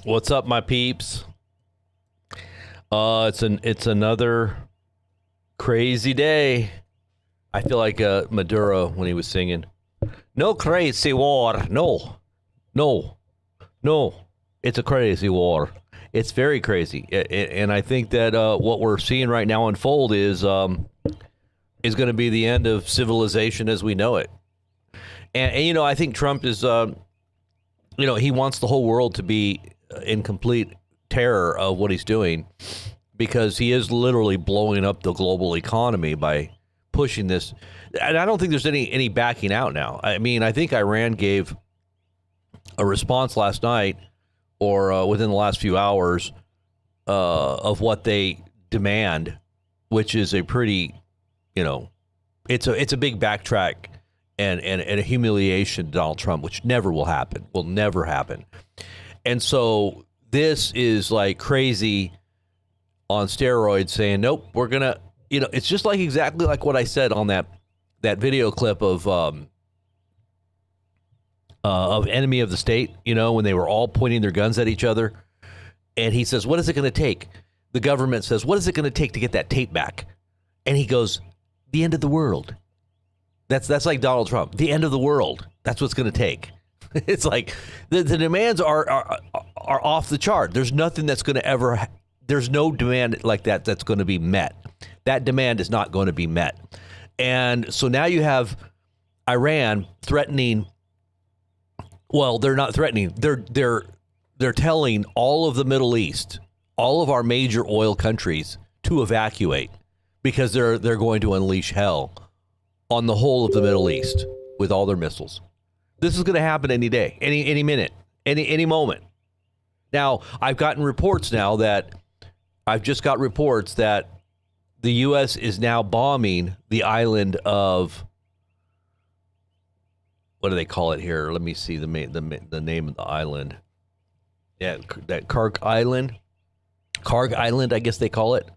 What's up, my peeps? It's another crazy day. I feel like Maduro when he was singing, "No crazy war, no. It's a crazy war. It's very crazy." And I think that what we're seeing right now unfold is going to be the end of civilization as we know it. And I think Trump is, he wants the whole world to be in complete terror of what he's doing, because he is literally blowing up the global economy by pushing this. And I don't think there's any backing out now. I mean, I think Iran gave a response last night or within the last few hours of what they demand, which is a pretty, it's a big backtrack and a humiliation to Donald Trump, which never will happen, will never happen. And so this is like crazy on steroids, saying, nope, we're going to, it's just like exactly like what I said on that video clip of Enemy of the State, when they were all pointing their guns at each other. And he says, what is it going to take? The government says, what is it going to take to get that tape back? And he goes, the end of the world. That's like Donald Trump. The end of the world. That's what's going to take. It's like the demands are off the chart. There's nothing that's going to ever. There's no demand like that that's going to be met. That demand is not going to be met. And so now you have Iran threatening. Well, they're not threatening. They're telling all of the Middle East, all of our major oil countries, to evacuate because they're going to unleash hell on the whole of the Middle East with all their missiles. This is going to happen any day, any minute, any moment. Now, I've gotten reports now that I've just got reports that the U.S. is now bombing the island of, what do they call it here? Let me see the name of the island. Yeah, that Kharg Island. Kharg Island, I guess they call it.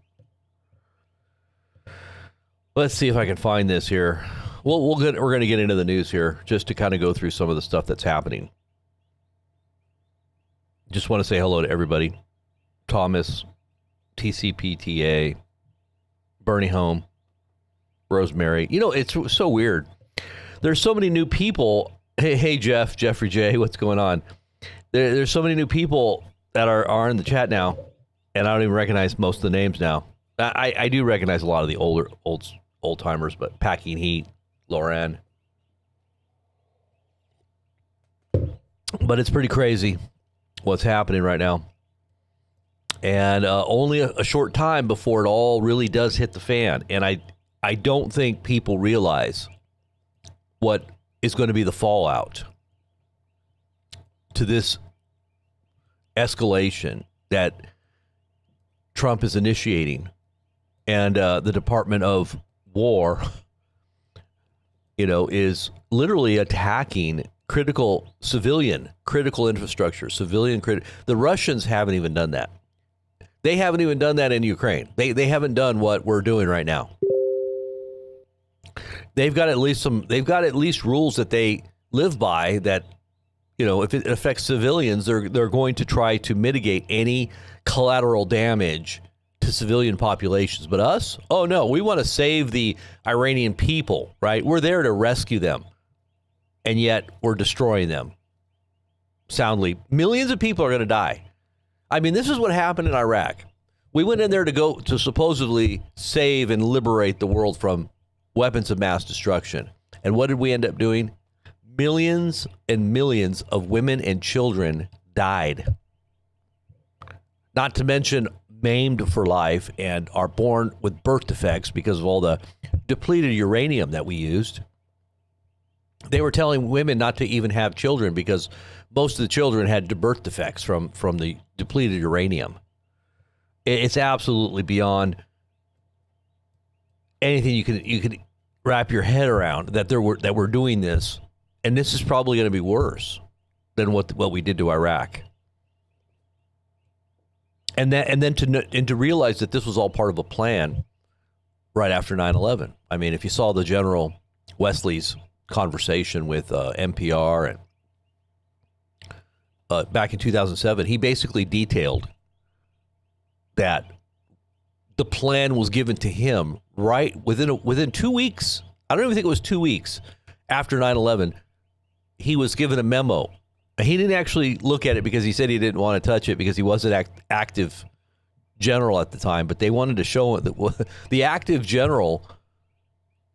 Let's see if I can find this here. We're going to get into the news here just to kind of go through some of the stuff that's happening. Just want to say hello to everybody. Thomas, TCPTA, Bernie Home, Rosemary. It's so weird. There's so many new people. Hey, Jeffrey J, what's going on? There's so many new people that are in the chat now, and I don't even recognize most of the names now. I do recognize a lot of the old timers, but Packing Heat, Lauren. But it's pretty crazy what's happening right now. And only a short time before it all really does hit the fan. And I don't think people realize what is going to be the fallout to this escalation that Trump is initiating. And the Department of War, is literally attacking critical infrastructure, The Russians haven't even done that. They haven't even done that in Ukraine. They haven't done what we're doing right now. They've got at least rules that they live by that, if it affects civilians, they're going to try to mitigate any collateral damage to civilian populations. But us? Oh no, we want to save the Iranian people, right? We're there to rescue them. And yet we're destroying them soundly. Millions of people are going to die. I mean, this is what happened in Iraq. We went in there to supposedly save and liberate the world from weapons of mass destruction. And what did we end up doing? Millions and millions of women and children died. Not to mention maimed for life and are born with birth defects because of all the depleted uranium that we used. They were telling women not to even have children because most of the children had birth defects from the depleted uranium. It's absolutely beyond anything you could wrap your head around that we're doing this, and this is probably going to be worse than what we did to Iraq. And then to realize that this was all part of a plan right after 9/11. I mean, if you saw the General Wesley's conversation with NPR and back in 2007, he basically detailed that the plan was given to him right within 2 weeks. I don't even think it was 2 weeks after 9/11. He was given a memo. He didn't actually look at it because he said he didn't want to touch it because he wasn't active general at the time. But they wanted to show that the active general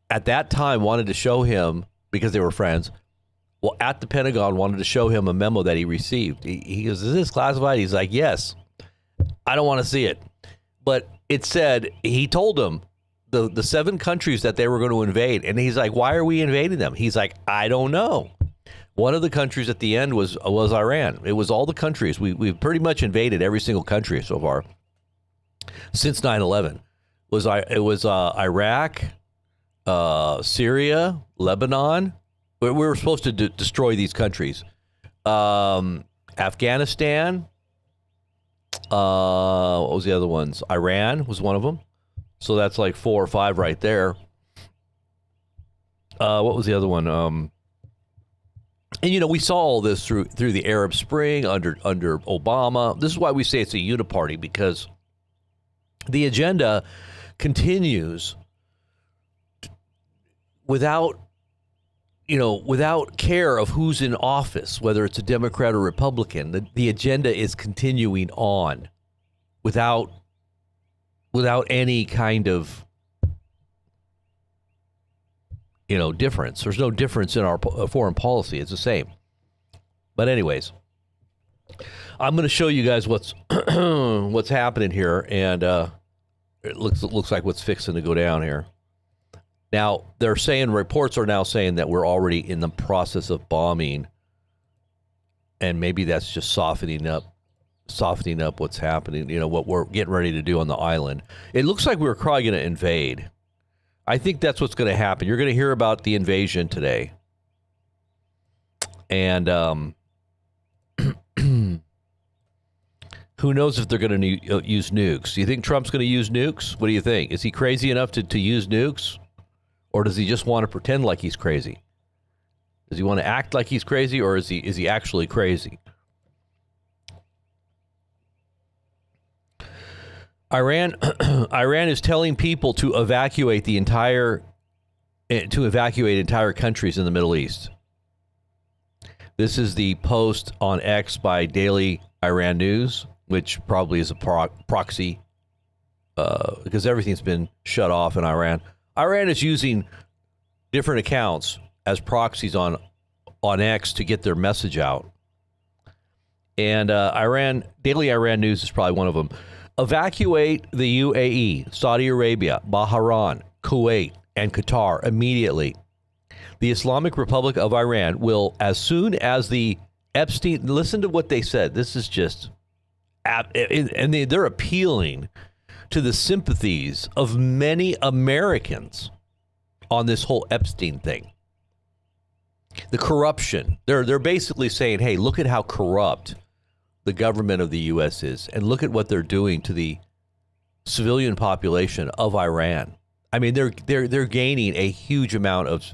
at that time wanted to show him, because they were friends. Well, at the Pentagon wanted to show him a memo that he received. He goes, "Is this classified?" He's like, "Yes." I don't want to see it. But it said, he told them the 7 countries that they were going to invade. And he's like, "Why are we invading them?" He's like, "I don't know." One of the countries at the end was Iran. It was all the countries. We've pretty much invaded every single country so far since 9/11. It was Iraq, Syria, Lebanon. We were supposed to destroy these countries. Afghanistan. What was the other ones? Iran was one of them. So that's like 4 or 5 right there. What was the other one? And we saw all this through the Arab Spring under Obama. This is why we say it's a uniparty, because the agenda continues without care of who's in office, whether it's a Democrat or Republican. The agenda is continuing on without any kind of difference. There's no difference in our foreign policy. It's the same. But anyways, I'm going to show you guys what's happening here, and it looks like what's fixing to go down here. Now, reports are now saying that we're already in the process of bombing, and maybe that's just softening up what's happening, what we're getting ready to do on the island. It looks like we're probably going to invade. I think that's what's going to happen. You're going to hear about the invasion today. And who knows if they're going to use nukes. Do you think Trump's going to use nukes? What do you think? Is he crazy enough to use nukes? Or does he just want to pretend like he's crazy? Does he want to act like he's crazy, or is he actually crazy? Iran is telling people to evacuate entire countries in the Middle East. This is the post on X by Daily Iran News, which probably is a proxy because everything's been shut off in Iran. Iran is using different accounts as proxies on X to get their message out. And Daily Iran News is probably one of them. Evacuate the UAE, Saudi Arabia, Bahrain, Kuwait, and Qatar immediately. The Islamic Republic of Iran will, as soon as the Epstein, listen to what they said. This is just, and they're appealing to the sympathies of many Americans on this whole Epstein thing. The corruption. They're basically saying, hey, look at how corrupt the government of the U.S. is, and look at what they're doing to the civilian population of Iran. I mean, they're gaining a huge amount of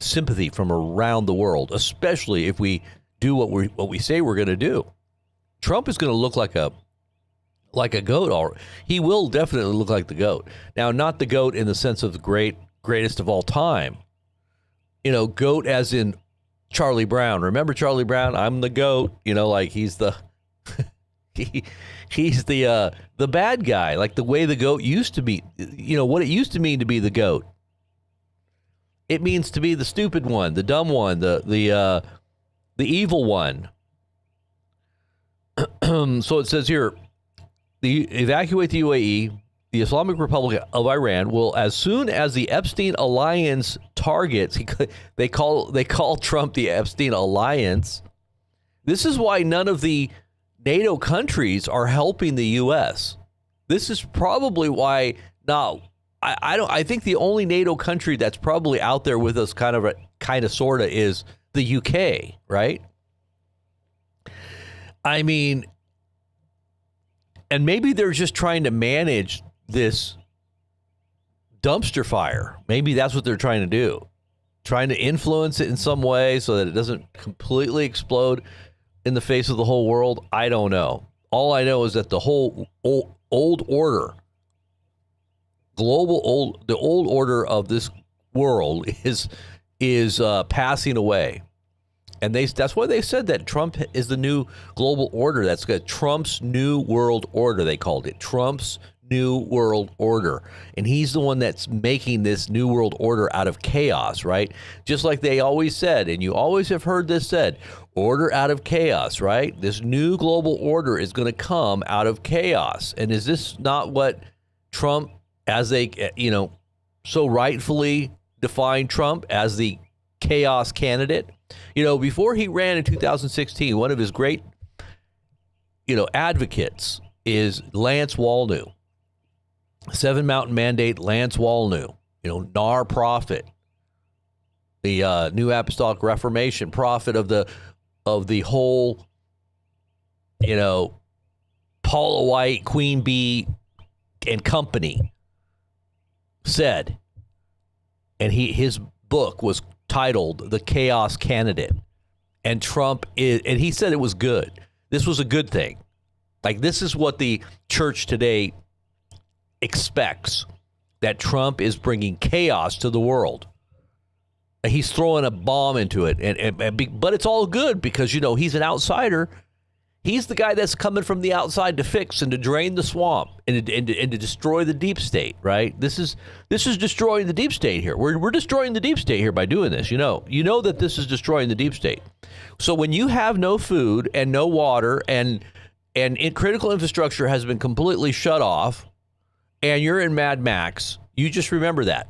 sympathy from around the world, especially if we do what we say we're going to do. Trump is going to look like a goat. He will definitely look like the goat. Now, not the goat in the sense of the greatest of all time. Goat as in Charlie Brown. Remember Charlie Brown? I'm the goat. Like he's the he's the bad guy. Like the way the goat used to be. What it used to mean to be the goat. It means to be the stupid one, the dumb one, the evil one. So it says here, evacuate the UAE. The Islamic Republic of Iran will, as soon as the Epstein alliance targets, they call Trump the Epstein alliance. This is why none of the NATO countries are helping the U.S. This is probably why not. I think the only NATO country that's probably out there with us kind of sorta is the UK, right? I mean, and maybe they're just trying to manage this dumpster fire. Maybe that's what they're trying to do. Trying to influence it in some way so that it doesn't completely explode. in the face of the whole world? I don't know. All I know is that the whole old order, the old order of this world is passing away. And that's why they said that Trump is the new global order. That's good. Trump's new world order, they called it. Trump's new world order. And he's the one that's making this new world order out of chaos, right? Just like they always said, and you always have heard this said, order out of chaos, right? This new global order is going to come out of chaos. And is this not what Trump, as they, so rightfully defined Trump as the chaos candidate? Before he ran in 2016, one of his great, advocates is Lance Walnew. Seven Mountain Mandate, Lance Walnew, NAR prophet, the New Apostolic Reformation prophet of the whole, Paula White, Queen Bee, and company said, and his book was titled The Chaos Candidate. And and he said it was good. This was a good thing. Like, this is what the church today expects, that Trump is bringing chaos to the world. And he's throwing a bomb into it. But it's all good because, he's an outsider. He's the guy that's coming from the outside to fix and to drain the swamp and to destroy the deep state, right? This is destroying the deep state here. We're destroying the deep state here by doing this. You know that this is destroying the deep state. So when you have no food and no water and critical infrastructure has been completely shut off, and you're in Mad Max, you just remember that.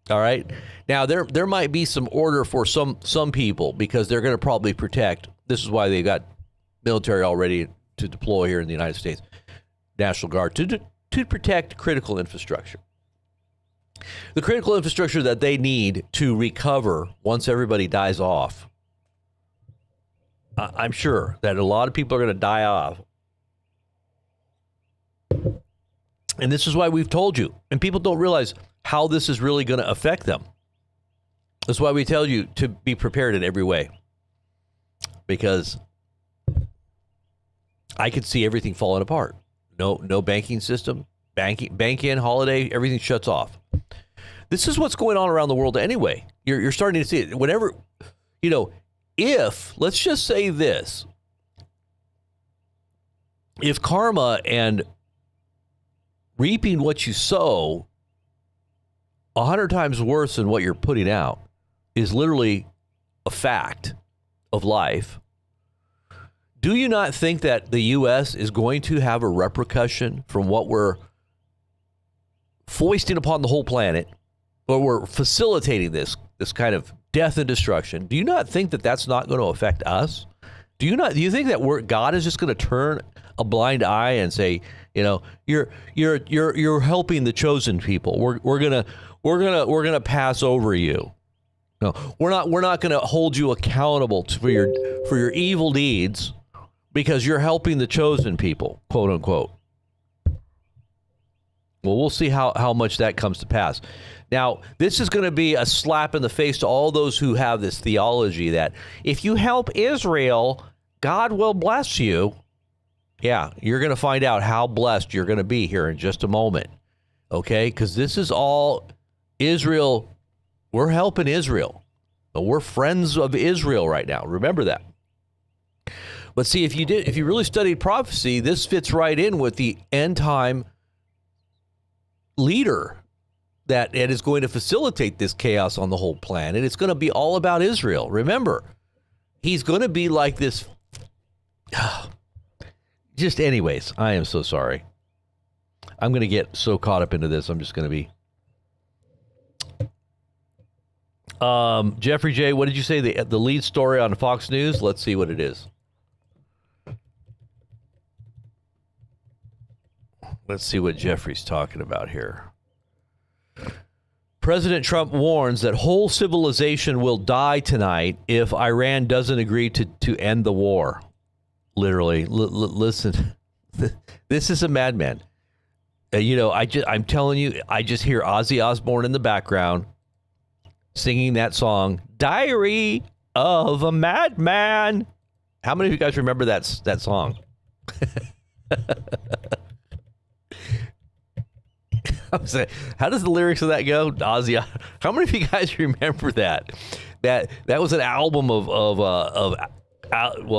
All right. Now there might be some order for some people because they're going to probably protect. This is why they got military already to deploy here in the United States, National Guard, to protect critical infrastructure. The critical infrastructure that they need to recover once everybody dies off. I'm sure that a lot of people are going to die off. And this is why we've told you, and people don't realize how this is really going to affect them. That's why we tell you to be prepared in every way. Because I could see everything falling apart. No banking system, bank-in, holiday, everything shuts off. This is what's going on around the world anyway. You're starting to see it. Whenever, if, let's just say this, if karma and reaping what you sow 100 times worse than what you're putting out is literally a fact of life, do you not think that the U.S. is going to have a repercussion from what we're foisting upon the whole planet, or we're facilitating this kind of death and destruction? Do you not think that that's not going to affect us? Do you think that God is just going to turn a blind eye and say, you're helping the chosen people. We're gonna pass over you. No, we're not going to hold you accountable for your evil deeds because you're helping the chosen people, quote unquote. Well, we'll see how much that comes to pass. Now, this is going to be a slap in the face to all those who have this theology that if you help Israel, God will bless you. Yeah, you're going to find out how blessed you're going to be here in just a moment. Okay? Because this is all Israel. We're helping Israel. We're friends of Israel right now. Remember that. But see, if you really studied prophecy, this fits right in with the end time leader that is going to facilitate this chaos on the whole planet. It's going to be all about Israel. Remember, he's going to be like this. Just anyways, I am so sorry. I'm going to get so caught up into this. I'm just going to be. Jeffrey J., what did you say? The lead story on Fox News? Let's see what it is. Let's see what Jeffrey's talking about here. President Trump warns that whole civilization will die tonight if Iran doesn't agree to end the war. Literally, listen, this is a madman. I'm telling you, I just hear Ozzy Osbourne in the background singing that song, Diary of a Madman. How many of you guys remember that song? How does the lyrics of that go? Ozzy. How many of you guys remember that? That was an album of well,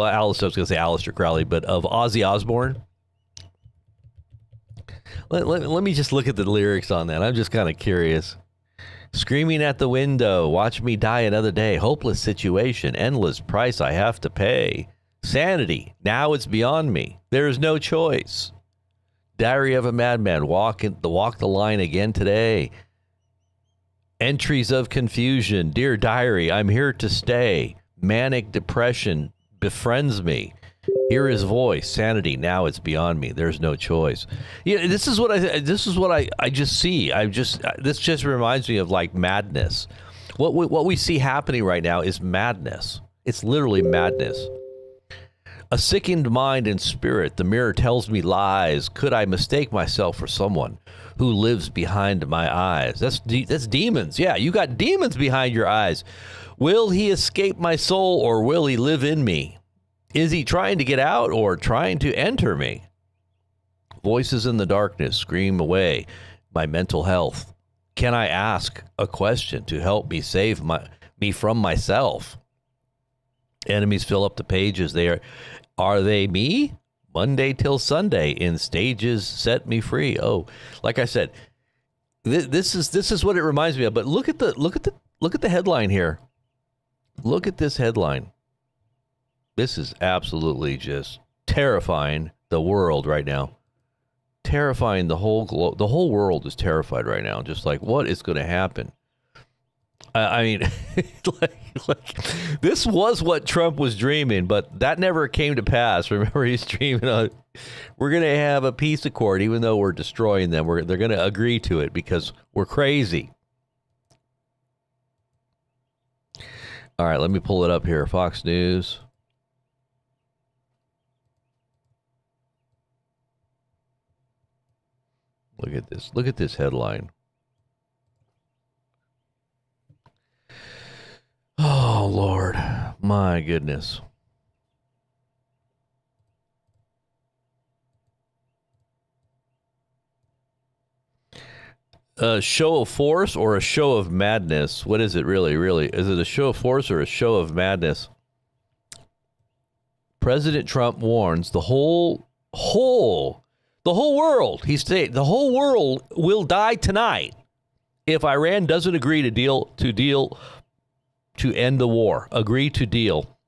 Alice, I was going to say Aleister Crowley, but of Ozzy Osbourne. Let me just look at the lyrics on that. I'm just kind of curious. Screaming at the window, watch me die another day. Hopeless situation, endless price I have to pay. Sanity, now it's beyond me. There is no choice. Diary of a madman, walk the line again today. Entries of confusion, dear diary, I'm here to stay. Manic depression befriends me. Hear his voice, sanity, now it's beyond me. There's no choice. Yeah, this is what I just see. This just reminds me of like madness. What we see happening right now is madness. It's literally madness. A sickened mind and spirit, the mirror tells me lies. Could I mistake myself for someone who lives behind my eyes? That's demons. Yeah, you got demons behind your eyes. Will he escape my soul or will he live in me? Is he trying to get out or trying to enter me? Voices in the darkness scream away my mental health. Can I ask a question to help me save me from myself? Enemies fill up the pages. Are they me? Monday till Sunday in stages set me free. Oh, like I said, this is what it reminds me of. But look at the headline here. Look at this headline. This is absolutely just terrifying the world right now. Terrifying the whole globe. The whole world is terrified right now. Just like, what is going to happen? I mean, this was what Trump was dreaming, but that never came to pass. Remember, he's dreaming of, we're going to have a peace accord, even though we're destroying them. They're going to agree to it because we're crazy. All right, let me pull it up here. Fox News. Look at this. Look at this headline. Oh, Lord. My goodness. A show of force or a show of madness? What is it really? Is it a show of force or a show of madness? President Trump warns the whole world. He said the whole world will die tonight if Iran doesn't agree to end the war. Agree to deal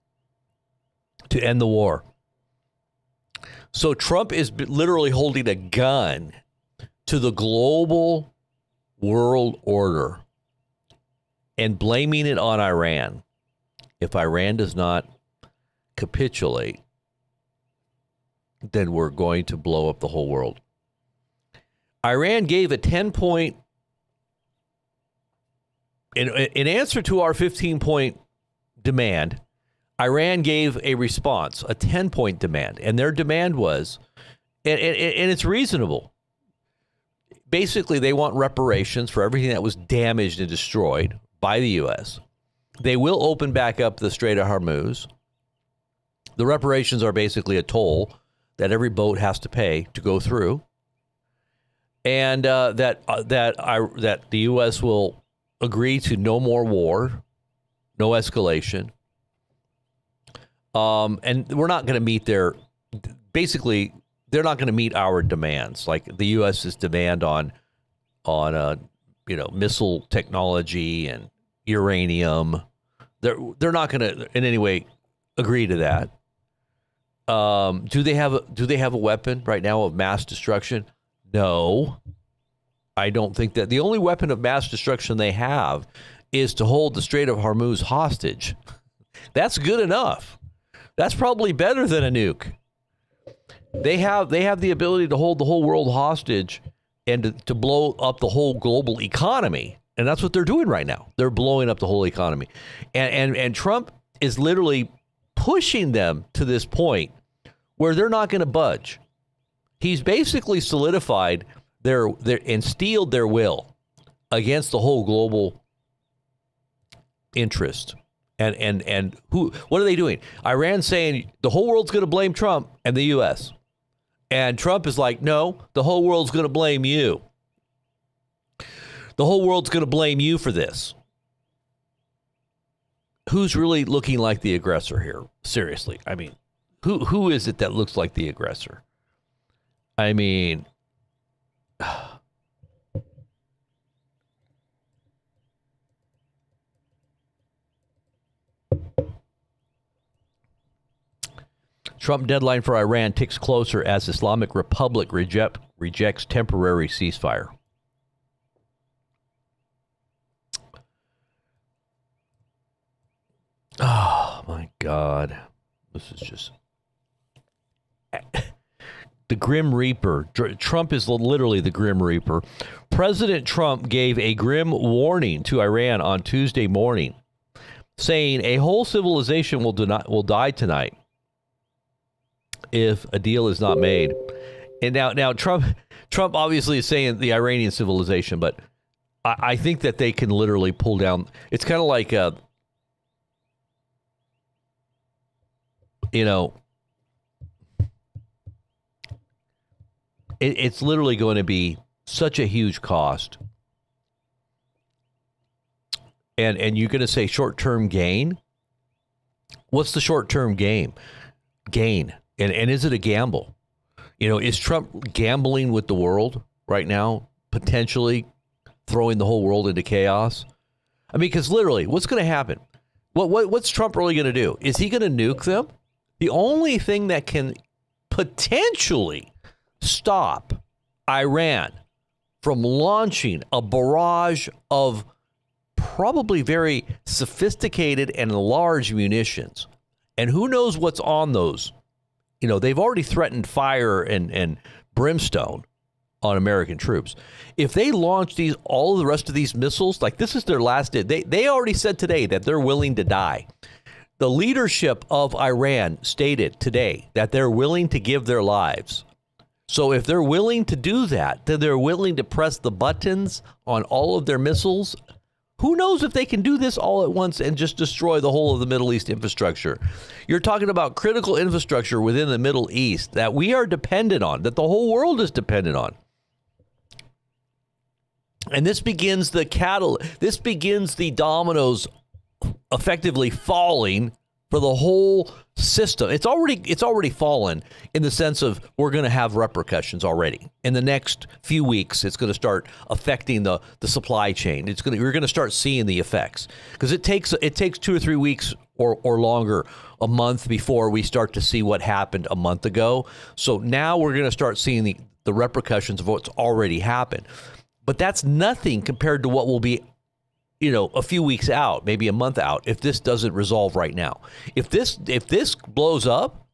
to end the war. So Trump is literally holding a gun to the global world order and blaming it on Iran. If Iran does not capitulate, then we're going to blow up the whole world. Iran gave a 10-point, in answer to our 15-point demand, Iran gave a response, a 10-point demand. And their demand was, and it's reasonable. Basically, they want reparations for everything that was damaged and destroyed by the U.S. They will open back up the Strait of Hormuz. The reparations are basically a toll that every boat has to pay to go through, and that the U.S. will agree to no more war, no escalation, and we're not going to meet basically they're not going to meet our demands, like the U.S.'s demand on missile technology and uranium. They're not going to in any way agree to that. Do they have a weapon right now of mass destruction? No, I don't think that. The only weapon of mass destruction they have is to hold the Strait of Hormuz hostage. That's good enough. That's probably better than a nuke. They have the ability to hold the whole world hostage and to blow up the whole global economy. And that's what they're doing right now. They're blowing up the whole economy. And Trump is literally pushing them to this point where they're not going to budge. He's basically solidified their and steeled their will against the whole global interest And what are they doing? Iran saying the whole world's going to blame Trump and the U.S. And Trump is like, no, the whole world's going to blame you. The whole world's going to blame you for this. Who's really looking like the aggressor here? Seriously. I mean, who is it that looks like the aggressor? I mean, Trump deadline for Iran ticks closer as Islamic Republic rejects temporary ceasefire. Oh, my God. This is just... The Grim Reaper. Trump is literally the Grim Reaper. President Trump gave a grim warning to Iran on Tuesday morning, saying a whole civilization will die tonight if a deal is not made. And now Trump obviously is saying the Iranian civilization, but I think that they can literally pull down. It's kind of like it's literally going to be such a huge cost. And you're going to say short-term gain? What's the short-term gain? And is it a gamble? Is Trump gambling with the world right now, potentially throwing the whole world into chaos? I mean, because literally, what's going to happen? What's Trump really going to do? Is he going to nuke them? The only thing that can potentially stop Iran from launching a barrage of probably very sophisticated and large munitions, and who knows what's on those. They've already threatened fire and brimstone on American troops. If they launch all of the rest of these missiles, like this is their last day, they already said today that they're willing to die. The leadership of Iran stated today that they're willing to give their lives. So if they're willing to do that, then they're willing to press the buttons on all of their missiles. Who knows if they can do this all at once and just destroy the whole of the Middle East infrastructure? You're talking about critical infrastructure within the Middle East that we are dependent on, that the whole world is dependent on. And this begins the dominoes effectively falling for the whole system. It's already fallen in the sense of we're going to have repercussions already. In the next few weeks, it's going to start affecting the supply chain. You're going to start seeing the effects, because it takes 2 or 3 weeks or longer, a month, before we start to see what happened a month ago. So now we're going to start seeing the repercussions of what's already happened. But that's nothing compared to what will be a few weeks out, maybe a month out, if this doesn't resolve right now. If this blows up,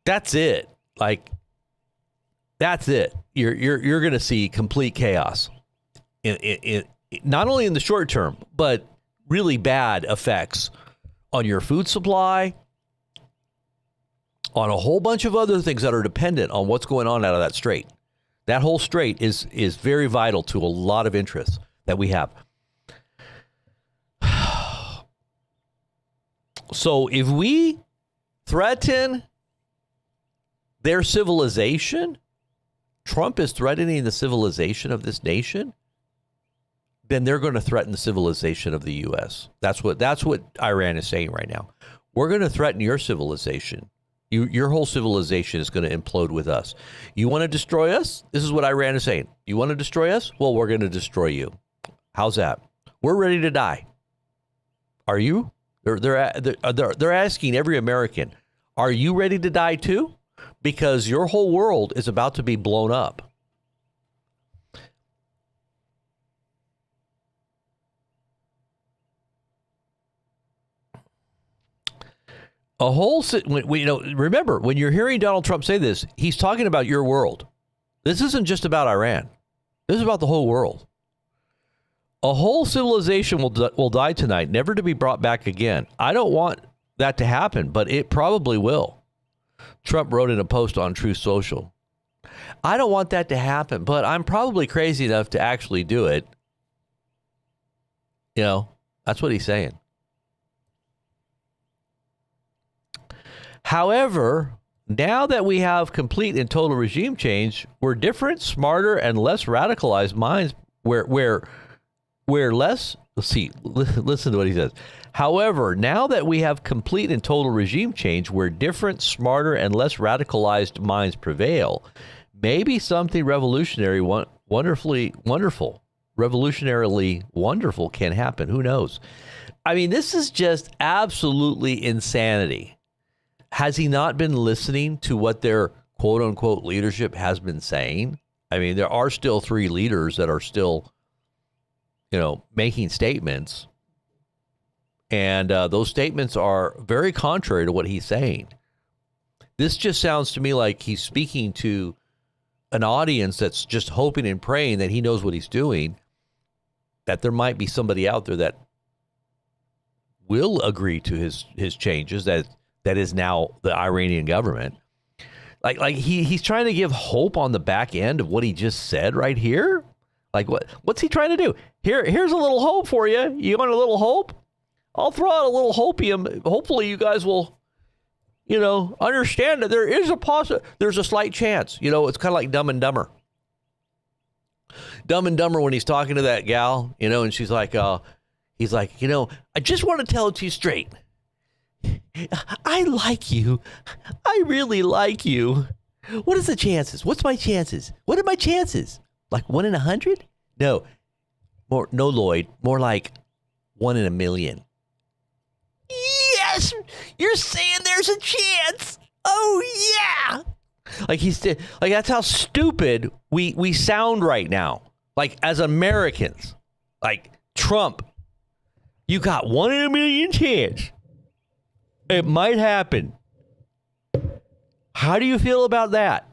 that's it. Like, that's it. You're going to see complete chaos. Not only in the short term, but really bad effects on your food supply, on a whole bunch of other things that are dependent on what's going on out of that strait. That whole strait is very vital to a lot of interests that we have. So if we threaten their civilization, Trump is threatening the civilization of this nation, then they're going to threaten the civilization of the U.S. That's what Iran is saying right now. We're going to threaten your civilization. Your whole civilization is going to implode with us. You want to destroy us? This is what Iran is saying. You want to destroy us? Well, we're going to destroy you. How's that? We're ready to die. Are you? They're asking every American, are you ready to die too? Because your whole world is about to be blown up. Remember, when you're hearing Donald Trump say this, he's talking about your world. This isn't just about Iran. This is about the whole world. A whole civilization will die tonight, never to be brought back again. I don't want that to happen, but it probably will. Trump wrote in a post on Truth Social. I don't want that to happen, but I'm probably crazy enough to actually do it. That's what he's saying. However, now that we have complete and total regime change, we're different, smarter, and less radicalized minds where less, let's see, listen to what he says. However, now that we have complete and total regime change, where different, smarter, and less radicalized minds prevail, maybe something revolutionarily wonderful can happen. Who knows? I mean, this is just absolutely insanity. Has he not been listening to what their quote unquote leadership has been saying? I mean, there are still 3 leaders that are still, making statements. And those statements are very contrary to what he's saying. This just sounds to me like he's speaking to an audience that's just hoping and praying that he knows what he's doing, that there might be somebody out there that will agree to his changes, that is now the Iranian government. Like he's trying to give hope on the back end of what he just said right here. Like what's he trying to do? Here's a little hope for you. You want a little hope? I'll throw out a little hopium. Hopefully you guys will, understand that there is there's a slight chance. It's kind of like Dumb and Dumber. Dumb and Dumber, when he's talking to that gal, and she's like, he's like, I just want to tell it to you straight. I like you. I really like you. What is the chances? What's my chances? What are my chances? Like 1 in 100? No, Lloyd. More like 1 in a million. Yes, you're saying there's a chance. Oh yeah. Like that's how stupid we sound right now. Like as Americans, like Trump, you got 1 in a million chance. It might happen. How do you feel about that?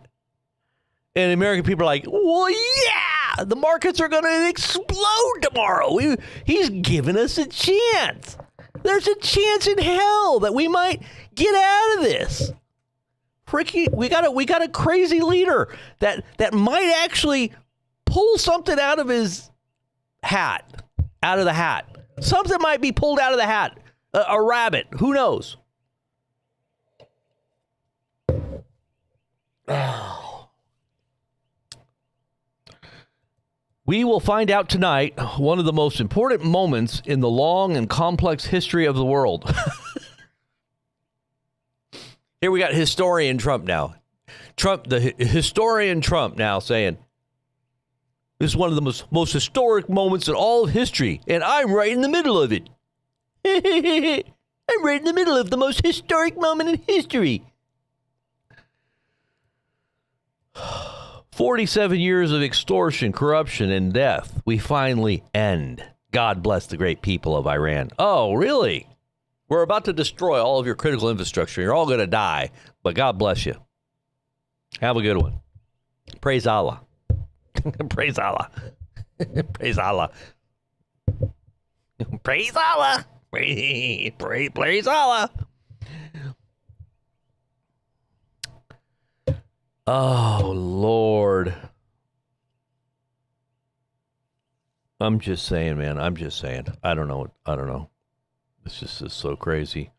And American people are like, well, yeah, the markets are going to explode tomorrow. He's giving us a chance. There's a chance in hell that we might get out of this. Freaking, we got a crazy leader that might actually pull something out of his hat, out of the hat. Something might be pulled out of the hat. A rabbit. Who knows? Oh. We will find out tonight one of the most important moments in the long and complex history of the world. Here we got historian Trump now. The historian Trump now saying, this is one of the most historic moments in all of history, and I'm right in the middle of it. I'm right in the middle of the most historic moment in history. 47 years of extortion, corruption, and death. We finally end. God bless the great people of Iran. Oh, really? We're about to destroy all of your critical infrastructure. You're all going to die, but God bless you. Have a good one. Praise Allah. Praise Allah. Praise Allah. Praise Allah. Praise Allah. Oh, Lord. I'm just saying, man. I'm just saying. I don't know. This just is so crazy.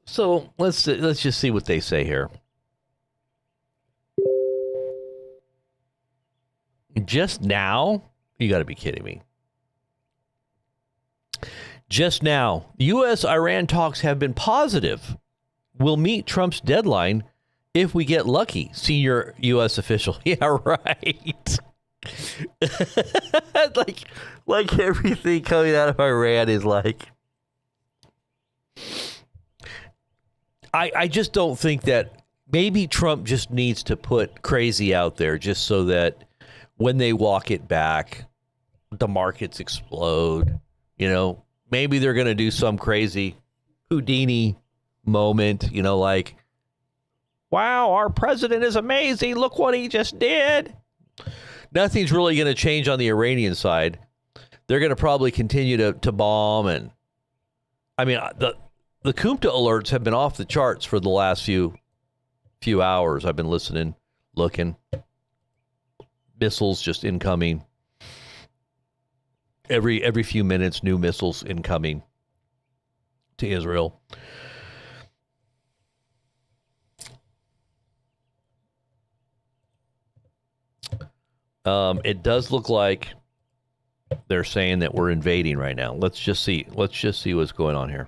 So let's just see what they say here. Just now? You got to be kidding me. Just now, U.S.-Iran talks have been positive. We'll meet Trump's deadline if we get lucky, senior U.S. official. Yeah, right. like everything coming out of Iran is like... I just don't think that maybe Trump just needs to put crazy out there just so that when they walk it back, the markets explode. Maybe they're going to do some crazy Houdini moment, like, wow, our president is amazing. Look what he just did. Nothing's really going to change on the Iranian side. They're going to probably continue to bomb. And I mean, the Kumta alerts have been off the charts for the last few hours. I've been listening looking. Missiles just incoming. Every few minutes, new missiles incoming to Israel. It does look like they're saying that we're invading right now. Let's just see what's going on here.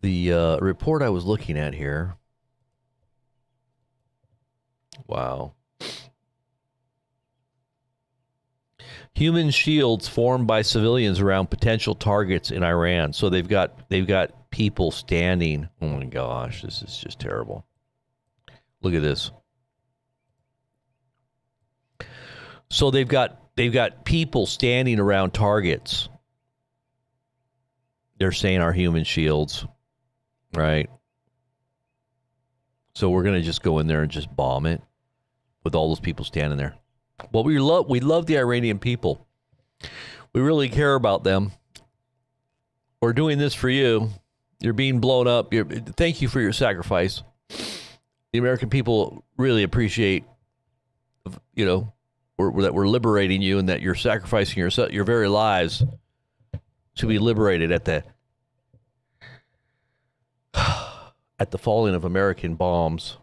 The report I was looking at here. Wow. Human shields formed by civilians around potential targets in Iran. So they've got people standing. Oh my gosh, this is just terrible. Look at this. So they've got people standing around targets. They're saying our human shields, right? So we're going to just go in there and just bomb it with all those people standing there. Well, we love the Iranian people. We really care about them. We're doing this for you. You're being blown up. Thank you for your sacrifice. The American people really appreciate, that we're liberating you and that you're sacrificing your very lives to be liberated at the falling of American bombs.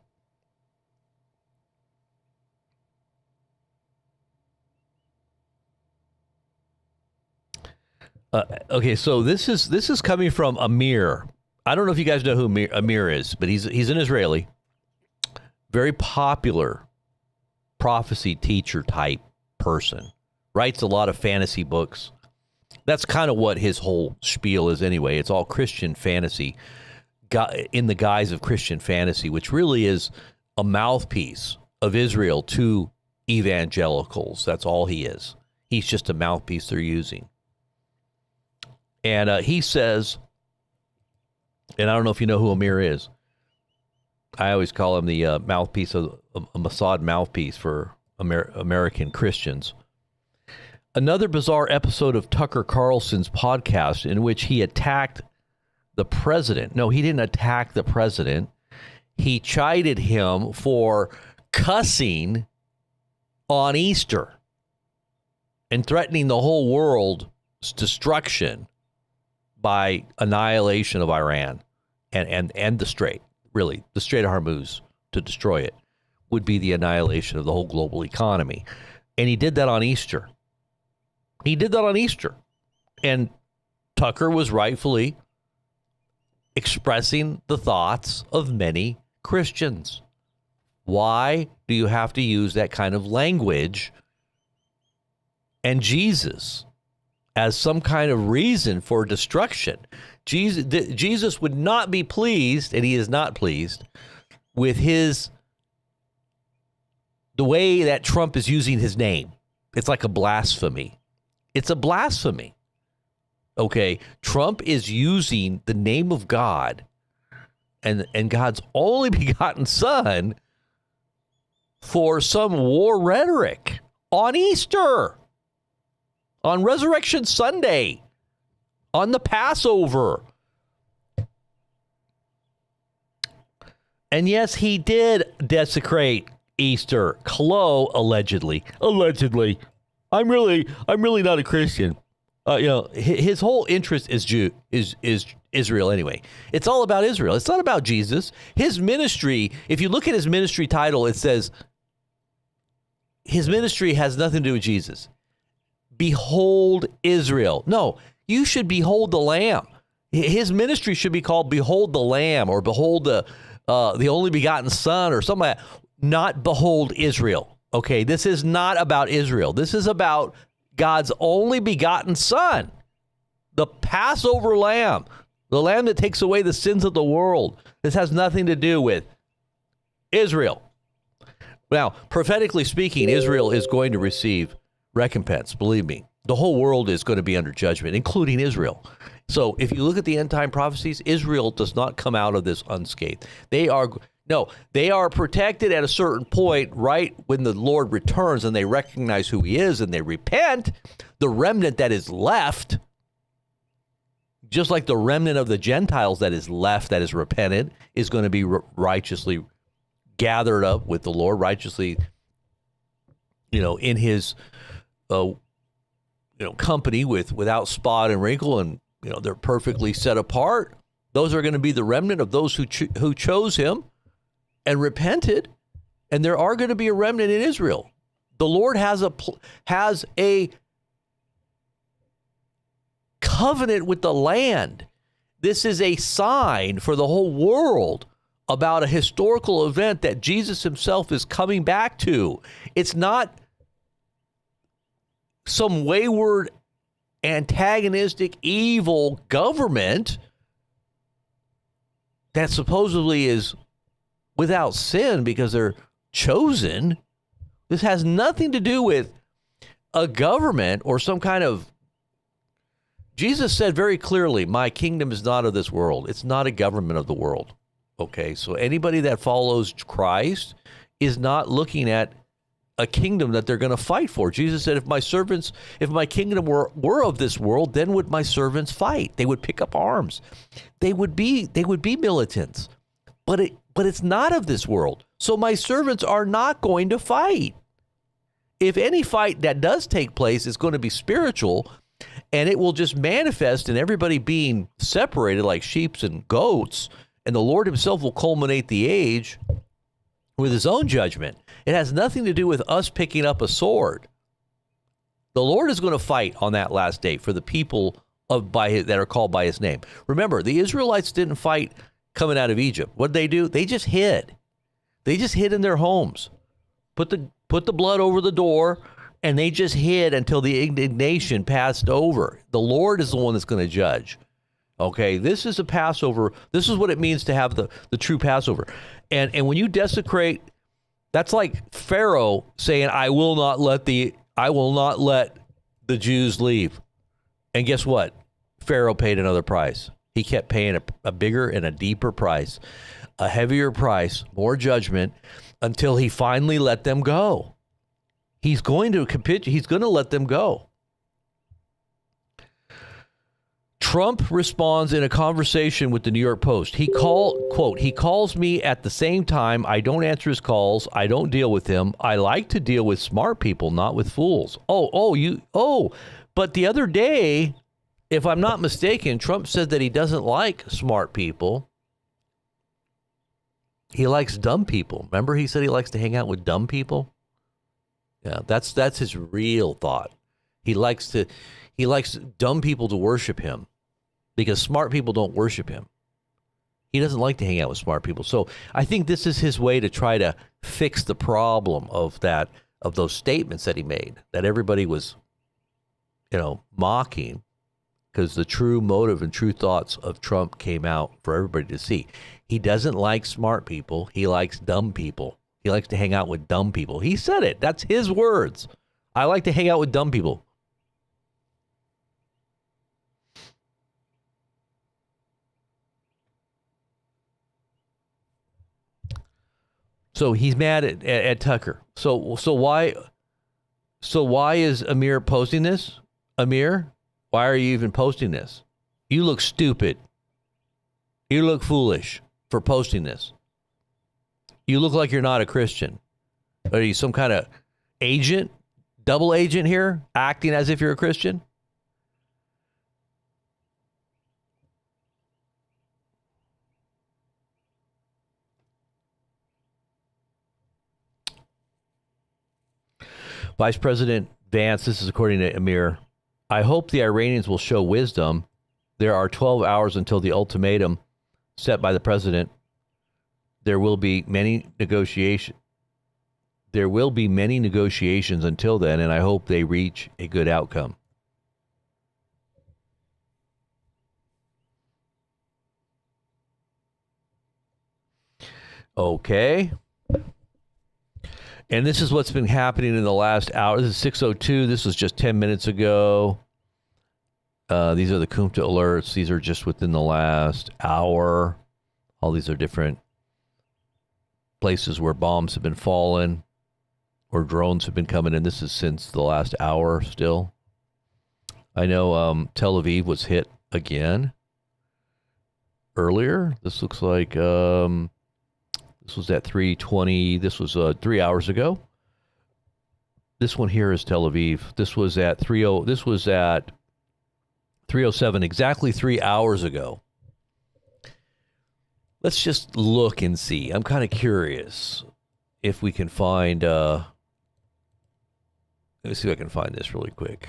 Okay, so this is coming from Amir. I don't know if you guys know who Amir is, but he's an Israeli, very popular prophecy teacher type person. Writes a lot of fantasy books. That's kind of what his whole spiel is anyway. It's all Christian fantasy in the guise of Christian fantasy, which really is a mouthpiece of Israel to evangelicals. That's all he is. He's just a mouthpiece they're using. And he says, and I don't know if you know who Amir is. I always call him the mouthpiece of a Mossad mouthpiece for American Christians. Another bizarre episode of Tucker Carlson's podcast in which he attacked the president. No, he didn't attack the president. He chided him for cussing on Easter and threatening the whole world's destruction by annihilation of Iran and the Strait. Really, the Strait of Hormuz, to destroy it, would be the annihilation of the whole global economy. And he did that on Easter. And Tucker was rightfully expressing the thoughts of many Christians. Why do you have to use that kind of language and Jesus as some kind of reason for destruction? Jesus would not be pleased, and he is not pleased, with the way that Trump is using his name. It's like a blasphemy. It's a blasphemy. Okay, Trump is using the name of God and God's only begotten Son for some war rhetoric on Easter, on Resurrection Sunday, on the Passover. And yes, he did desecrate Easter. Hello, allegedly. Allegedly. I'm really not a Christian. His whole interest is Israel anyway. It's all about Israel. It's not about Jesus. His ministry, if you look at his ministry title, it says his ministry has nothing to do with Jesus. Behold Israel. No, you should behold the Lamb. His ministry should be called Behold the Lamb, or Behold the only begotten Son, or something like that. Not Behold Israel. Okay, this is not about Israel. This is about God's only begotten Son, the Passover Lamb, the Lamb that takes away the sins of the world. This has nothing to do with Israel. Now, prophetically speaking, Israel is going to receive recompense. Believe me, the whole world is going to be under judgment, including Israel. So if you look at the end time prophecies, Israel does not come out of this unscathed. They are protected at a certain point, right when the Lord returns and they recognize who he is and they repent. The remnant that is left Just like the remnant of the Gentiles that is left, that is repentant, is going to be righteously gathered up with the Lord, righteously, in his, company without spot and wrinkle, and they're perfectly set apart. Those are going to be the remnant of those who chose him and repented, and there are going to be a remnant in Israel. The Lord has a covenant with the land. This is a sign for the whole world about a historical event that Jesus himself is coming back to. It's not some wayward, antagonistic, evil government that supposedly is without sin because they're chosen. This has nothing to do with a government or some kind of... Jesus said very clearly, my kingdom is not of this world. It's not a government of the world. Okay, so anybody that follows Christ is not looking at a kingdom that they're going to fight for. Jesus said, if my kingdom were of this world, then would my servants fight. They would pick up arms. They would be militants. But it's not of this world. So my servants are not going to fight. If any fight that does take place is going to be spiritual, and it will just manifest in everybody being separated like sheep and goats, and the Lord himself will culminate the age with his own judgment. It has nothing to do with us picking up a sword. The Lord is going to fight on that last day for the people that are called by his name. Remember, the Israelites didn't fight coming out of Egypt. What did they do? They just hid. They just hid in their homes. Put the blood over the door, and they just hid until the indignation passed over. The Lord is the one that's going to judge. Okay, this is a Passover. This is what it means to have the true Passover. And when you desecrate, that's like Pharaoh saying, I will not let the Jews leave. And guess what? Pharaoh paid another price. He kept paying a bigger and a deeper price, a heavier price, more judgment, until he finally let them go. He's going to capitulate. He's going to let them go. Trump responds in a conversation with the New York Post. He calls me at the same time. I don't answer his calls. I don't deal with him. I like to deal with smart people, not with fools. But the other day, if I'm not mistaken, Trump said that he doesn't like smart people. He likes dumb people. Remember, he said he likes to hang out with dumb people? Yeah, that's his real thought. He likes dumb people to worship him because smart people don't worship him. He doesn't like to hang out with smart people. So I think this is his way to try to fix the problem of those statements that he made, that everybody was, mocking, because the true motive and true thoughts of Trump came out for everybody to see. He doesn't like smart people. He likes dumb people. He likes to hang out with dumb people. He said it. That's his words. I like to hang out with dumb people. So he's mad at Tucker. So why is Amir posting this? Amir, why are you even posting this? You look stupid. You look foolish for posting this. You look like you're not a Christian. Are you some kind of agent, double agent here, acting as if you're a Christian? Vice President Vance, this is according to Amir, I hope the Iranians will show wisdom. There are 12 hours until the ultimatum set by the president. There will be many negotiations. There will be many negotiations until then, and I hope they reach a good outcome. Okay. And this is what's been happening in the last hour. This is 6:02. This was just 10 minutes ago. These are the Kumta alerts. These are just within the last hour. All these are different places where bombs have been falling or drones have been coming in. This is since the last hour still. I know Tel Aviv was hit again. earlier. This looks like this was at 3:20. This was 3 hours ago. This one here is Tel Aviv. This was at 30. This was at 3:07, exactly 3 hours ago. Let's just look and see. I'm kind of curious if we can find. Let me see if I can find this really quick.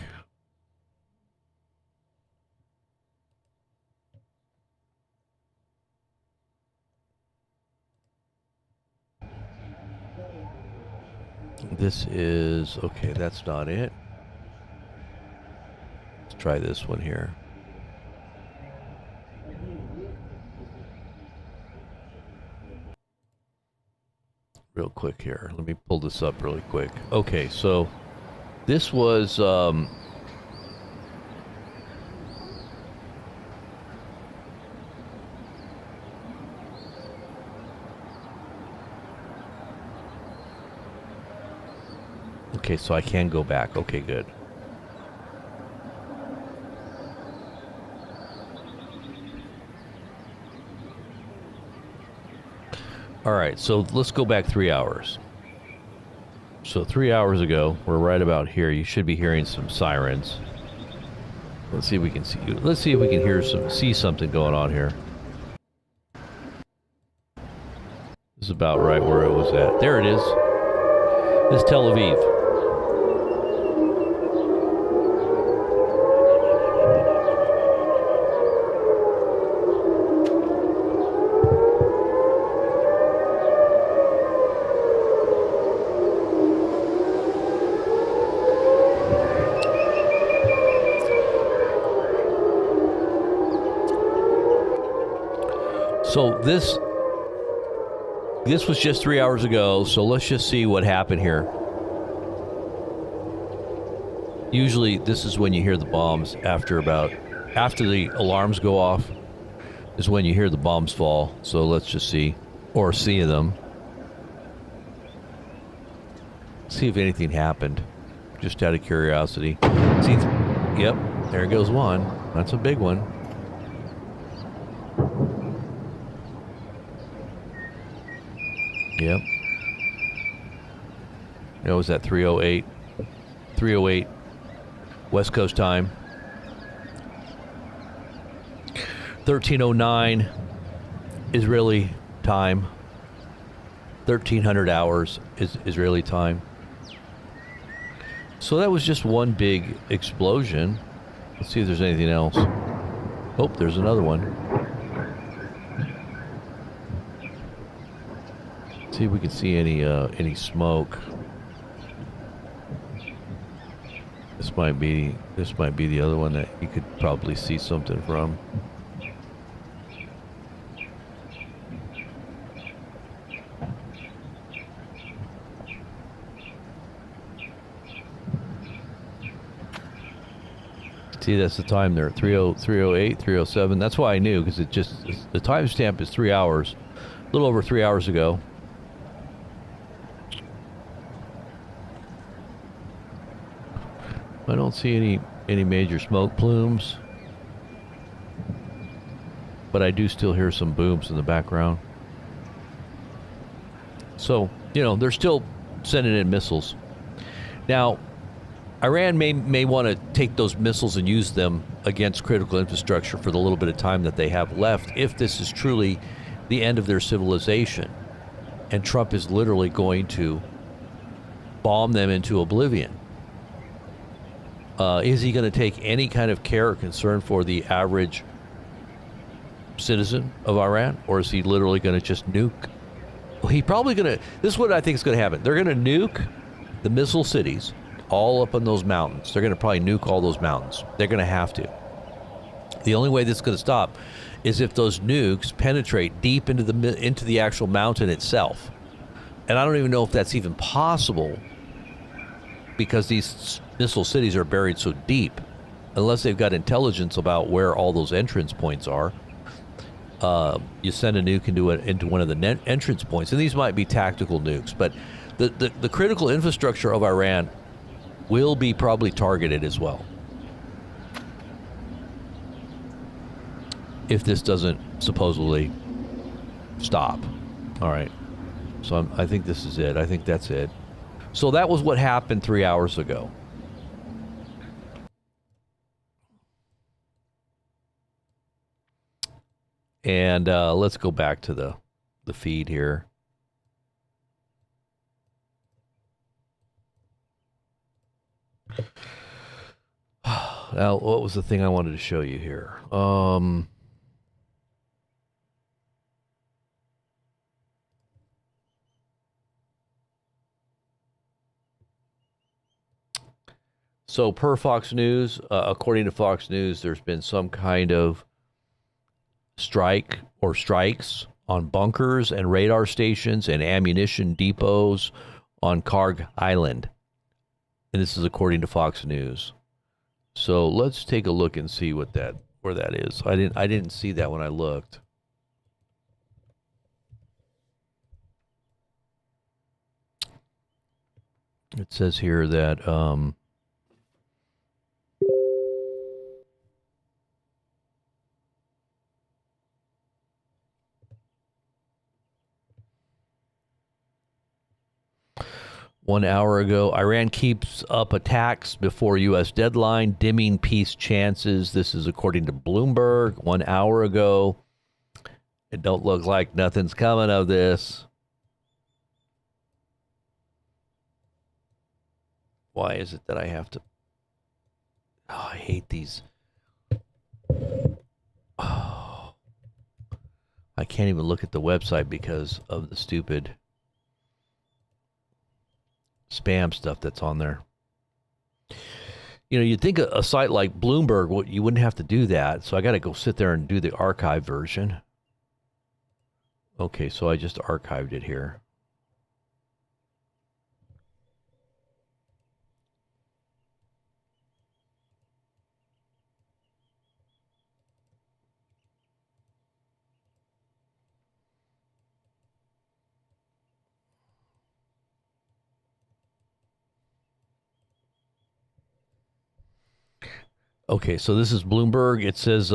This is, okay, that's not it. Let's try this one here. Real quick here. Let me pull this up really quick. Okay, so this was okay, so I can go back. Okay, good. All right, so let's go back 3 hours. So 3 hours ago, we're right about here. You should be hearing some sirens. Let's see if we can see. Let's see if we can see something going on here. This is about right where it was at. There it is. This is Tel Aviv. So this was just 3 hours ago, so let's just see what happened here. Usually this is when you hear the bombs after the alarms go off is when you hear the bombs fall. So let's just see, or see them. See if anything happened, just out of curiosity. See, yep, there goes one. That's a big one. Yep. It was at 3:08. 3:08 West Coast time. 13:09 Israeli time. 1300 hours is Israeli time. So that was just one big explosion. Let's see if there's anything else. Oh, there's another one. See if we can see any smoke. This might be the other one that you could probably see something from. See, that's the time there, 3:08, 3:07. That's why I knew, because the timestamp is 3 hours, a little over 3 hours ago. I don't see any major smoke plumes, but I do still hear some booms in the background. So, they're still sending in missiles. Now, Iran may want to take those missiles and use them against critical infrastructure for the little bit of time that they have left, if this is truly the end of their civilization, and Trump is literally going to bomb them into oblivion. Is he going to take any kind of care or concern for the average citizen of Iran, or is he literally going to just nuke? Well, he's probably going to. This is what I think is going to happen. They're going to nuke the missile cities all up in those mountains. They're going to probably nuke all those mountains. They're going to have to. The only way this is going to stop is if those nukes penetrate deep into the actual mountain itself. And I don't even know if that's even possible, because these missile cities are buried so deep, unless they've got intelligence about where all those entrance points are. You send a nuke into one of the entrance points, and these might be tactical nukes, but the critical infrastructure of Iran will be probably targeted as well. if this doesn't supposedly stop. All right. So I think this is it. I think that's it. So that was what happened 3 hours ago. And let's go back to the feed here. Now, what was the thing I wanted to show you here? So per Fox News, according to Fox News, there's been some kind of strike or strikes on bunkers and radar stations and ammunition depots on Kharg Island. And this is according to Fox News. So let's take a look and see where that is. I didn't see that when I looked. It says here that 1 hour ago, Iran keeps up attacks before U.S. deadline, dimming peace chances. This is according to Bloomberg. 1 hour ago, it don't look like nothing's coming of this. Why is it that I have to... Oh, I hate these. Oh, I can't even look at the website because of the stupid spam stuff that's on there. You know, you'd think a site like Bloomberg, you wouldn't have to do that. So I got to go sit there and do the archive version. Okay, so I just archived it here. Okay, so this is Bloomberg. It says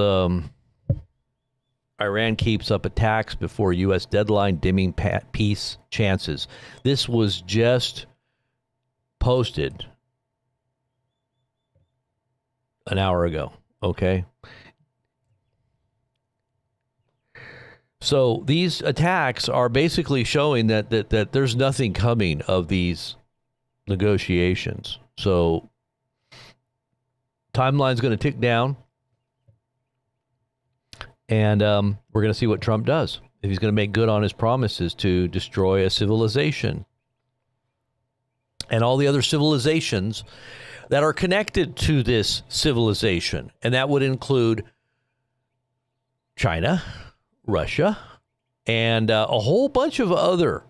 Iran keeps up attacks before U.S. deadline, dimming peace chances. This was just posted an hour ago, okay? So these attacks are basically showing that there's nothing coming of these negotiations. So timeline's going to tick down, and we're going to see what Trump does. If he's going to make good on his promises to destroy a civilization and all the other civilizations that are connected to this civilization. And that would include China, Russia, and a whole bunch of other,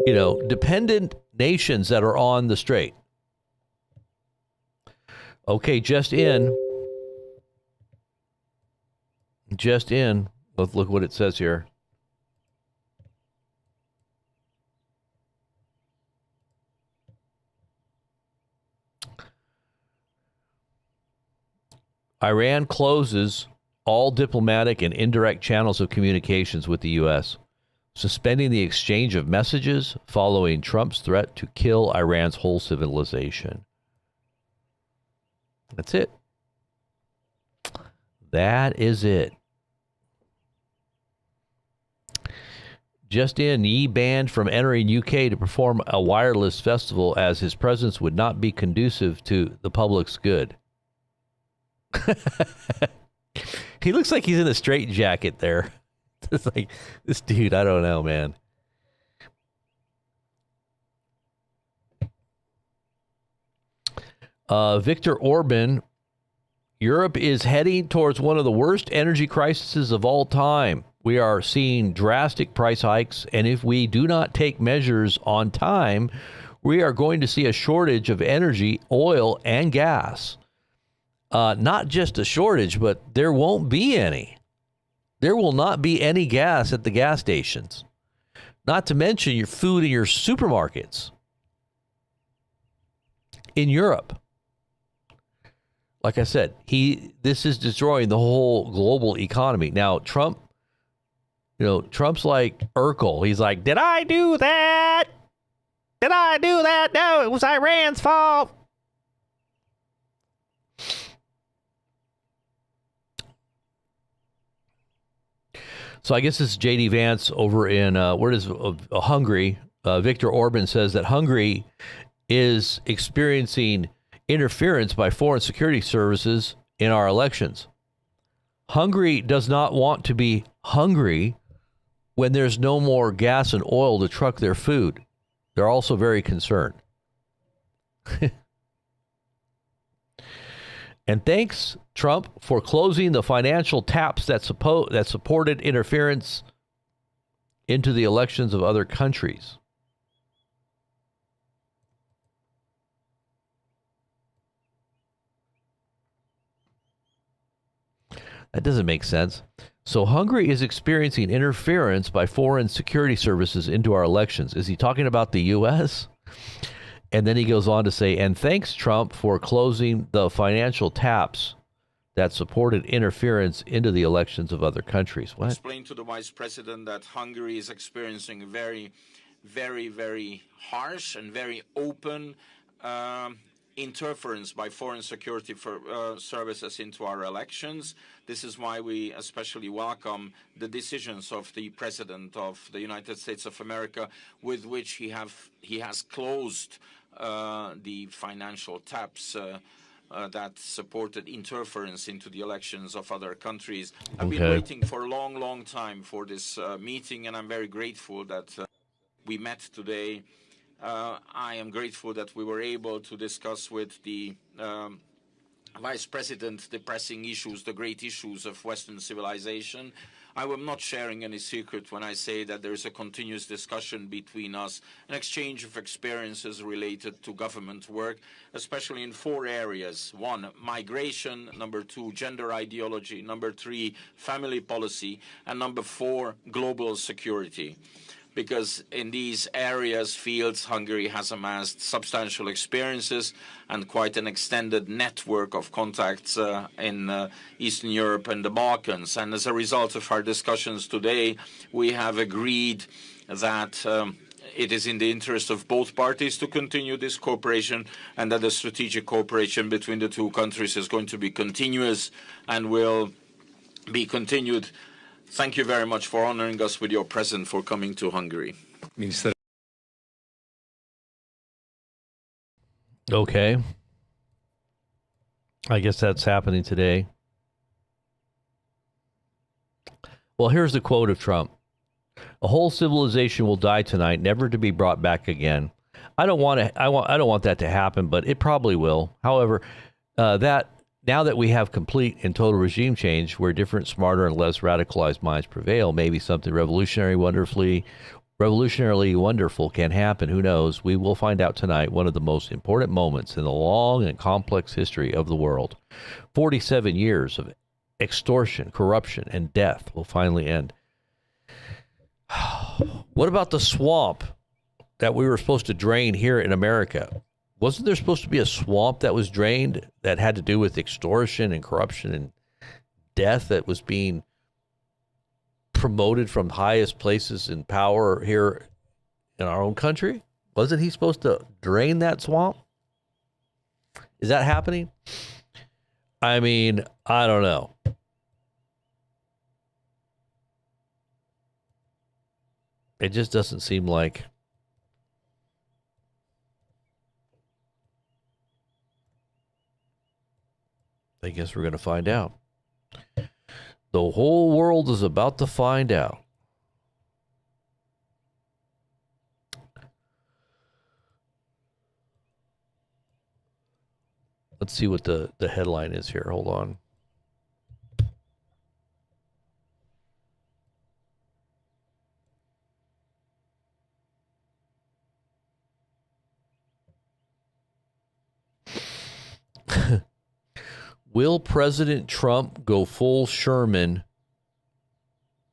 dependent nations that are on the strait. Okay, just in. Let's look what it says here. Iran closes all diplomatic and indirect channels of communications with the U.S., suspending the exchange of messages following Trump's threat to kill Iran's whole civilization. That's it. That is it. Just in, Yi banned from entering UK to perform a wireless festival as his presence would not be conducive to the public's good. He looks like he's in a straitjacket there. It's like, this dude, I don't know, man. Viktor Orban, Europe is heading towards one of the worst energy crises of all time. We are seeing drastic price hikes, and if we do not take measures on time, we are going to see a shortage of energy, oil, and gas. Not just a shortage, but there won't be any. There will not be any gas at the gas stations. Not to mention your food in your supermarkets in Europe. like I said, this is destroying the whole global economy. Now, Trump, Trump's like Urkel. He's like, did I do that? Did I do that? No, it was Iran's fault. So I guess this is J.D. Vance over in, Hungary. Viktor Orban says that Hungary is experiencing interference by foreign security services in our elections. Hungary does not want to be hungry when there's no more gas and oil to truck their food. They're also very concerned. And thanks, Trump, for closing the financial taps that supported interference into the elections of other countries. That doesn't make sense. So Hungary is experiencing interference by foreign security services into our elections. Is he talking about the U.S.? And then he goes on to say, and thanks, Trump, for closing the financial taps that supported interference into the elections of other countries. What? Explain to the Vice President that Hungary is experiencing very, very, very harsh and very open interference by foreign security services into our elections. This is why we especially welcome the decisions of the President of the United States of America, with which he has closed the financial taps that supported interference into the elections of other countries. I've been waiting for a long, long time for this meeting, and I'm very grateful that we met today. I am grateful that we were able to discuss with the Vice President the pressing issues, the great issues of Western civilization. I am not sharing any secret when I say that there is a continuous discussion between us, an exchange of experiences related to government work, especially in 4 areas. 1, migration. Number 2, gender ideology. Number 3, family policy. And number 4, global security. Because in these fields, Hungary has amassed substantial experiences and quite an extended network of contacts in Eastern Europe and the Balkans. And as a result of our discussions today, we have agreed that it is in the interest of both parties to continue this cooperation, and that the strategic cooperation between the 2 countries is going to be continuous and will be continued. Thank you very much for honoring us with your presence, for coming to Hungary. Minister. Okay. I guess that's happening today. Well, here's the quote of Trump. A whole civilization will die tonight, never to be brought back again. I don't want that to happen, but it probably will. However, now that we have complete and total regime change where different, smarter, and less radicalized minds prevail, maybe something revolutionarily wonderful can happen. Who knows? We will find out tonight. One of the most important moments in the long and complex history of the world. 47 years of extortion, corruption, and death will finally end. What about the swamp that we were supposed to drain here in America? Wasn't there supposed to be a swamp that was drained that had to do with extortion and corruption and death that was being promoted from highest places in power here in our own country? Wasn't he supposed to drain that swamp? Is that happening? I mean, I don't know. It just doesn't seem like I guess we're going to find out. The whole world is about to find out. Let's see what the headline is here. Hold on. Will President Trump go full Sherman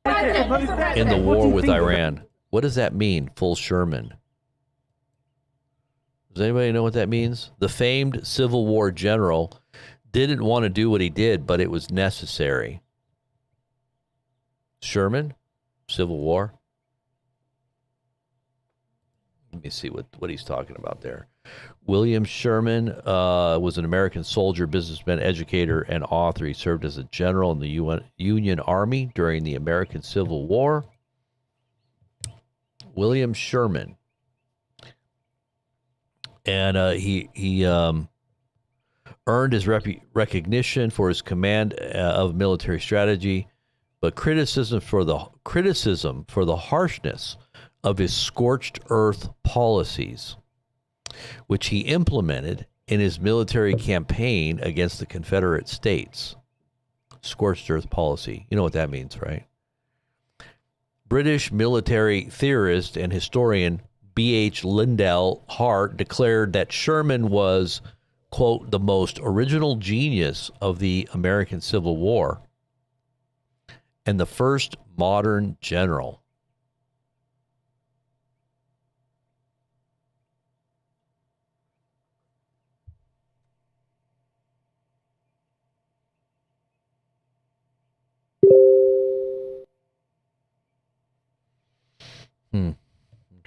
in the war with Iran? What does that mean, full Sherman? Does anybody know what that means? The famed Civil War general didn't want to do what he did, but it was necessary. Sherman, Civil War. Let me see what he's talking about there. William Sherman was an American soldier, businessman, educator, and author. He served as a general in the Union Army during the American Civil War. William Sherman. And he earned his recognition for his command of military strategy, but criticism for the harshness of his scorched earth policies, which he implemented in his military campaign against the Confederate States. Scorched earth policy. You know what that means, right? British military theorist and historian B.H. Lindell Hart declared that Sherman was, quote, the most original genius of the American Civil War and the first modern general.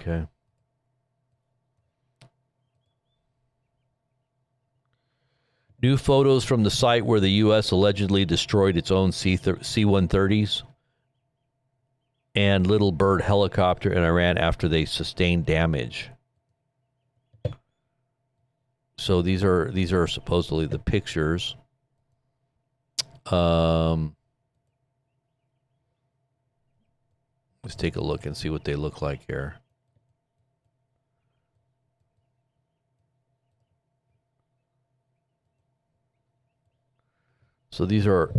Okay. New photos from the site where the U.S. allegedly destroyed its own C-130s and Little Bird helicopter in Iran after they sustained damage. So these are supposedly the pictures. Let's take a look and see what they look like here. So these are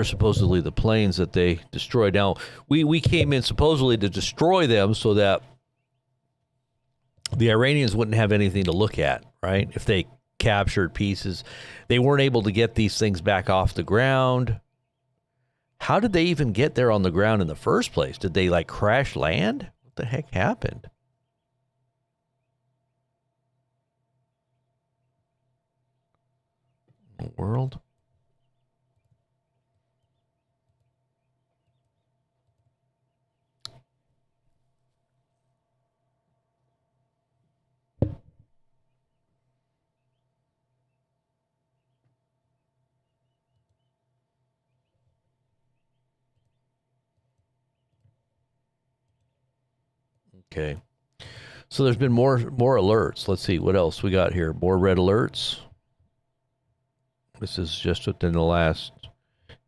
supposedly the planes that they destroyed. Now, we came in supposedly to destroy them so that the Iranians wouldn't have anything to look at, right? If they captured pieces, they weren't able to get these things back off the ground. How did they even get there on the ground in the first place? Did they like crash land? What the heck happened? The world? Okay. So there's been more alerts. Let's see what else we got here. More red alerts. This is just within the last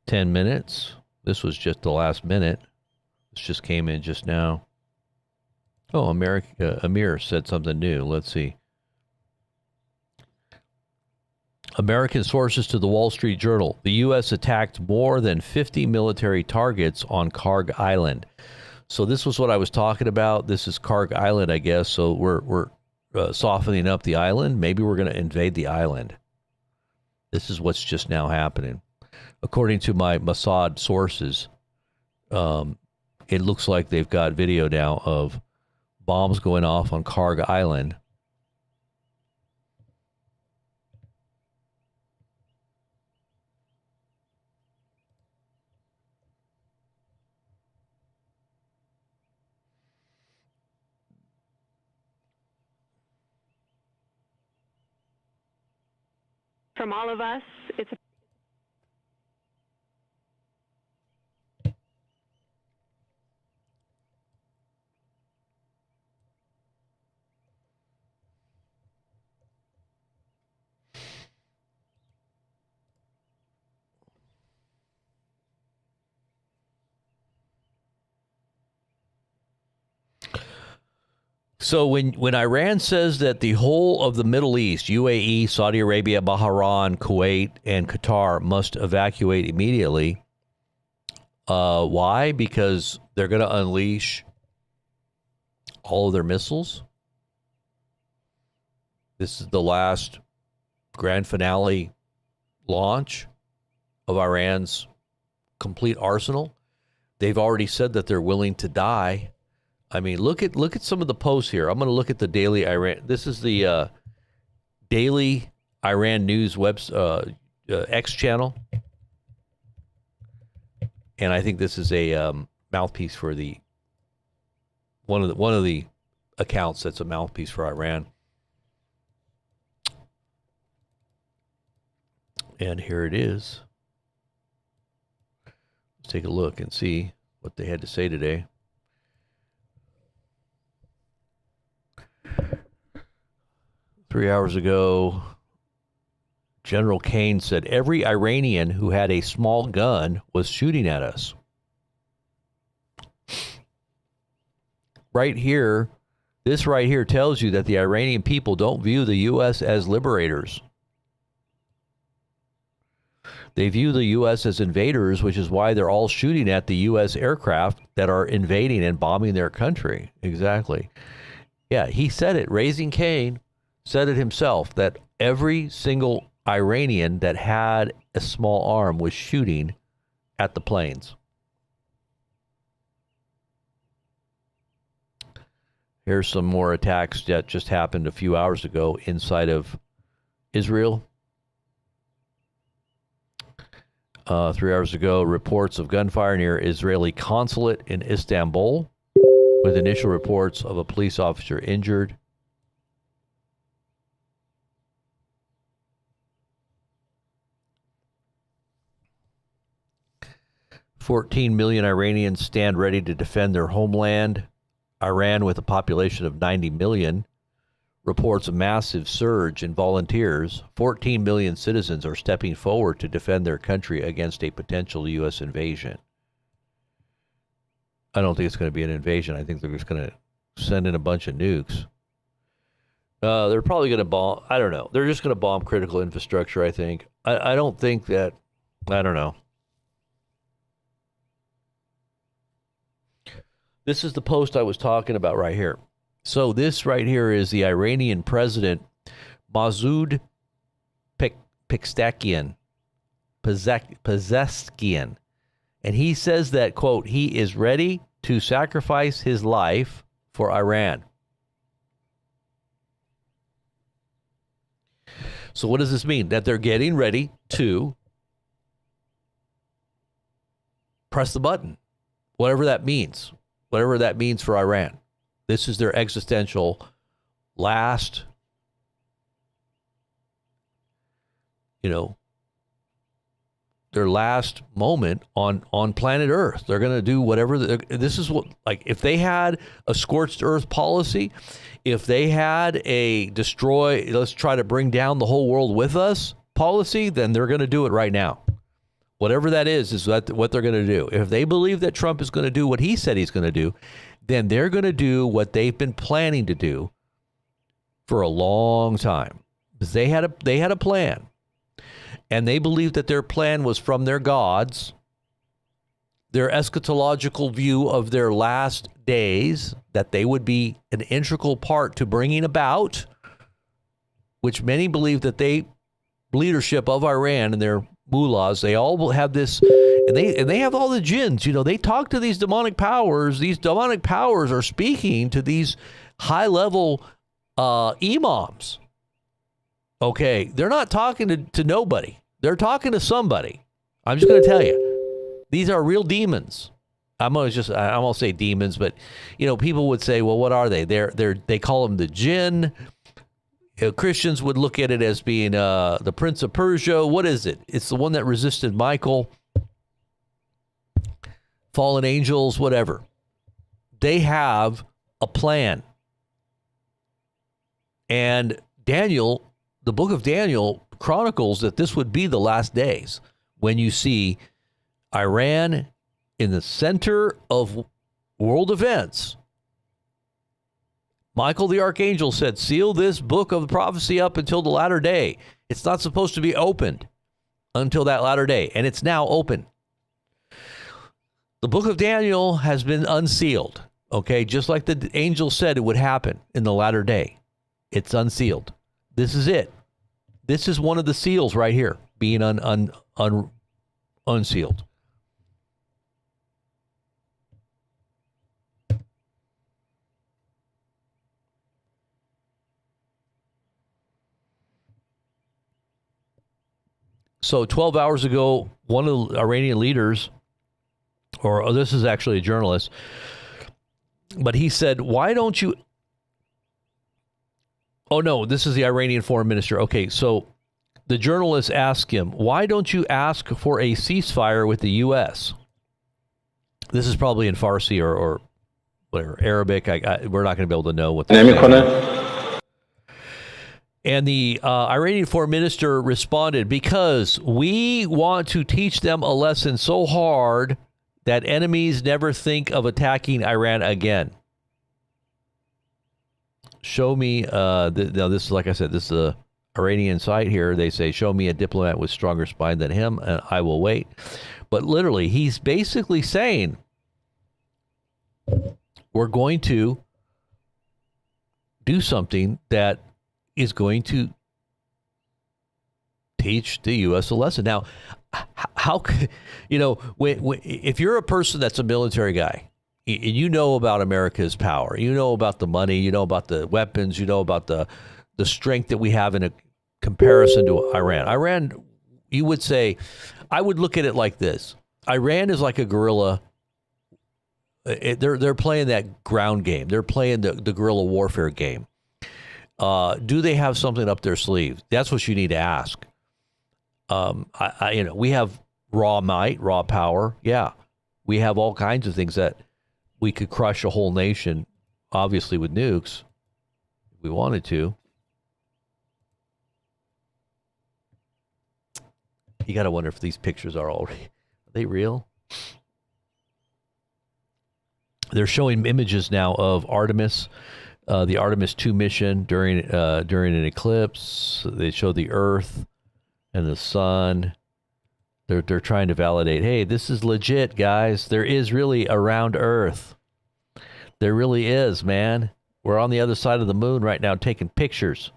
10 minutes. This was just the last minute. This just came in just now. Oh, Amir said something new. Let's see. American sources to the Wall Street Journal. The U.S. attacked more than 50 military targets on Kharg Island. So this was what I was talking about. This is Kharg Island, I guess. So we're softening up the island. Maybe we're going to invade the island. This is what's just now happening. According to my Mossad sources, it looks like they've got video now of bombs going off on Kharg Island. From all of us, it's a So when Iran says that the whole of the Middle East, UAE, Saudi Arabia, Bahrain, Kuwait, and Qatar must evacuate immediately, why? Because they're going to unleash all of their missiles. This is the last grand finale launch of Iran's complete arsenal. They've already said that they're willing to die. I mean, look at some of the posts here. I'm going to look at the Daily Iran. This is the Daily Iran News X channel, and I think this is a mouthpiece for the one of the accounts that's a mouthpiece for Iran. And here it is. Let's take a look and see what they had to say today. Three hours ago, General Kane said every Iranian who had a small gun was shooting at us. Right here, this right here tells you that the Iranian people don't view the U.S. as liberators. They view the U.S. as invaders, which is why they're all shooting at the U.S. aircraft that are invading and bombing their country. Exactly. Yeah, he said it. Raising Cain said it himself, that every single Iranian that had a small arm was shooting at the planes. Here's some more attacks that just happened a few hours ago inside of Israel. 3 hours ago, reports of gunfire near Israeli consulate in Istanbul, with initial reports of a police officer injured. $14 million Iranians stand ready to defend their homeland. Iran, with a population of 90 million, reports a massive surge in volunteers. 14 million citizens are stepping forward to defend their country against a potential U.S. invasion. I don't think it's going to be an invasion. I think they're just going to send in a bunch of nukes. They're probably going to bomb. I don't know. They're just going to bomb critical infrastructure, I think. I don't think that. I don't know. This is the post I was talking about right here. So this right here is the Iranian president, Masoud Pezeshkian. And he says that, quote, he is ready to sacrifice his life for Iran. So what does this mean? That they're getting ready to press the button, whatever that means for Iran. This is their existential last, their last moment on planet Earth. They're going to do whatever. This is what, like, if they had a scorched earth policy, if they had a destroy, let's try to bring down the whole world with us policy, then they're going to do it right now. Whatever that is what they're going to do. If they believe that Trump is going to do what he said he's going to do, then they're going to do what they've been planning to do for a long time. Because they had a plan. And they believed that their plan was from their gods, their eschatological view of their last days, that they would be an integral part to bringing about, which many believe that leadership of Iran and their mullahs, they all have this, and they have all the jinns. They talk to these demonic powers. These demonic powers are speaking to these high-level imams. Okay, they're not talking to nobody. They're talking to somebody. I'm just going to tell you, these are real demons. I'm gonna say demons, but people would say, well, what are they? They call them the jinn. Christians would look at it as being the Prince of Persia. What is it? It's the one that resisted Michael. Fallen angels, whatever. They have a plan. And Daniel, the book of Daniel, chronicles that this would be the last days when you see Iran in the center of world events. Michael the archangel said, seal this book of prophecy up until the latter day. It's not supposed to be opened until that latter day, and it's now open. The book of Daniel has been unsealed, okay? Just like the angel said it would happen in the latter day. It's unsealed. This is it. This is one of the seals right here, being unsealed. So 12 hours ago, one of the Iranian leaders, or this is actually a journalist, but he said, why don't you... Oh, no, this is the Iranian foreign minister. Okay, so the journalist asked him, why don't you ask for a ceasefire with the U.S.? This is probably in Farsi or whatever, Arabic. We're not going to be able to know what they're saying. And the Iranian foreign minister responded, because we want to teach them a lesson so hard that enemies never think of attacking Iran again. Show me, now this is, like I said, this is a Iranian site here. They say, show me a diplomat with stronger spine than him, and I will wait. But literally, he's basically saying, we're going to do something that is going to teach the U.S. a lesson. Now, how could, if you're a person that's a military guy, and you know about America's power, you know about the money, you know about the weapons, you know about the strength that we have in a comparison to Iran. Iran, you would say, I would look at it like this. Iran is like a guerrilla. They're playing that ground game. They're playing the guerrilla warfare game. Do they have something up their sleeve? That's what you need to ask. We have raw might, raw power. Yeah, we have all kinds of things that we could crush a whole nation, obviously with nukes, if we wanted to. You got to wonder if these pictures are they real? They're showing images now of Artemis, the Artemis 2 mission during an eclipse. They show the Earth and the sun. They're trying to validate, hey, this is legit, guys. There is really a round Earth. There really is, man. We're on the other side of the moon right now taking pictures.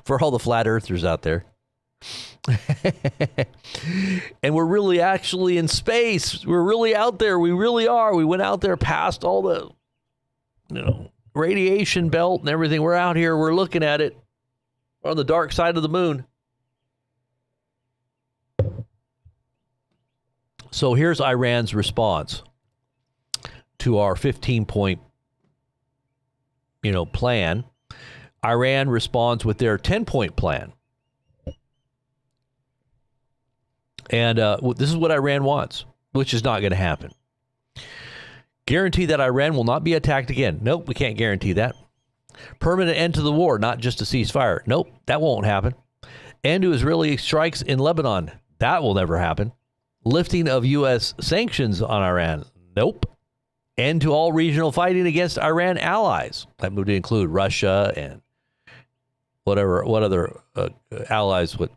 for all the flat earthers out there. And we're really actually in space. We're really out there. We really are. We went out there past all the radiation belt and everything. We're out here. We're looking at it. We're on the dark side of the moon. So here's Iran's response to our 15-point plan. Iran responds with their 10-point plan. And this is what Iran wants, which is not going to happen. Guarantee that Iran will not be attacked again. Nope, we can't guarantee that. Permanent end to the war, not just a ceasefire. Nope, that won't happen. End to Israeli strikes in Lebanon. That will never happen. Lifting of U.S. sanctions on Iran. Nope. End to all regional fighting against Iran allies. That would include Russia and what other allies would.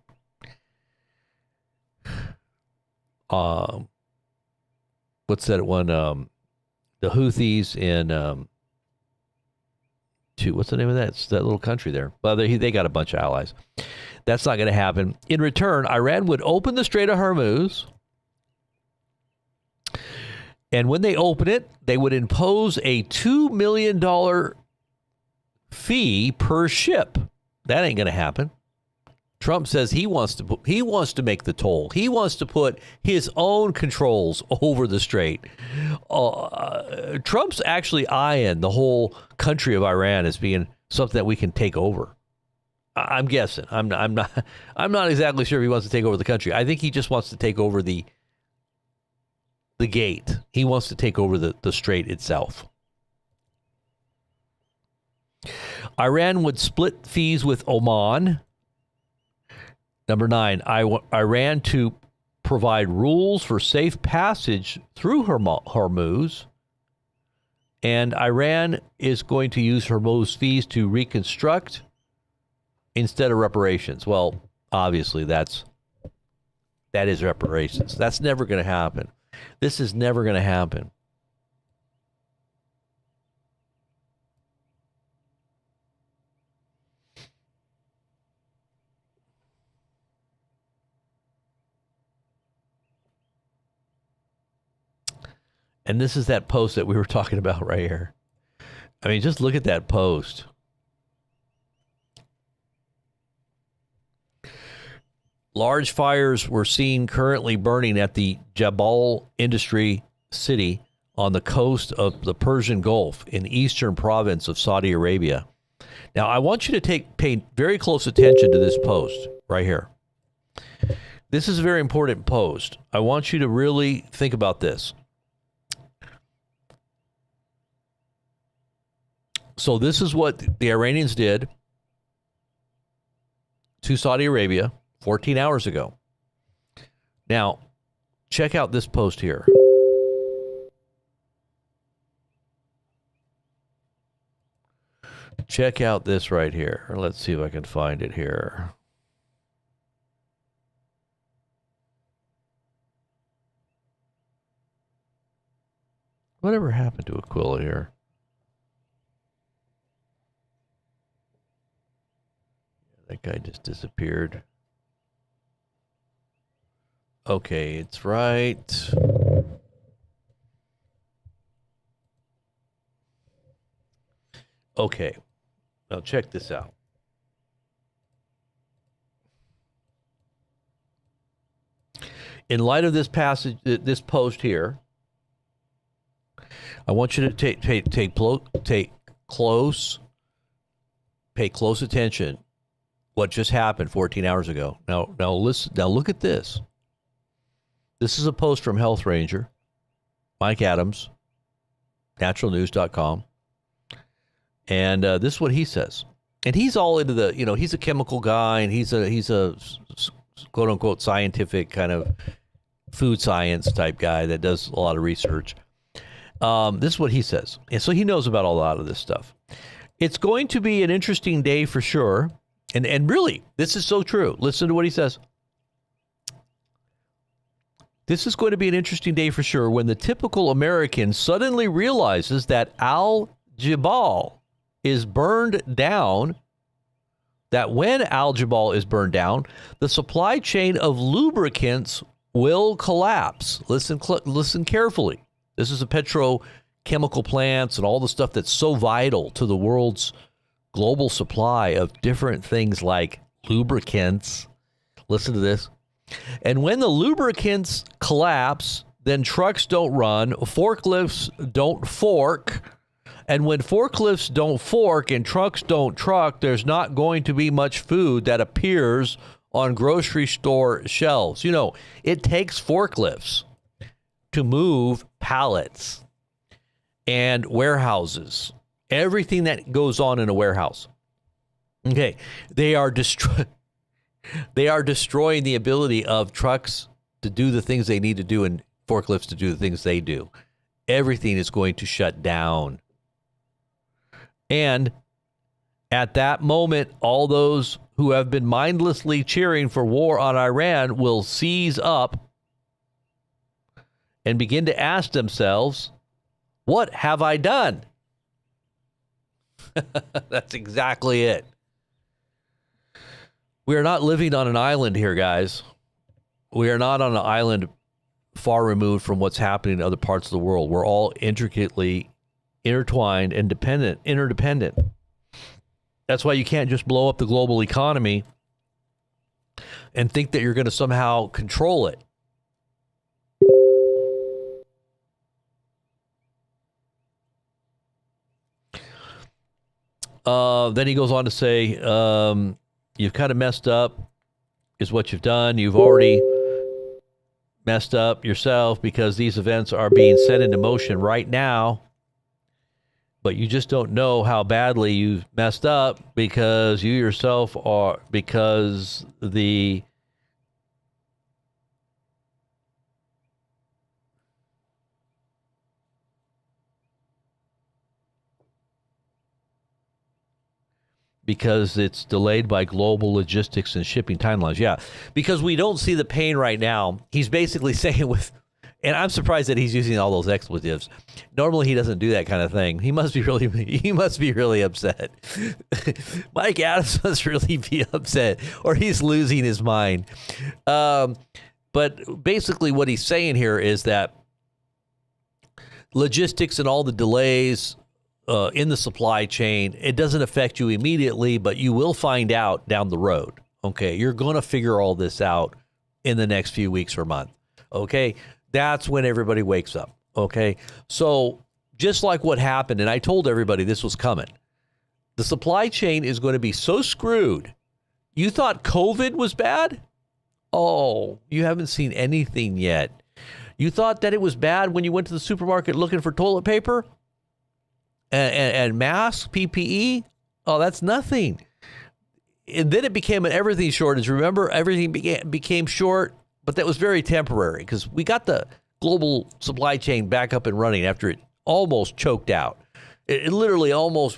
What's that one? The Houthis in what's the name of that? It's that little country there. Well, they got a bunch of allies. That's not going to happen. In return, Iran would open the Strait of Hormuz. And when they open it, they would impose a $2 million fee per ship. That ain't going to happen. Trump says he wants to make the toll. He wants to put his own controls over the strait. Trump's actually eyeing the whole country of Iran as being something that we can take over. I'm guessing. I'm not exactly sure if he wants to take over the country. I think he just wants to take over the gate. He wants to take over the strait itself. Iran would split fees with Oman. Number 9, Iran to provide rules for safe passage through Hormuz. And Iran is going to use Hormuz fees to reconstruct instead of reparations. Well, obviously that is reparations. That's never going to happen. This is never going to happen. And this is that post that we were talking about right here. I mean, just look at that post. Large fires were seen currently burning at the Jabal Industry City on the coast of the Persian Gulf in eastern province of Saudi Arabia. Now, I want you to pay very close attention to this post right here. This is a very important post. I want you to really think about this. So this is what the Iranians did to Saudi Arabia 14 hours ago. Now, check out this post here. Check out this right here. Let's see if I can find it here. Whatever happened to Aquila here? That guy just disappeared. Okay, it's right. Okay, now check this out. In light of this passage, this post here, I want you to pay close attention. What just happened 14 hours ago? Now listen. Now look at this. This is a post from Health Ranger, Mike Adams, naturalnews.com, and this is what he says. And he's all into the, he's a chemical guy, and he's a quote unquote scientific kind of food science type guy that does a lot of research. This is what he says, and so he knows about a lot of this stuff. It's going to be an interesting day for sure. And really, this is so true. Listen to what he says. This is going to be an interesting day for sure when the typical American suddenly realizes that Al-Jabal is burned down, that when Al-Jabal is burned down, the supply chain of lubricants will collapse. Listen carefully. This is a petrochemical plants and all the stuff that's so vital to the world's global supply of different things like lubricants. Listen to this. And when the lubricants collapse, then trucks don't run, forklifts don't fork. And when forklifts don't fork and trucks don't truck, there's not going to be much food that appears on grocery store shelves. It takes forklifts to move pallets and warehouses. Everything that goes on in a warehouse. Okay, they are destroying the ability of trucks to do the things they need to do and forklifts to do the things they do. Everything is going to shut down. And at that moment, all those who have been mindlessly cheering for war on Iran will seize up and begin to ask themselves, what have I done? That's exactly it. We are not living on an island here, guys. We are not on an island far removed from what's happening in other parts of the world. We're all intricately intertwined and interdependent. That's why you can't just blow up the global economy and think that you're going to somehow control it. Then he goes on to say, you've kind of messed up is what you've done. You've already messed up yourself because these events are being set into motion right now. But you just don't know how badly you've messed up because you yourself are, because it's delayed by global logistics and shipping timelines. Yeah, because we don't see the pain right now. He's basically saying and I'm surprised that he's using all those expletives. Normally he doesn't do that kind of thing. He must be really upset. Mike Adams must really be upset, or he's losing his mind. But basically what he's saying here is that logistics and all the delays in the supply chain, it doesn't affect you immediately, but you will find out down the road. Okay, you're going to figure all this out in the next few weeks or month. Okay, that's when everybody wakes up. Okay, so just like what happened, and I told everybody this was coming, the supply chain is going to be so screwed. You thought COVID was bad? Oh, you haven't seen anything yet. You thought that it was bad when you went to the supermarket looking for toilet paper and masks, PPE? Oh, that's nothing. And then it became an everything shortage. Remember, everything became short, but that was very temporary because we got the global supply chain back up and running after it almost choked out. It literally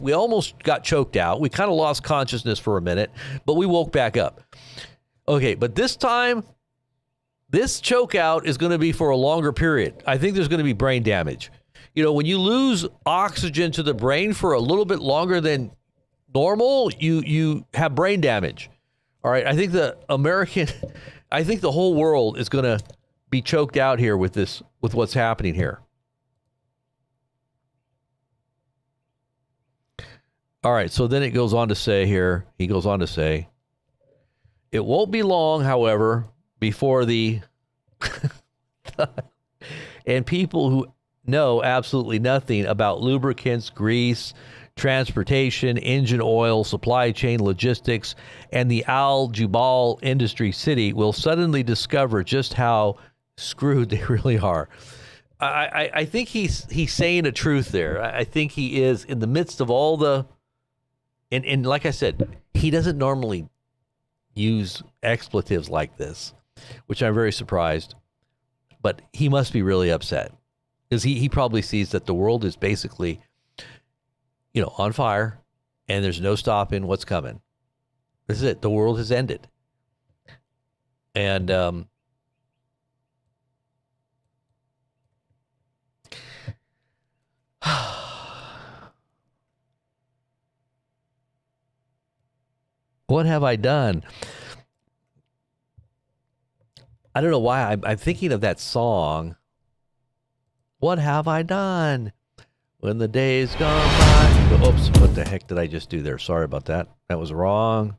we almost got choked out. We kind of lost consciousness for a minute, but we woke back up. Okay, but this time, this choke out is going to be for a longer period. I think there's going to be brain damage. You know, when you lose oxygen to the brain for a little bit longer than normal, you have brain damage. All right, I think the whole world is going to be choked out here with what's happening here. All right, so then he goes on to say, it won't be long, however, before and people who know absolutely nothing about lubricants, grease, transportation, engine oil, supply chain logistics, and the Al Jubal Industry City will suddenly discover just how screwed they really are. I think he's saying a truth there. I think he is in the midst of all the, and like I said, he doesn't normally use expletives like this, which I'm very surprised, but he must be really upset because he probably sees that the world is basically, on fire and there's no stopping what's coming. This is it. The world has ended. And, what have I done? I don't know why I'm thinking of that song. What have I done when the day's gone by? Oops, what the heck did I just do there? Sorry about that. That was wrong.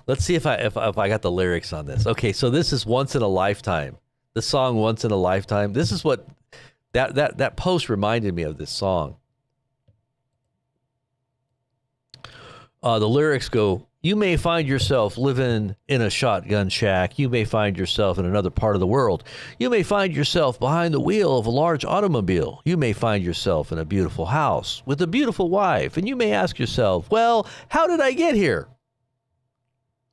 Let's see if I got the lyrics on this. Okay, so this is Once in a Lifetime. The song Once in a Lifetime. This is what that post reminded me of this song. The lyrics go, you may find yourself living in a shotgun shack. You may find yourself in another part of the world. You may find yourself behind the wheel of a large automobile. You may find yourself in a beautiful house with a beautiful wife. And you may ask yourself, well, how did I get here?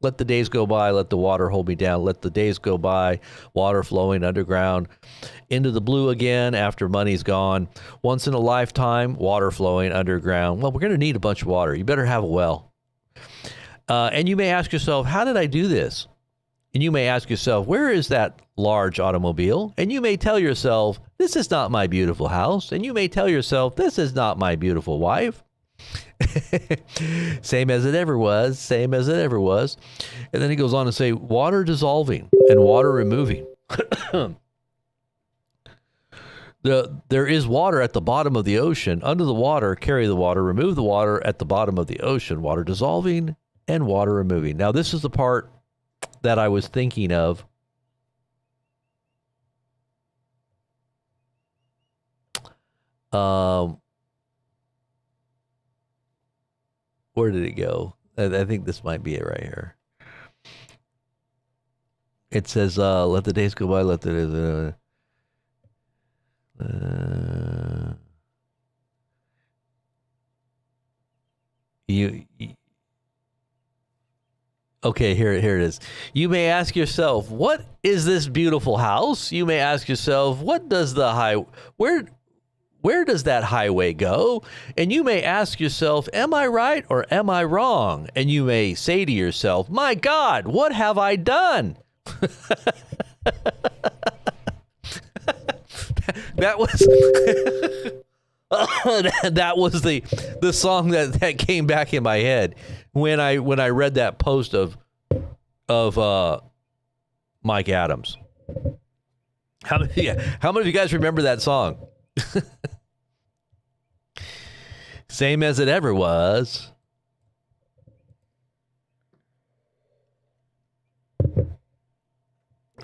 Let the days go by, let the water hold me down. Let the days go by, water flowing underground. Into the blue again after money's gone. Once in a lifetime, water flowing underground. Well, we're going to need a bunch of water. You better have a well. And you may ask yourself, how did I do this? And you may ask yourself, where is that large automobile? And you may tell yourself, this is not my beautiful house. And you may tell yourself, this is not my beautiful wife. Same as it ever was. And then he goes on to say, water dissolving and water removing. There is water at the bottom of the ocean. Under the water, carry the water, remove the water at the bottom of the ocean. Water dissolving and water removing. Now, this is the part that I was thinking of. Where did it go? I think this might be it right here. It says, let the days go by, let the... Okay, here it is. You may ask yourself, what is this beautiful house? You may ask yourself, what does where does that highway go? And you may ask yourself, am I right or am I wrong? And you may say to yourself, my God, what have I done? That was that was the song that came back in my head when I read that post of Mike Adams. How many of you guys remember that song? Same as it ever was.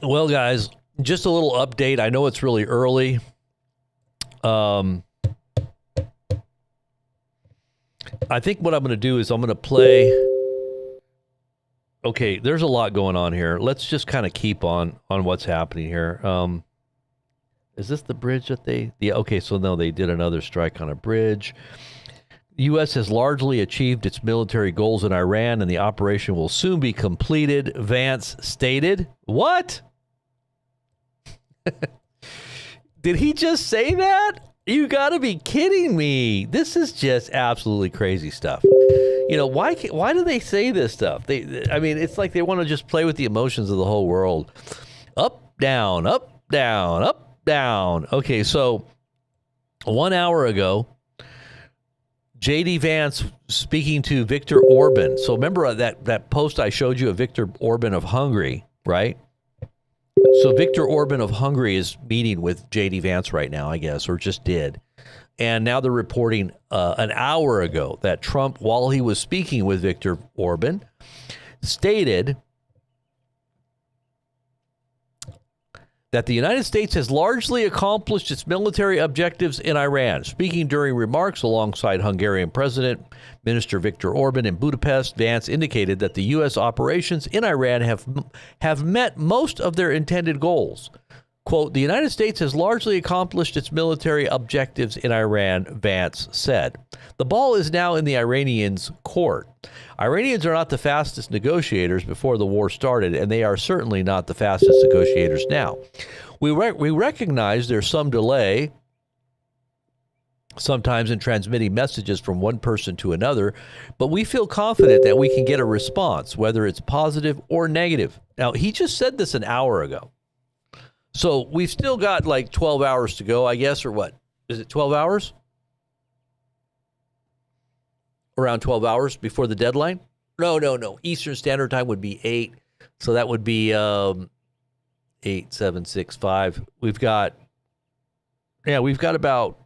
Well, guys, just a little update. I know it's really early. I think what I'm going to do is I'm going to play. Okay, there's a lot going on here. Let's just kind of keep on what's happening here. Is this the bridge that they? Yeah. Okay, so no, they did another strike on a bridge. The U.S. has largely achieved its military goals in Iran, and the operation will soon be completed, Vance stated. What? Did he just say that? You got to be kidding me. This is just absolutely crazy stuff. You know, why do they say this stuff? I mean, it's like they want to just play with the emotions of the whole world. Up, down, up, down, up, down. Okay, so 1 hour ago, J.D. Vance speaking to Viktor Orban. So remember that post I showed you of Viktor Orban of Hungary, right? So Viktor Orban of Hungary is meeting with J.D. Vance right now, I guess, or just did. And now they're reporting an hour ago that Trump, while he was speaking with Viktor Orban, stated that the United States has largely accomplished its military objectives in Iran. Speaking during remarks alongside Hungarian President Minister Viktor Orban in Budapest, Vance indicated that the U.S. operations in Iran have met most of their intended goals. Quote, the United States has largely accomplished its military objectives in Iran, Vance said. The ball is now in the Iranians' court. Iranians are not the fastest negotiators before the war started, and they are certainly not the fastest negotiators now. We recognize there's some delay sometimes in transmitting messages from one person to another, but we feel confident that we can get a response, whether it's positive or negative. Now, he just said this an hour ago. So we've still got like 12 hours to go, I guess, or what? Is it 12 hours? Around 12 hours before the deadline? No. Eastern Standard Time would be 8. So that would be 8, 7, 6, 5. We've got about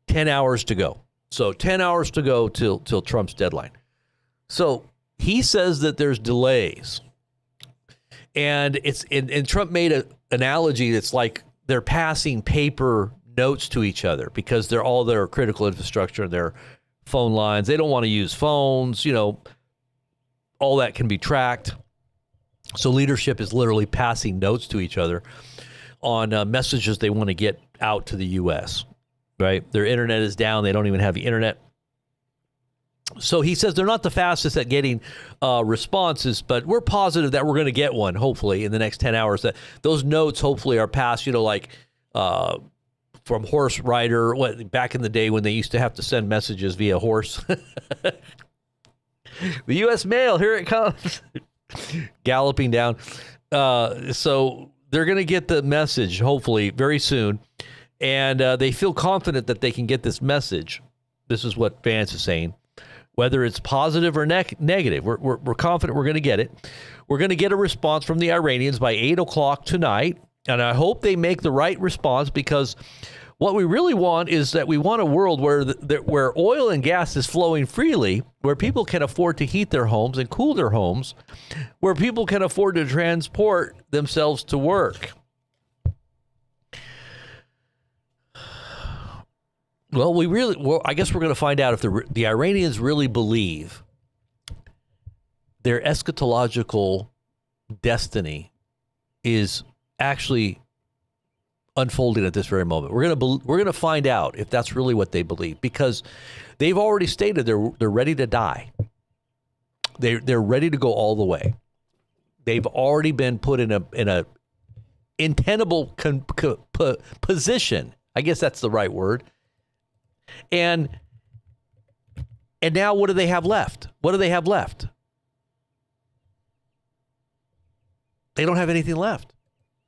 10 hours to go. So 10 hours to go till Trump's deadline. So he says that there's delays. And Trump made an analogy that's like they're passing paper notes to each other because they're all their critical infrastructure, their phone lines. They don't want to use phones, all that can be tracked. So leadership is literally passing notes to each other on messages they want to get out to the U.S., right? Their internet is down. They don't even have the internet. So he says they're not the fastest at getting responses, but we're positive that we're going to get one, hopefully, in the next 10 hours. That those notes hopefully are passed, from horse rider, back in the day when they used to have to send messages via horse. The U.S. mail, here it comes, galloping down. So they're going to get the message, hopefully, very soon. And they feel confident that they can get this message. This is what Vance is saying. Whether it's positive or negative, we're confident we're going to get it. We're going to get a response from the Iranians by 8 o'clock tonight, and I hope they make the right response, because what we really want is that we want a world where oil and gas is flowing freely, where people can afford to heat their homes and cool their homes, where people can afford to transport themselves to work. Well, I guess we're going to find out if the Iranians really believe their eschatological destiny is actually unfolding at this very moment. We're going to find out if that's really what they believe, because they've already stated they're ready to die. They're ready to go all the way. They've already been put in a untenable position. I guess that's the right word. And now what do they have left? What do they have left? They don't have anything left.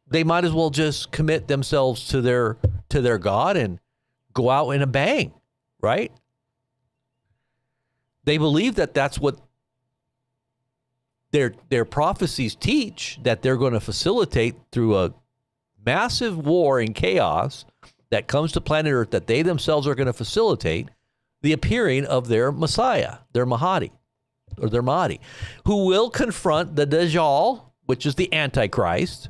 They might as well just commit themselves to their God and go out in a bang, right? They believe that that's what their prophecies teach that they're going to facilitate through a massive war and chaos that comes to planet Earth, that they themselves are going to facilitate the appearing of their Messiah, their Mahdi, who will confront the Dajjal, which is the Antichrist,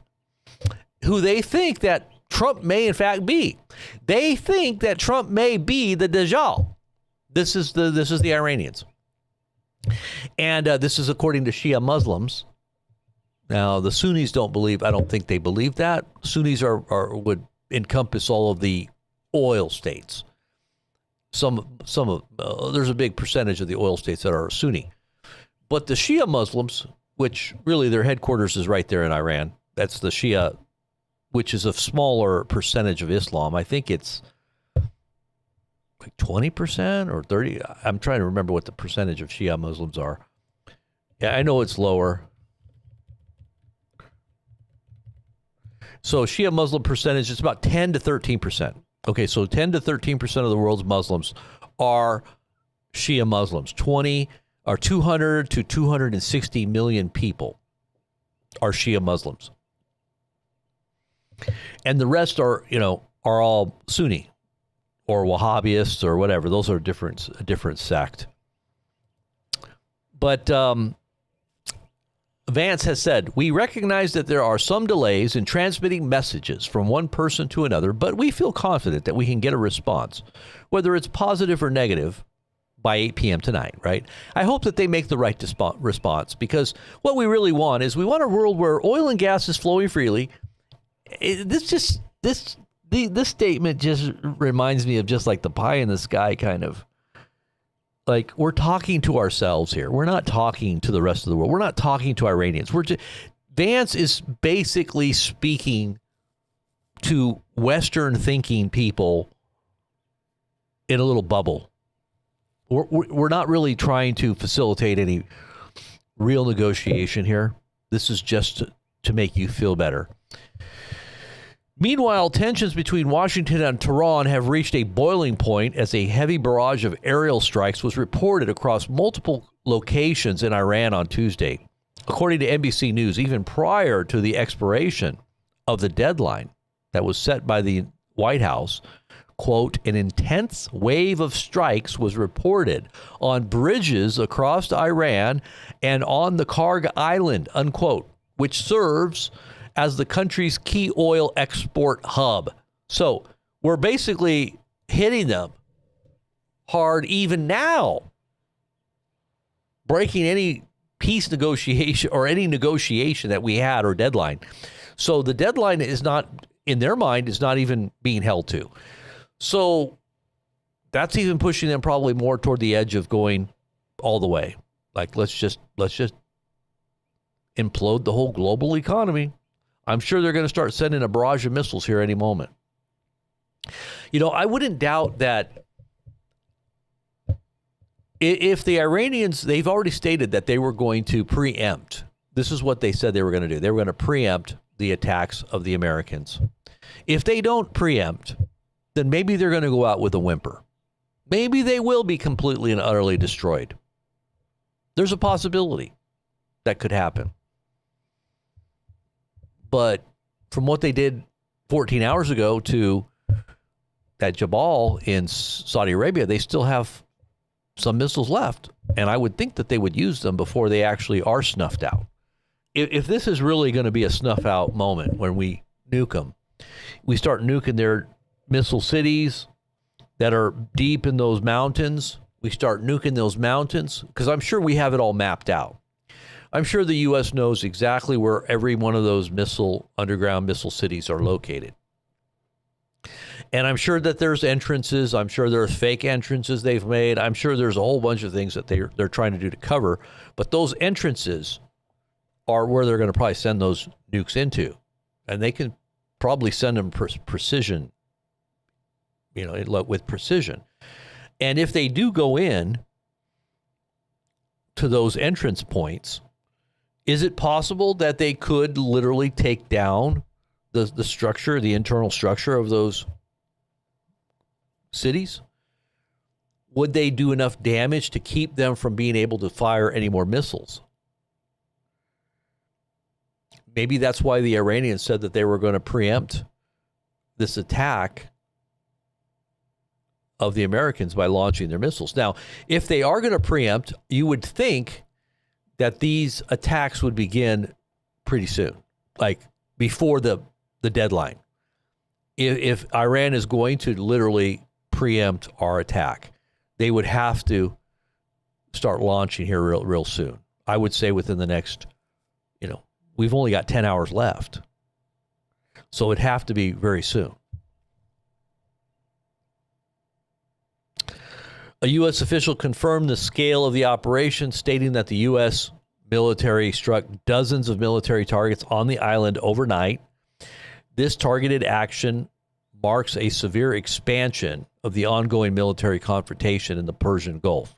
who they think that Trump may in fact be. They think that Trump may be the Dajjal. This is the Iranians. And this is according to Shia Muslims. Now, the Sunnis don't think they believe that. Sunnis would encompass all of the oil states. There's a big percentage of the oil states that are Sunni. But the Shia Muslims, which really their headquarters is right there in Iran, that's the Shia, which is a smaller percentage of Islam. I think it's like 20% or 30. I'm trying to remember what the percentage of Shia Muslims are. Yeah, I know it's lower. So Shia Muslim percentage is about 10 to 13%. Okay, so 10 to 13% of the world's Muslims are Shia Muslims. 200 to 260 million people are Shia Muslims. And the rest are all Sunni or Wahhabists or whatever. Those are a different sect. But Vance has said, we recognize that there are some delays in transmitting messages from one person to another, but we feel confident that we can get a response, whether it's positive or negative, by 8 p.m. tonight, right? I hope that they make the right response, because what we really want is we want a world where oil and gas is flowing freely. This statement just reminds me of just like the pie in the sky kind of, like, we're talking to ourselves here. We're not talking to the rest of the world. We're not talking to Iranians. Vance is basically speaking to Western thinking people in a little bubble. We're not really trying to facilitate any real negotiation here. This is just to make you feel better. Meanwhile, tensions between Washington and Tehran have reached a boiling point as a heavy barrage of aerial strikes was reported across multiple locations in Iran on Tuesday. According to NBC News, even prior to the expiration of the deadline that was set by the White House, quote, an intense wave of strikes was reported on bridges across Iran and on the Kharg island, unquote, which serves as the country's key oil export hub. So we're basically hitting them hard even now, breaking any peace negotiation or any negotiation that we had or deadline. So the deadline is not, in their mind, is not even being held to. So that's even pushing them probably more toward the edge of going all the way. Like, let's just implode the whole global economy. I'm sure they're going to start sending a barrage of missiles here any moment. I wouldn't doubt that if the Iranians, they've already stated that they were going to preempt. This is what they said they were going to do. They were going to preempt the attacks of the Americans. If they don't preempt, then maybe they're going to go out with a whimper. Maybe they will be completely and utterly destroyed. There's a possibility that could happen. But from what they did 14 hours ago to that Jabal in Saudi Arabia, they still have some missiles left. And I would think that they would use them before they actually are snuffed out. If this is really going to be a snuff out moment when we nuke them, we start nuking their missile cities that are deep in those mountains. We start nuking those mountains because I'm sure we have it all mapped out. I'm sure the U.S. knows exactly where every one of those underground missile cities are located. And I'm sure that there's entrances. I'm sure there's fake entrances they've made. I'm sure there's a whole bunch of things that they're trying to do to cover. But those entrances are where they're going to probably send those nukes into. And they can probably send them precision, with precision. And if they do go in to those entrance points, is it possible that they could literally take down the structure, the internal structure of those cities? Would they do enough damage to keep them from being able to fire any more missiles? maybe that's why the Iranians said that they were going to preempt this attack of the Americans by launching their missiles. Now, if they are going to preempt, you would think that these attacks would begin pretty soon, like before the deadline. If Iran is going to literally preempt our attack, they would have to start launching here real soon. I would say within the next, we've only got 10 hours left. So it'd have to be very soon. A U.S. official confirmed the scale of the operation, stating that the U.S. military struck dozens of military targets on the island overnight. This targeted action marks a severe expansion of the ongoing military confrontation in the Persian Gulf.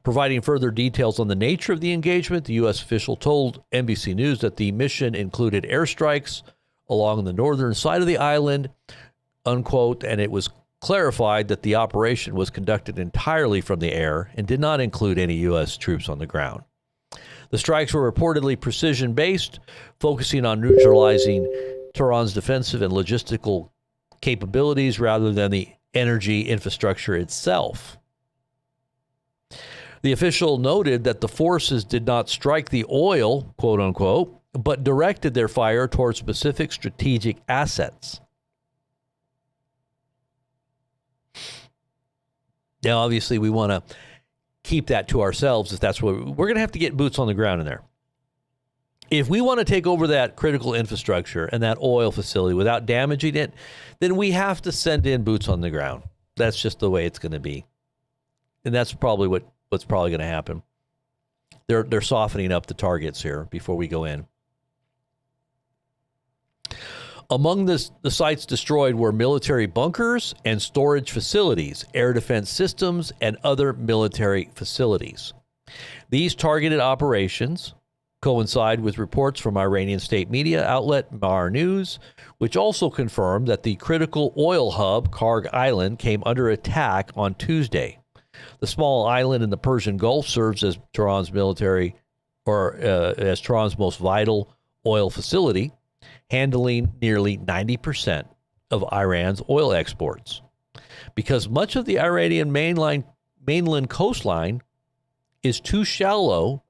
Providing further details on the nature of the engagement, the U.S. official told NBC News that the mission included airstrikes along the northern side of the island, unquote, and it was clarified that the operation was conducted entirely from the air and did not include any U.S. troops on the ground. The strikes were reportedly precision-based, focusing on neutralizing Tehran's defensive and logistical capabilities rather than the energy infrastructure itself. The official noted that the forces did not strike the oil, quote unquote, but directed their fire towards specific strategic assets. Now, obviously, we want to keep that to ourselves if that's what we're going to have to get boots on the ground in there. If we want to take over that critical infrastructure and that oil facility without damaging it, then we have to send in boots on the ground. That's just the way it's going to be. And that's probably what's probably going to happen. They're softening up the targets here before we go in. Among the sites destroyed were military bunkers and storage facilities, air defense systems, and other military facilities. These targeted operations coincide with reports from Iranian state media outlet Mar News, which also confirmed that the critical oil hub, Kharg Island, came under attack on Tuesday. The small island in the Persian Gulf serves as Tehran's as Tehran's most vital oil facility, handling nearly 90% of Iran's oil exports. Because much of the Iranian mainland coastline is too shallow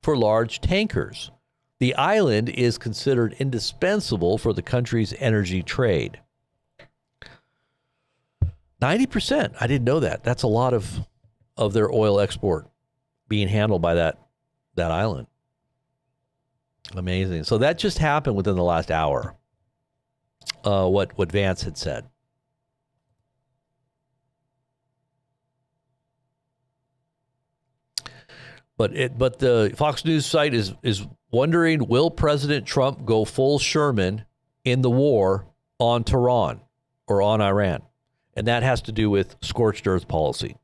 for large tankers, the island is considered indispensable for the country's energy trade. 90%. I didn't know that. That's a lot of their oil export being handled by that island. Amazing. So that just happened within the last hour, what Vance had said. But the Fox News site is wondering, will President Trump go full Sherman in the war on Tehran or on Iran? And that has to do with scorched earth policy.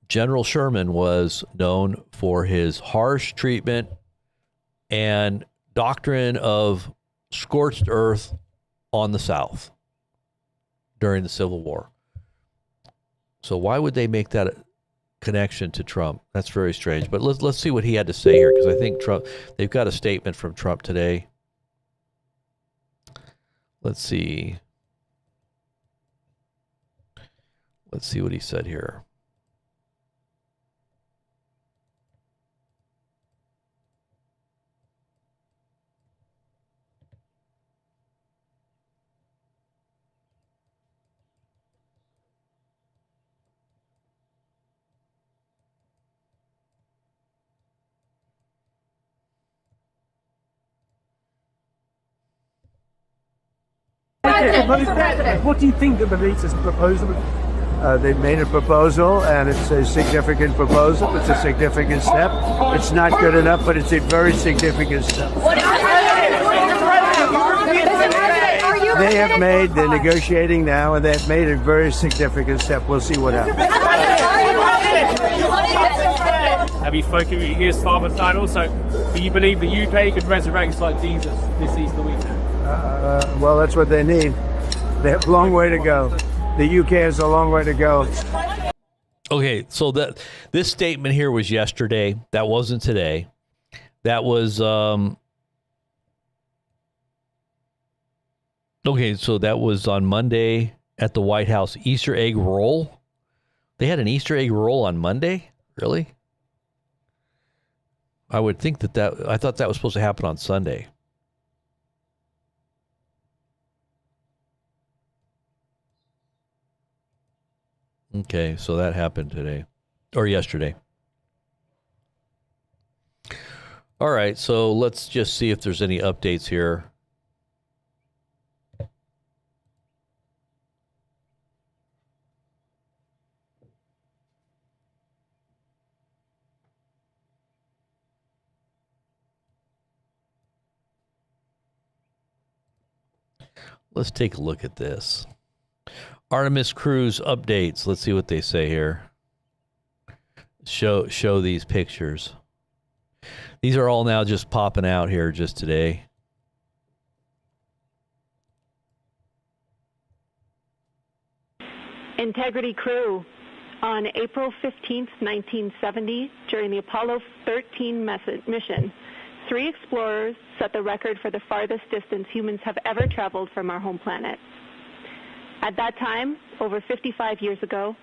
General Sherman was known for his harsh treatment and doctrine of scorched earth on the South during the Civil War. So why would they make that connection to Trump? That's very strange. But let's see what he had to say here, because I think they've got a statement from Trump today. Let's see. Let's see what he said here. What do you think of the latest proposal? They made a proposal, and it's a significant proposal. It's a significant step. It's not good enough, but it's a very significant step. They're negotiating now, and they've made a very significant step. We'll see what happens. Have you spoken with his father side also? Do you believe the UK could resurrect like Jesus this Easter weekend? Well, that's what they need. They have a long way to go. The UK has a long way to go. Okay, so this statement here was yesterday. That wasn't today. That was okay, so that was on Monday at the White House. Easter egg roll. They had an Easter egg roll on Monday? Really? I would think I thought that was supposed to happen on Sunday. Okay, so that happened today or yesterday. All right, so let's just see if there's any updates here. Let's take a look at this. Artemis cruise updates. Let's see what they say here. Show these pictures. These are all now just popping out here just today. Integrity crew. On April 15th, 1970, during the Apollo 13 mission, 3 explorers set the record for the farthest distance humans have ever traveled from our home planet. At that time, over 55 years ago,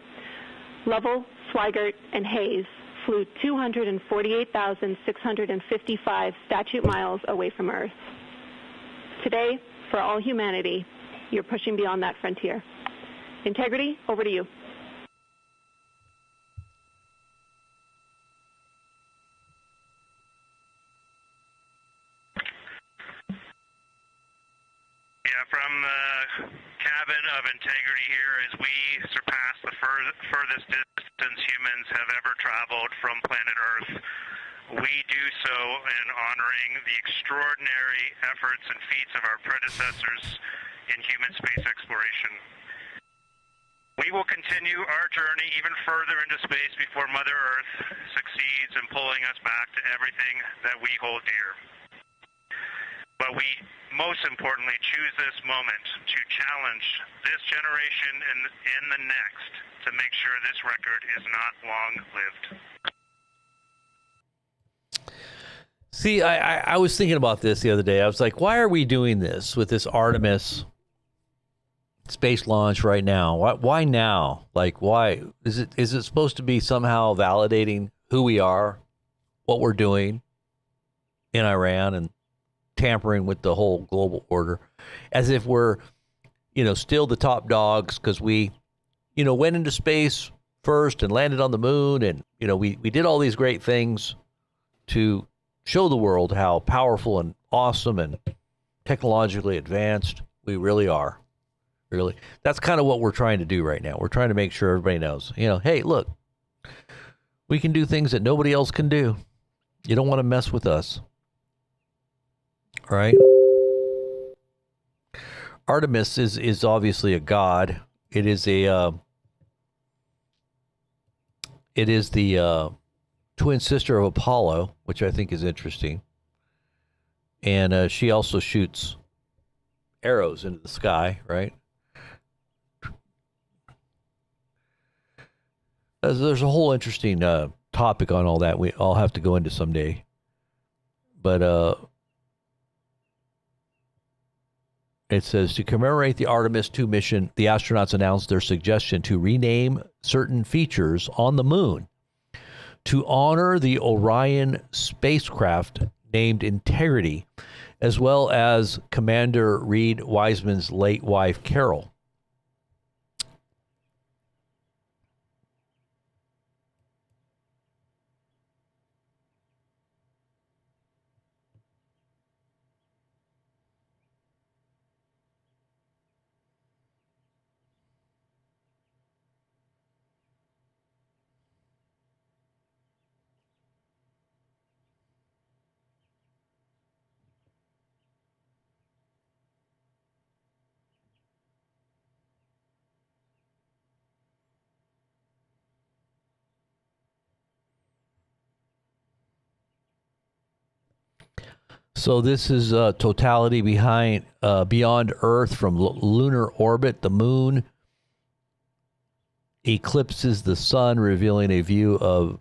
Lovell, Swigert, and Hayes flew 248,655 statute miles away from Earth. Today, for all humanity, you're pushing beyond that frontier. Integrity, over to you. From the cabin of Integrity here, as we surpass the furthest distance humans have ever traveled from planet Earth, we do so in honoring the extraordinary efforts and feats of our predecessors in human space exploration. We will continue our journey even further into space before Mother Earth succeeds in pulling us back to everything that we hold dear. But we, most importantly, choose this moment to challenge this generation and in the next to make sure this record is not long-lived. See, I was thinking about this the other day. I was like, why are we doing this with this Artemis space launch right now? Why now? Like, why? Is it supposed to be somehow validating who we are, what we're doing in Iran, and tampering with the whole global order, as if we're, still the top dogs because we, went into space first and landed on the moon, and we did all these great things to show the world how powerful and awesome and technologically advanced we really are. Really, that's kind of what we're trying to do right now. We're trying to make sure everybody knows, hey, look, we can do things that nobody else can do. You don't want to mess with us. All right. Artemis is obviously a god. It is the twin sister of Apollo, which I think is interesting. And she also shoots arrows into the sky, right? There's a whole interesting topic on all that. I'll have to go into someday. But it says, to commemorate the Artemis 2 mission, the astronauts announced their suggestion to rename certain features on the moon to honor the Orion spacecraft named Integrity, as well as Commander Reed Wiseman's late wife, Carol. So this is totality beyond Earth from lunar orbit, the moon. eclipses the sun, revealing a view of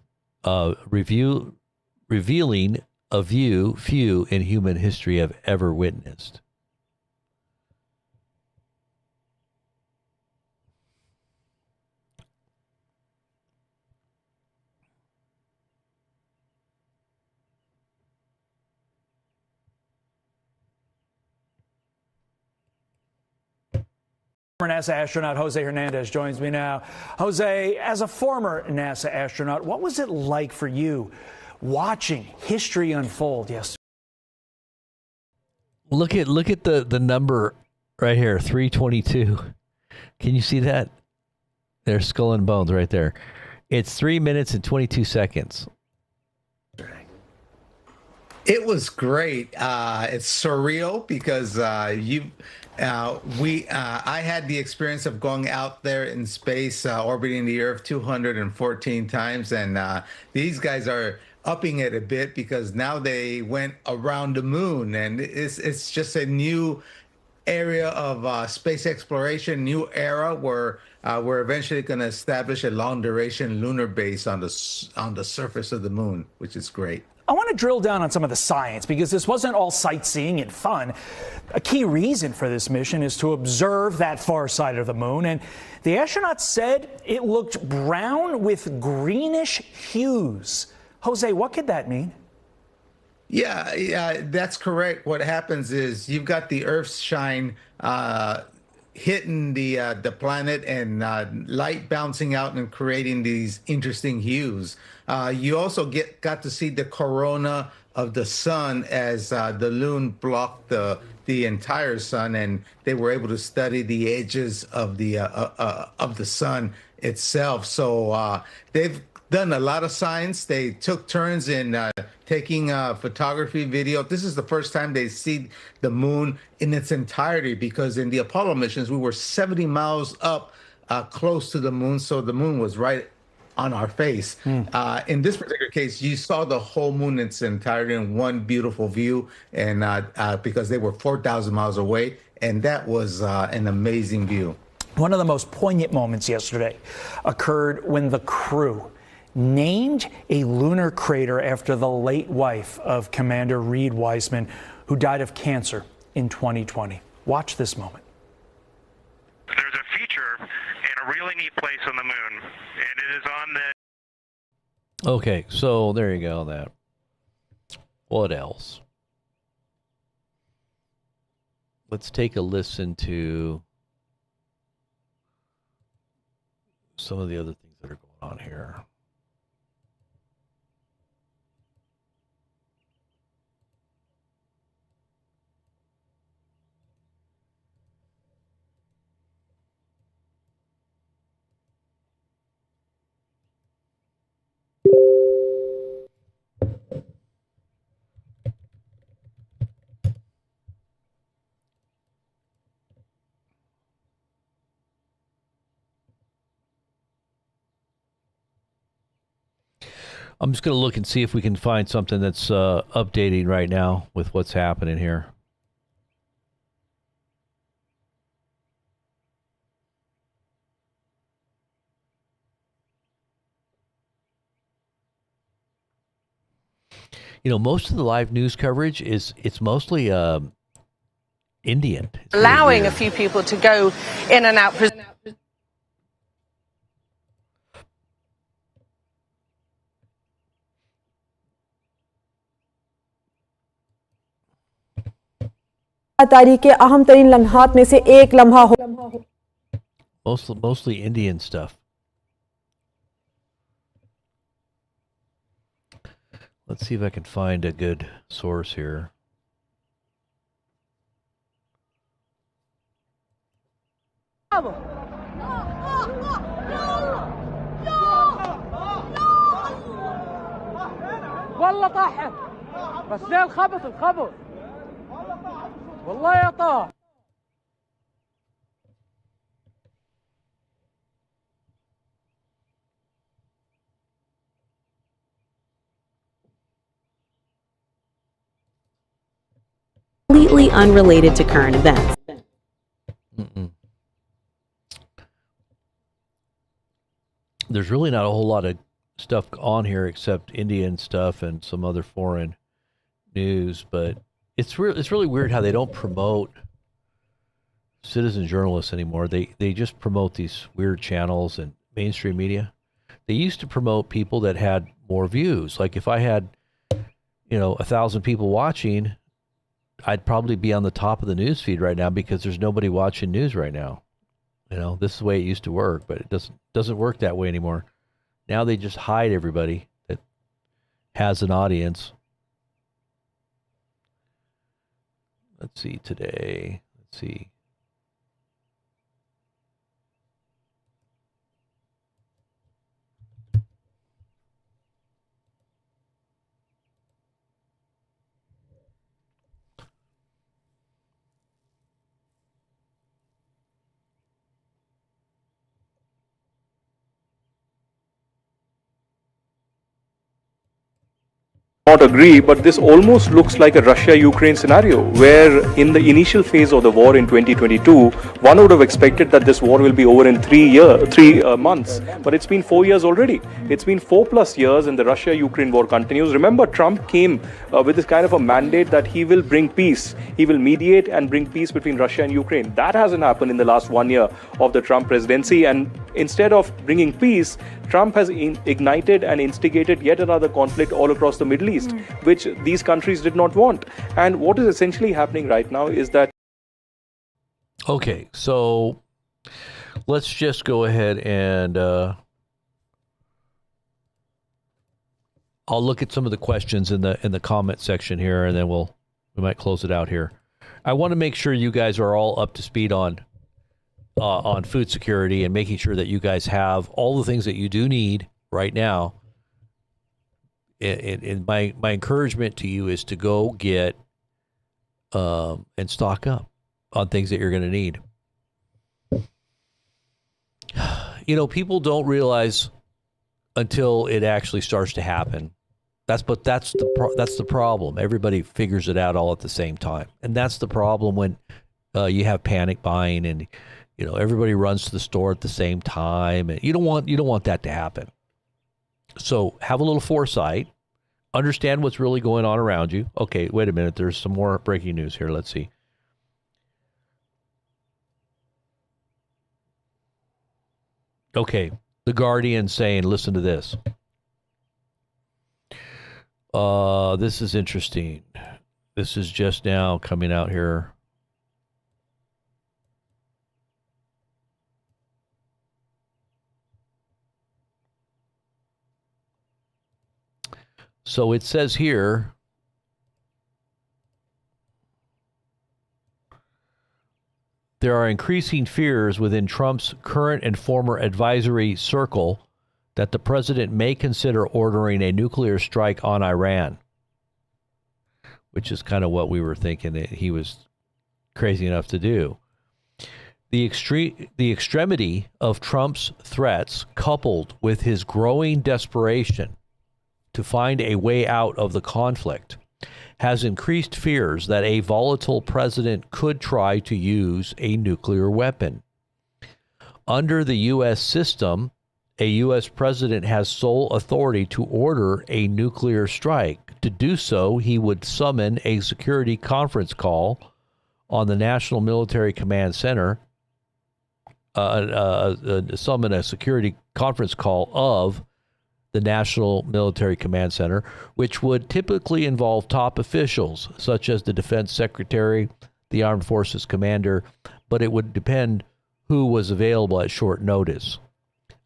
revealing a view few in human history have ever witnessed. NASA astronaut Jose Hernandez joins me now. Jose, as a former NASA astronaut, what was it like for you watching history unfold? Yes. Look at the number right here, 322. Can you see that? There's skull and bones right there. It's 3 minutes and 22 seconds. It was great. It's surreal because I had the experience of going out there in space, orbiting the Earth 214 times, and these guys are upping it a bit because now they went around the moon, and it's just a new area of space exploration, new era where we're eventually going to establish a long duration lunar base on the surface of the moon, which is great. I want to drill down on some of the science because this wasn't all sightseeing and fun. A key reason for this mission is to observe that far side of the moon, and the astronauts said it looked brown with greenish hues. Jose, what could that mean? Yeah, that's correct. What happens is you've got the Earth's shine hitting the planet and light bouncing out and creating these interesting hues. You also got to see the corona of the sun as the moon blocked the entire sun, and they were able to study the edges of the sun itself. So they've done a lot of science. They took turns in taking photography, video. This is the first time they see the moon in its entirety, because in the Apollo missions, we were 70 miles up close to the moon. So the moon was right on our face. In this particular case, you saw the whole moon in its entirety in one beautiful view, and because they were 4,000 miles away, and that was an amazing view. One of the most poignant moments yesterday occurred when the crew named a lunar crater after the late wife of Commander Reed Wiseman, who died of cancer in 2020. Watch this moment. There's a feature in a really neat place on the moon, and it is on the... Okay, so there you go, that. What else? Let's take a listen to some of the other things that are going on here. I'm just going to look and see if we can find something that's updating right now with what's happening here. You know, most of the live news coverage it's mostly Indian. It's allowing a few people to go in and out. तारीख के अहम तरीन लम्हात में से एक लम्हा हो mostly Indian stuff. Let's see if I can find a good source here. والله طاحت بس زي الخبط والله يا طاح. Completely unrelated to current events. there's really not a whole lot of stuff on here except Indian stuff and some other foreign news, but it's really weird how they don't promote citizen journalists anymore. They just promote these weird channels and mainstream media. They used to promote people that had more views. Like if I had, 1,000 people watching, I'd probably be on the top of the news feed right now because there's nobody watching news right now. This is the way it used to work, but it doesn't work that way anymore. Now they just hide everybody that has an audience. Let's see today. Let's see. Not agree, but this almost looks like a Russia-Ukraine scenario where in the initial phase of the war in 2022, one would have expected that this war will be over in 3 months, but it's been 4 years already. It's been 4+ years and the Russia-Ukraine war continues. Remember, Trump came with this kind of a mandate that he will bring peace. He will mediate and bring peace between Russia and Ukraine. That hasn't happened in the last 1 year of the Trump presidency, and instead of bringing peace, Trump has ignited and instigated yet another conflict all across the Middle East, which these countries did not want. And what is essentially happening right now is that... Okay, so let's just go ahead and I'll look at some of the questions in the comment section here, and then we might close it out here. I want to make sure you guys are all up to speed on food security and making sure that you guys have all the things that you do need right now. And my encouragement to you is to go get and stock up on things that you're going to need. People don't realize until it actually starts to happen. That's the problem. Everybody figures it out all at the same time, and that's the problem when you have panic buying and everybody runs to the store at the same time, and you don't want that to happen. So have a little foresight, understand what's really going on around you. Okay, wait a minute. There's some more breaking news here. Let's see. Okay, The Guardian saying, listen to this. This is interesting. This is just now coming out here. So it says here, there are increasing fears within Trump's current and former advisory circle that the president may consider ordering a nuclear strike on Iran, which is kind of what we were thinking that he was crazy enough to do. The extremity of Trump's threats, coupled with his growing desperation to find a way out of the conflict, has increased fears that a volatile president could try to use a nuclear weapon. Under the U.S. system, a U.S. president has sole authority to order a nuclear strike. To do so, he would summon a security conference call on the National Military Command Center, summon a security conference call of the National Military Command Center, which would typically involve top officials such as the Defense Secretary, the Armed Forces Commander, but it would depend who was available at short notice.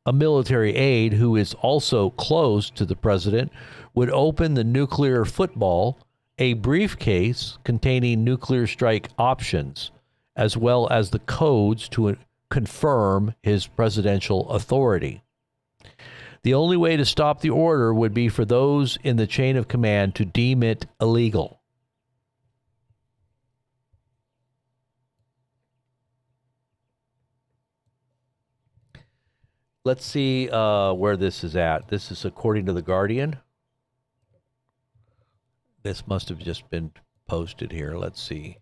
A military aide who is also close to the president would open the nuclear football, a briefcase containing nuclear strike options, as well as the codes to confirm his presidential authority. The only way to stop the order would be for those in the chain of command to deem it illegal. Let's see where this is at. This is according to The Guardian. This must have just been posted here. Let's see.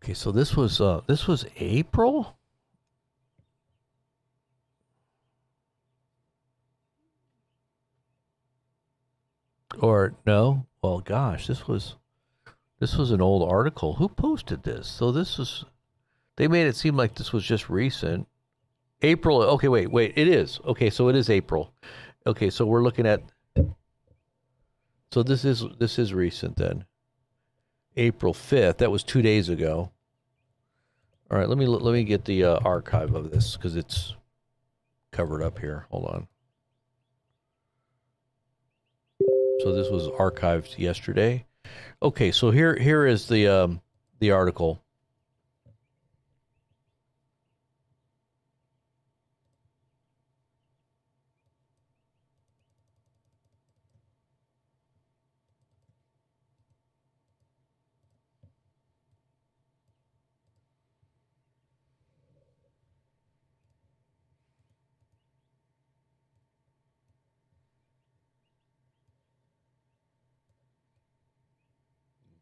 Okay, so this was April? Or no? Well, gosh, this was an old article. Who posted this? So they made it seem like this was just recent. April. Okay, wait. It is. Okay, so it is April. Okay, so we're looking at. So this is recent then. April 5th. That was 2 days ago. All right, let me get the archive of this because it's covered up here. Hold on. So this was archived yesterday. Okay, so here is the article.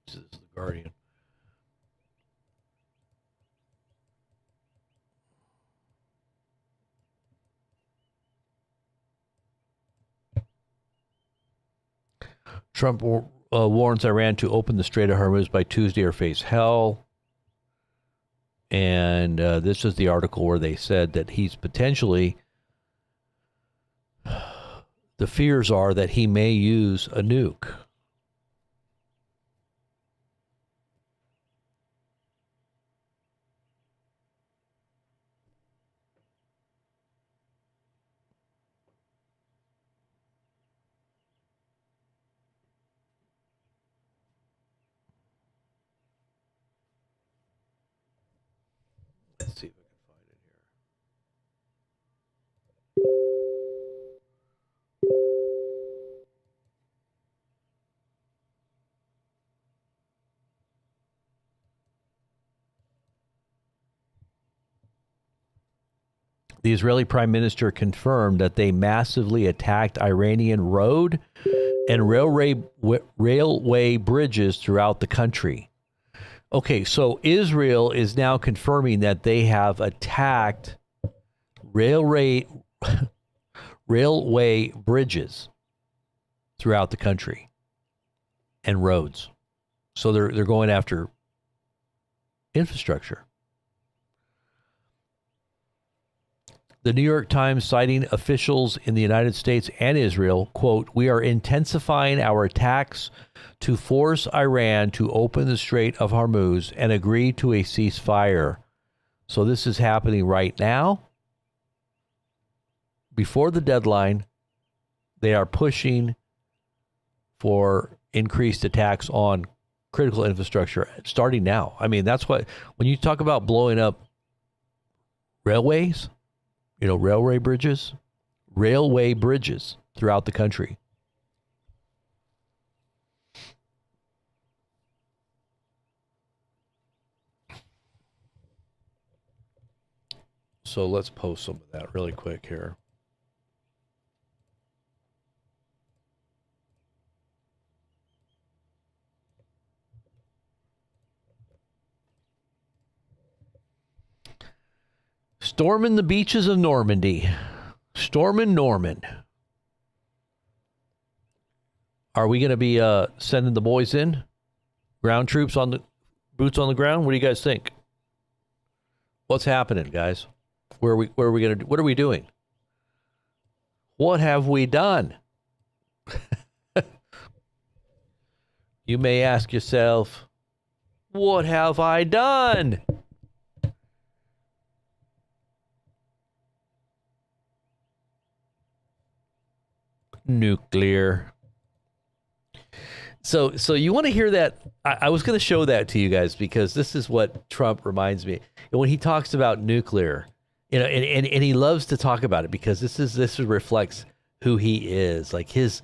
This is the Guardian. Trump warns Iran to open the Strait of Hormuz by Tuesday or face hell. And this is the article where they said that he's potentially, the fears are that he may use a nuke. Let's see if I can find it here. The Israeli Prime Minister confirmed that they massively attacked Iranian road and railway bridges throughout the country. Okay, so Israel is now confirming that they have attacked railway bridges throughout the country and roads. So they're going after infrastructure. The New York Times, citing officials in the United States and Israel, quote, "We are intensifying our attacks to force Iran to open the Strait of Hormuz and agree to a ceasefire." So this is happening right now. Before the deadline, they are pushing for increased attacks on critical infrastructure starting now. I mean, that's what, when you talk about blowing up railways, railway bridges throughout the country. So let's post some of that really quick here. Storming the beaches of Normandy. Storming Norman. Are we going to be sending the boys in? Ground troops on the boots on the ground? What do you guys think? What's happening, guys? Where are we going to, what are we doing? What have we done? You may ask yourself, what have I done? Nuclear. So you want to hear that? I was going to show that to you guys because this is what Trump reminds me. And when he talks about nuclear, and he loves to talk about it because this reflects who he is, like his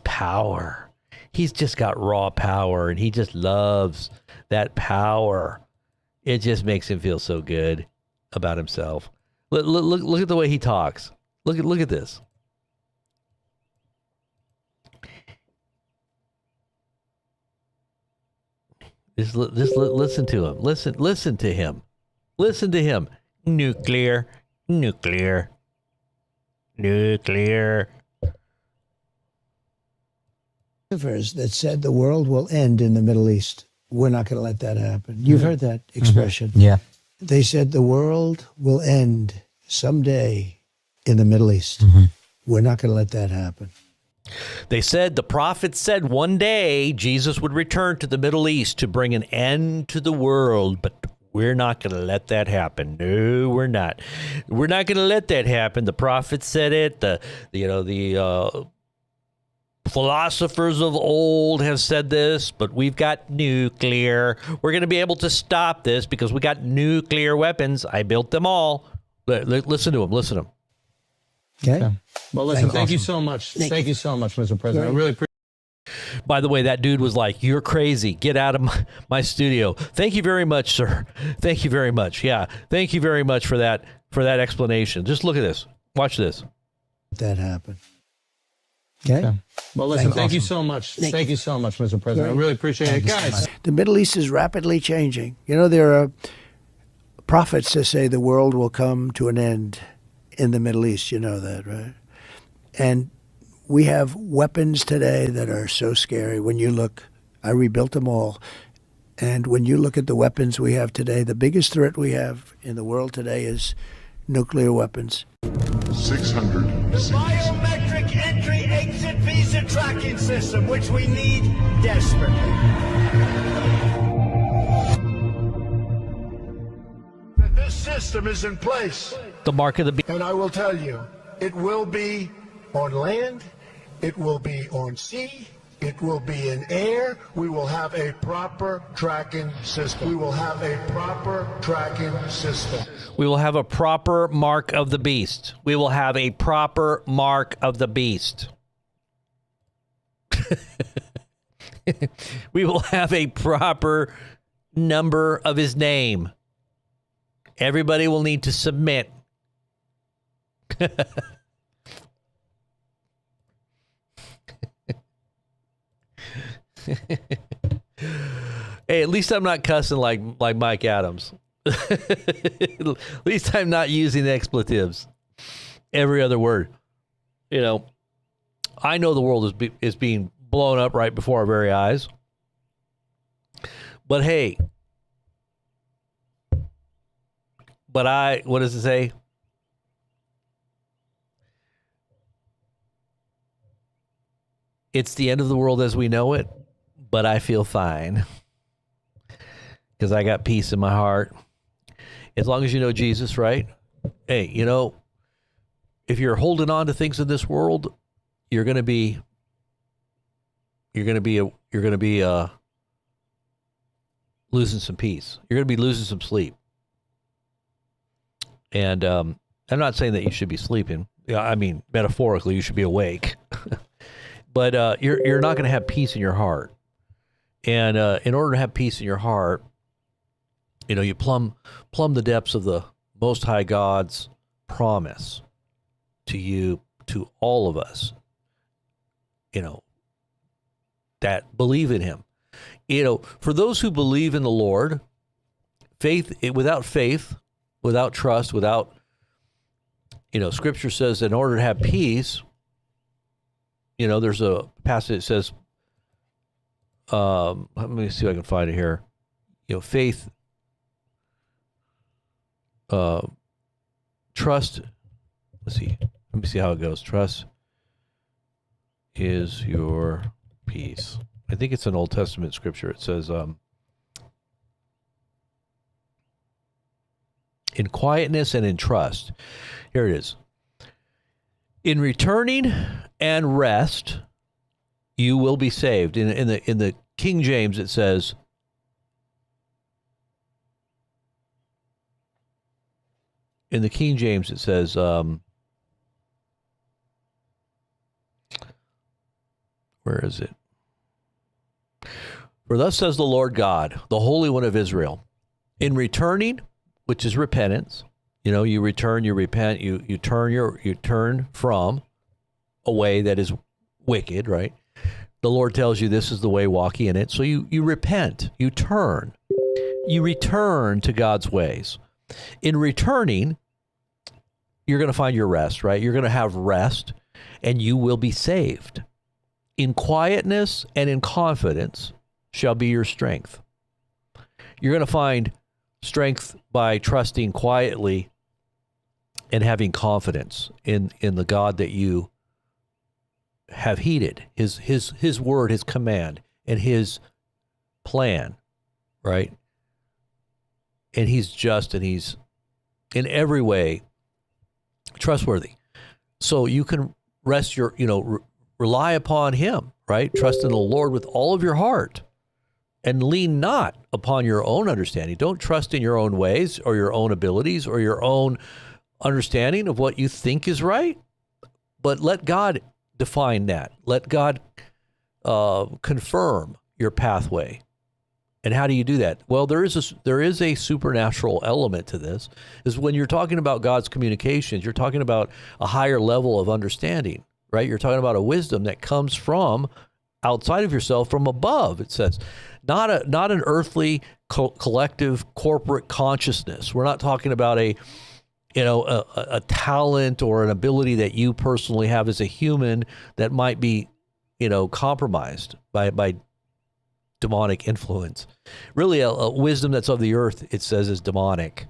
power. He's just got raw power, and he just loves that power. It just makes him feel so good about himself. Look at the way he talks. Look at this. listen to him. Listen to him. Listen to him. Nuclear. That said the world will end in the Middle East. We're not going to let that happen. You've heard that expression. Yeah. They said the world will end someday in the Middle East. We're not going to let that happen. They said, the prophets said one day Jesus would return to the Middle East to bring an end to the world, but we're not going to let that happen. No, we're not. We're not going to let that happen. The prophets said it. The philosophers of old have said this, but we've got nuclear. We're going to be able to stop this because we got nuclear weapons. I built them all. Listen to him. Listen to him. Okay. Well, listen, thank you so much. Thank you so much, Mr. President. I really appreciate. By the way, that dude was like, "You're crazy. Get out of my studio." Thank you very much, sir. Thank you very much. Yeah. Thank you very much for that explanation. Just look at this. Watch this. That happened. Okay. Well, listen, thank you so much. Thank you so much, Mr. President. I really appreciate it. Guys. The Middle East is rapidly changing. You know, there are prophets that say the world will come to an end in the Middle East. You know that, right? And we have weapons today that are so scary. When you look, I rebuilt them all. And when you look at the weapons we have today, the biggest threat we have in the world today is nuclear weapons. 600. The biometric entry-exit visa tracking system, which we need desperately. This system is in place. The mark of the beast. And I will tell you, it will be on land, it will be on sea, it will be in air. We will have a proper tracking system. We will have a proper tracking system. We will have a proper mark of the beast. We will have a proper mark of the beast. We will have a proper number of his name. Everybody will need to submit. Hey, at least I'm not cussing like Mike Adams. At least I'm not using expletives. Every other word. You know, I know the world is being blown up right before our very eyes. But hey, what does it say? It's the end of the world as we know it, but I feel fine because I got peace in my heart. As long as you know Jesus, right? Hey, you know, if you're holding on to things in this world, you're going to be losing some peace. You're going to be losing some sleep. And I'm not saying that you should be sleeping. Yeah, I mean, metaphorically, you should be awake. But you're not going to have peace in your heart. And in order to have peace in your heart, you know, you plumb the depths of the Most High God's promise to you, to all of us, you know, that believe in him. You know, for those who believe in the Lord, faith, without trust, without, you know, Scripture says in order to have peace, you know, there's a passage that says, let me see if I can find it here. You know, faith, trust, let's see. Let me see how it goes. Trust is your peace. I think it's an Old Testament scripture. It says, in quietness and in trust. Here it is. In returning and rest, you will be saved. In the King James, it says, where is it? For thus says the Lord God, the Holy One of Israel, in returning, which is repentance, you know, you return, you repent, you turn from a way that is wicked, right? The Lord tells you this is the way, walk ye in it. So you repent, you turn, you return to God's ways. In returning, you're going to find your rest, right? You're going to have rest, and you will be saved. In quietness and in confidence shall be your strength. You're going to find strength by trusting quietly and having confidence in the God that you have heeded, his word, his command, and his plan, right? And he's just, and he's in every way trustworthy. So you can rest your, rely upon him, right? Trust in the Lord with all of your heart and lean not upon your own understanding. Don't trust in your own ways or your own abilities or your own understanding of what you think is right, but let God define that. Let God confirm your pathway. And how do you do that? Well, there is a supernatural element to this. Is when you're talking about God's communications, you're talking about a higher level of understanding, right? You're talking about a wisdom that comes from outside of yourself, from above. It says, not an earthly collective corporate consciousness. We're not talking about a talent or an ability that you personally have as a human that might be, compromised by demonic influence. Really, a wisdom that's of the earth, it says, is demonic.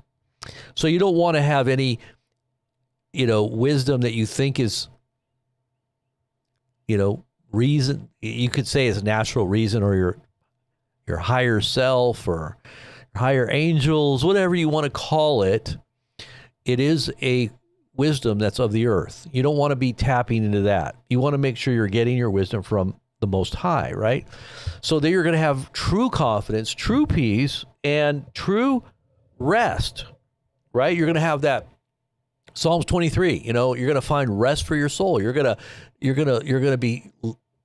So you don't want to have any, wisdom that you think is, reason. You could say is natural reason, or your higher self, or higher angels, whatever you want to call it. It is a wisdom that's of the earth. You don't want to be tapping into that. You want to make sure you're getting your wisdom from the Most High, right? So that you're going to have true confidence, true peace, and true rest, right? You're going to have that Psalms 23. You're going to find rest for your soul. You're going to be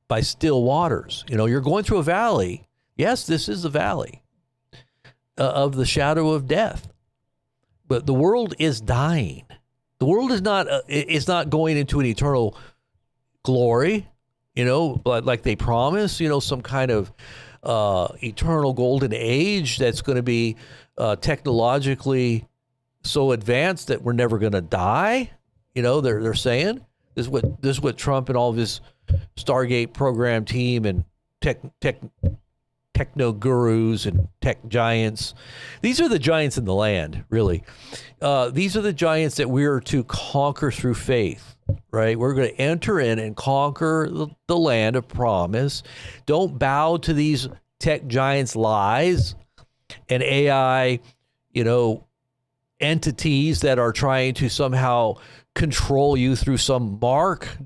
by still waters. You're going through a valley. Yes, this is the valley of the shadow of death. But the world is dying. The world is not going into an eternal glory, like they promise, some kind of eternal golden age that's going to be technologically so advanced that we're never going to die. They're saying this is what Trump and all of his Stargate program team and techno gurus and tech giants. These are the giants in the land, really. These are the giants that we are to conquer through faith, right? We're going to enter in and conquer the land of promise. Don't bow to these tech giants' lies and AI, entities that are trying to somehow control you through some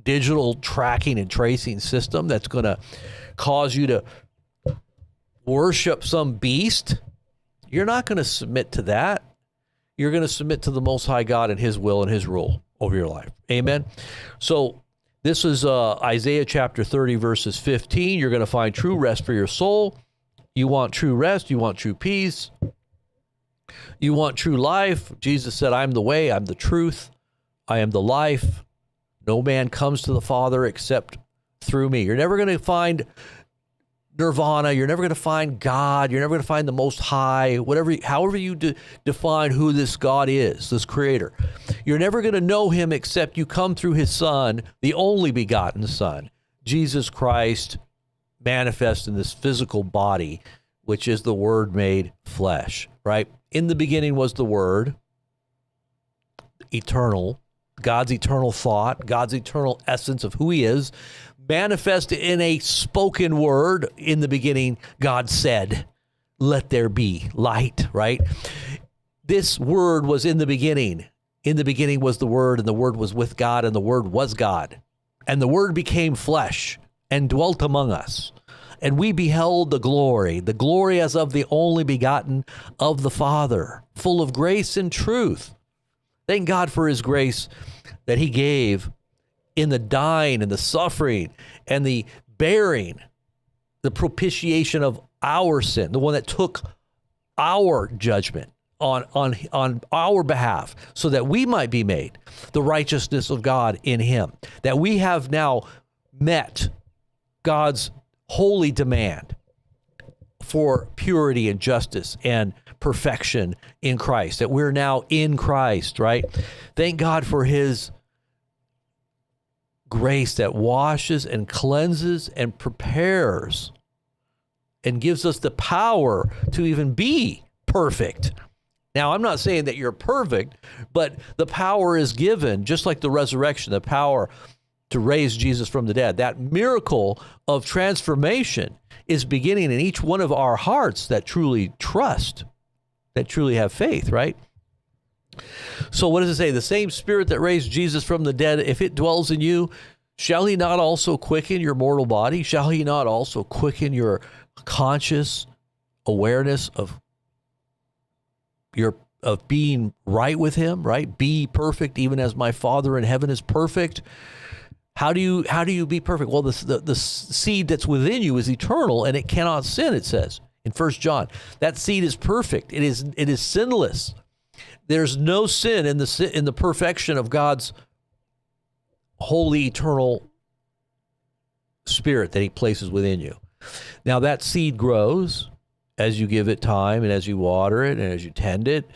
digital tracking and tracing system that's going to cause you to worship some beast. You're not going to submit to that. You're going to submit to the Most High God and his will and his rule over your life. Amen. So this is Isaiah chapter 30, verses 15. You're going to find true rest for your soul. You want true rest. You want true peace. You want true life. Jesus said, I'm the way, I'm the truth, I am the life. No man comes to the Father except through me. You're never going to find nirvana. You're never going to find God. You're never going to find the Most High, however you define who this God is, this creator. You're never going to know him except you come through his Son, the only begotten Son, Jesus Christ, manifest in this physical body, which is the Word made flesh, right? In the beginning was the Word, eternal, God's eternal thought, God's eternal essence of who he is, manifest in a spoken word. In the beginning, God said, let there be light, right? This word was in the beginning. In the beginning was the Word, and the Word was with God, and the Word was God. And the Word became flesh and dwelt among us. And we beheld the glory as of the only begotten of the Father, full of grace and truth. Thank God for his grace that he gave in the dying and the suffering and the bearing, the propitiation of our sin, the one that took our judgment on our behalf, so that we might be made the righteousness of God in him, that we have now met God's holy demand for purity and justice and perfection in Christ, that we're now in Christ, right? Thank God for his grace that washes and cleanses and prepares and gives us the power to even be perfect. Now, I'm not saying that you're perfect, but the power is given, just like the resurrection, the power to raise Jesus from the dead. That miracle of transformation is beginning in each one of our hearts that truly trust, that truly have faith, right? So what does it say? The same Spirit that raised Jesus from the dead, if it dwells in you, shall he not also quicken your mortal body? Shall he not also quicken your conscious awareness of being right with him, right? Be perfect, even as my Father in heaven is perfect. How do you be perfect? Well, the seed that's within you is eternal, and it cannot sin, it says in 1 John. That seed is perfect. It is sinless. There's no sin in the perfection of God's holy, eternal Spirit that he places within you. Now, that seed grows as you give it time and as you water it and as you tend it,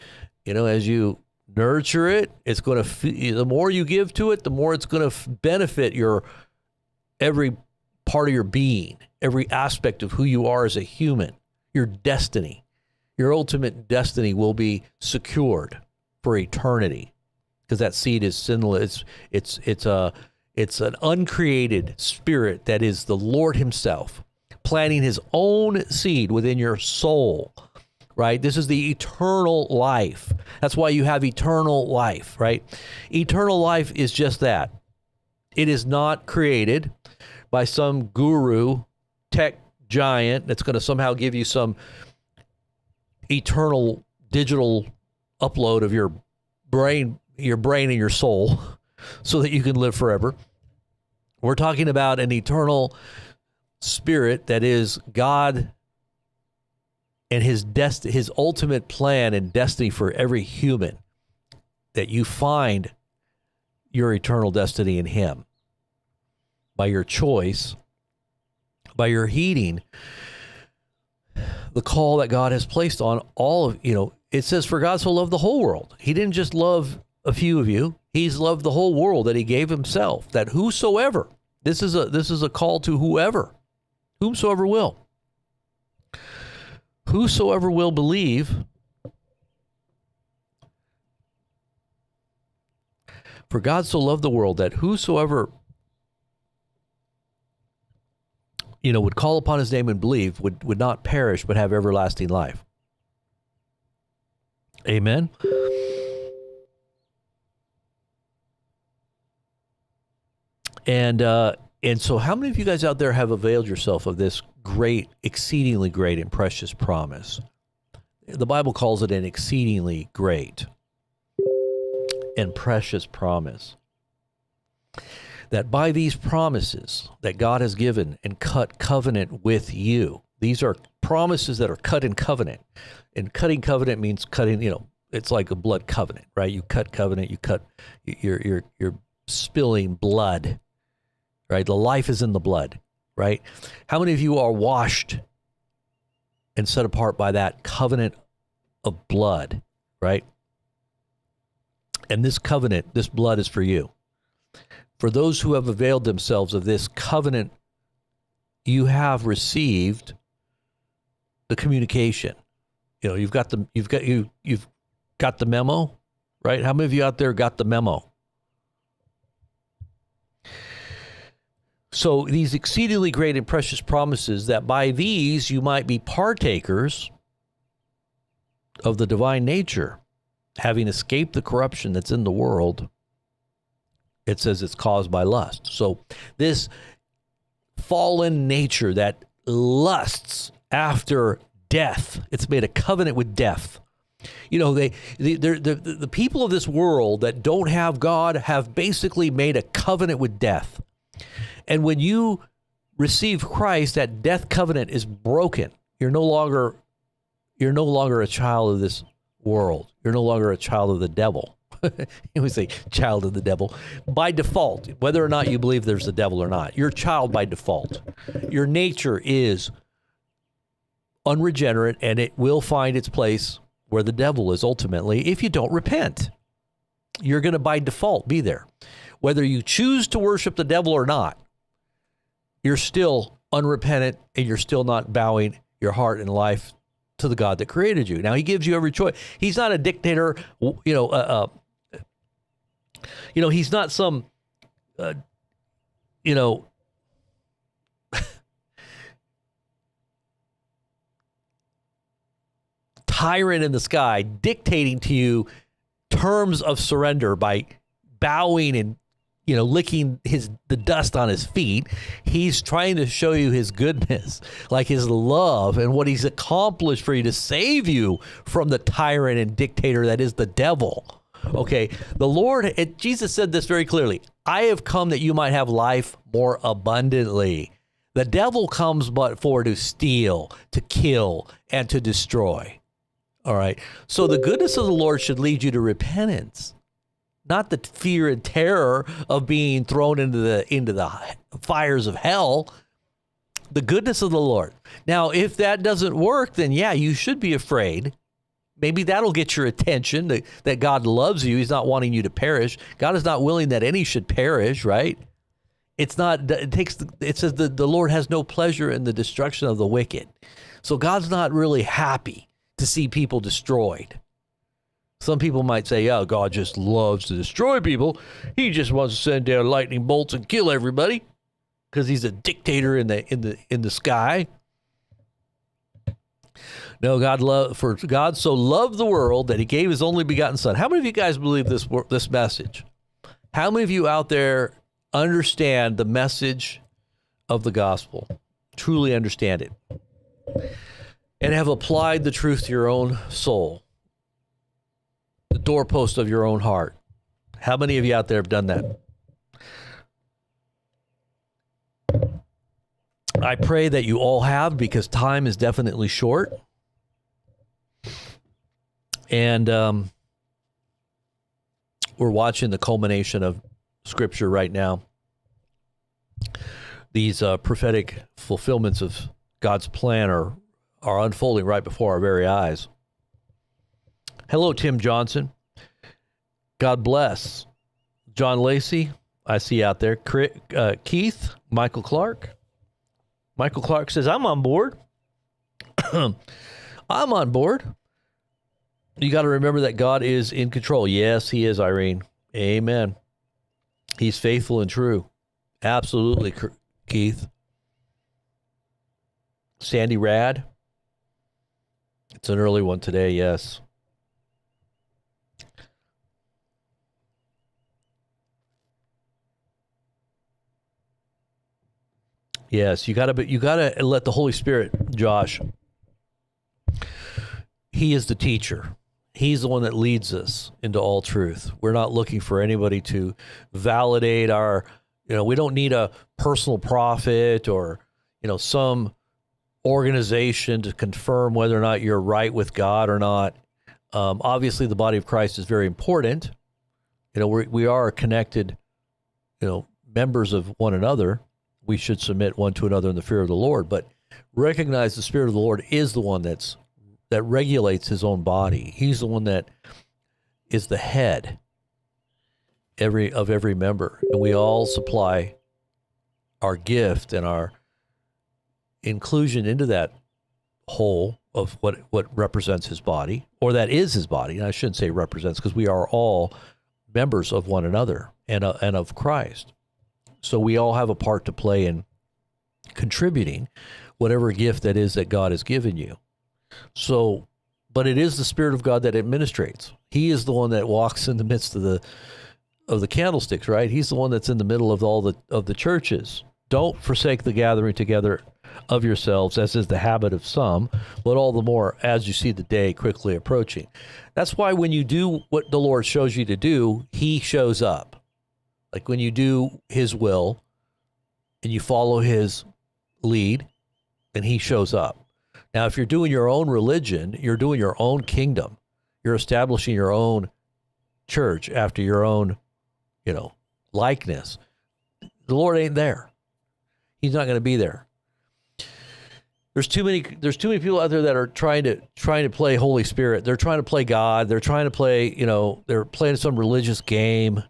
as you nurture it. It's going to, the more you give to it, the more it's going to benefit every part of your being, every aspect of who you are as a human. Your destiny, your ultimate destiny will be secured for eternity, because that seed is sinless. It's an uncreated spirit that is the Lord himself, planting his own seed within your soul, right? This is the eternal life. That's why you have eternal life, right? Eternal life is just that. It is not created by some guru, tech giant that's going to somehow give you some eternal digital upload of your brain and your soul so that you can live forever. We're talking about an eternal spirit that is God and his ultimate plan and destiny for every human, that you find your eternal destiny in him by your choice, by your heeding the call that God has placed on all of, it says, for God so loved the whole world. He didn't just love a few of you. He's loved the whole world, that he gave himself, that whosoever, this is a call to whomsoever will believe. For God so loved the world that whosoever, would call upon his name and believe would not perish but have everlasting life. Amen. And so how many of you guys out there have availed yourself of this great, exceedingly great and precious promise? The Bible calls it an exceedingly great and precious promise. That by these promises that God has given and cut covenant with you, these are promises that are cut in covenant. And cutting covenant means cutting, it's like a blood covenant, right? You cut covenant, you're spilling blood, right? The life is in the blood, right? How many of you are washed and set apart by that covenant of blood, right? And this covenant, this blood is for you. For those who have availed themselves of this covenant, you have received the communication. You've got the memo, right? How many of you out there got the memo? So these exceedingly great and precious promises, that by these you might be partakers of the divine nature, having escaped the corruption that's in the world. It says it's caused by lust. So this fallen nature that lusts after death, it's made a covenant with death. The people of this world that don't have God have basically made a covenant with death. And when you receive Christ, that death covenant is broken. You're no longer a child of this world. You're no longer a child of the devil. We say child of the devil. By default, whether or not you believe there's a devil or not, you're a child by default. Your nature is unregenerate, and it will find its place where the devil is ultimately if you don't repent. You're going to by default be there. Whether you choose to worship the devil or not, you're still unrepentant and you're still not bowing your heart and life to the God that created you. Now, he gives you every choice. He's not a dictator, he's not some, tyrant in the sky dictating to you terms of surrender by bowing and licking the dust on his feet. He's trying to show you his goodness, like his love and what he's accomplished for you to save you from the tyrant and dictator that is the devil. Okay, the Lord, Jesus said this very clearly, I have come that you might have life more abundantly. The devil comes but for to steal, to kill, and to destroy. All right, so the goodness of the Lord should lead you to repentance, not the fear and terror of being thrown into the fires of hell. The goodness of the Lord. Now, if that doesn't work, then yeah, you should be afraid. Maybe that'll get your attention, that God loves you. He's not wanting you to perish. God is not willing that any should perish, right? It says that the Lord has no pleasure in the destruction of the wicked. So God's not really happy to see people destroyed. Some people might say, oh, God just loves to destroy people. He just wants to send down lightning bolts and kill everybody because he's a dictator in the sky. No, for God so loved the world that he gave his only begotten son. How many of you guys believe this message? How many of you out there understand the message of the gospel? Truly understand it? And have applied the truth to your own soul, the doorpost of your own heart. How many of you out there have done that? I pray that you all have, because time is definitely short. And we're watching the culmination of Scripture right now. These prophetic fulfillments of God's plan are unfolding right before our very eyes. Hello, Tim Johnson. God bless. John Lacey, I see out there. Keith, Michael Clark. Michael Clark says, I'm on board. I'm on board. You got to remember that God is in control. Yes, he is, Irene. Amen. He's faithful and true. Absolutely, Keith. Sandy Rad. It's an early one today, yes. Yes, you gotta let the Holy Spirit, Josh. He is the teacher. He's the one that leads us into all truth. We're not looking for anybody to validate our, we don't need a personal prophet or, some organization to confirm whether or not you're right with God or not. Obviously, the body of Christ is very important. We are connected, members of one another. We should submit one to another in the fear of the Lord, but recognize the Spirit of the Lord is the one that regulates his own body. He's the one that is the head of every member, and we all supply our gift and our inclusion into that whole of what represents his body, or that is his body. And I shouldn't say represents, because we are all members of one another and of Christ. So we all have a part to play in contributing whatever gift that is that God has given you. So, but it is the Spirit of God that administrates. He is the one that walks in the midst of the candlesticks, right? He's the one that's in the middle of all the churches. Don't forsake the gathering together of yourselves, as is the habit of some, but all the more as you see the day quickly approaching. That's why when you do what the Lord shows you to do, he shows up. Like when you do his will and you follow his lead, then he shows up. Now, if you're doing your own religion, you're doing your own kingdom, you're establishing your own church after your own, likeness. The Lord ain't there. He's not going to be there. There's too many people out there that are trying to play Holy Spirit. They're trying to play God. They're trying to play, they're playing some religious game,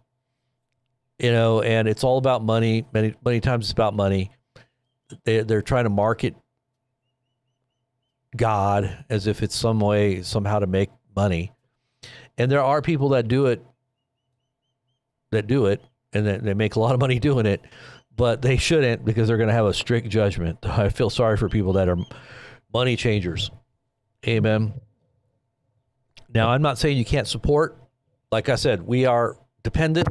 and it's all about money. Many times it's about money. They're trying to market God as if it's some way, somehow to make money. And there are people that do it, and they make a lot of money doing it, but they shouldn't, because they're going to have a strict judgment. I feel sorry for people that are money changers. Amen. Now, I'm not saying you can't support. Like I said, we are dependent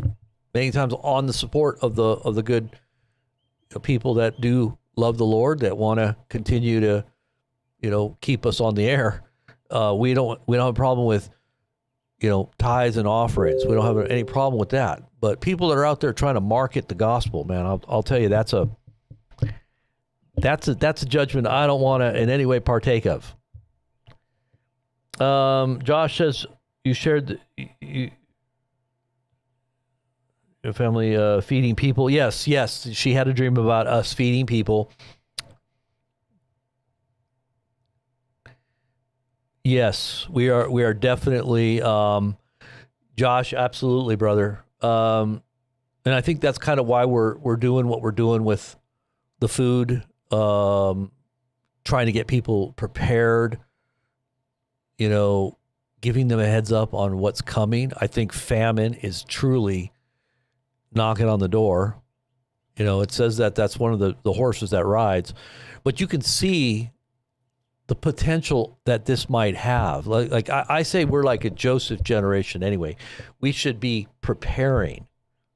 many times on the support of the good people that do love the Lord, that want to continue to, keep us on the air. We don't have a problem with, tithes and offerings. We don't have any problem with that. But people that are out there trying to market the gospel, man, I'll tell you, that's a judgment I don't want to in any way partake of. Josh says you shared your family feeding people. Yes, she had a dream about us feeding people. Yes, we are definitely, Josh, absolutely, brother. And I think that's kind of why we're doing what we're doing with the food, trying to get people prepared, giving them a heads up on what's coming. I think famine is truly knocking on the door. It says that that's one of the horses that rides, but you can see the potential that this might have. Like I say, we're like a Joseph generation anyway. We should be preparing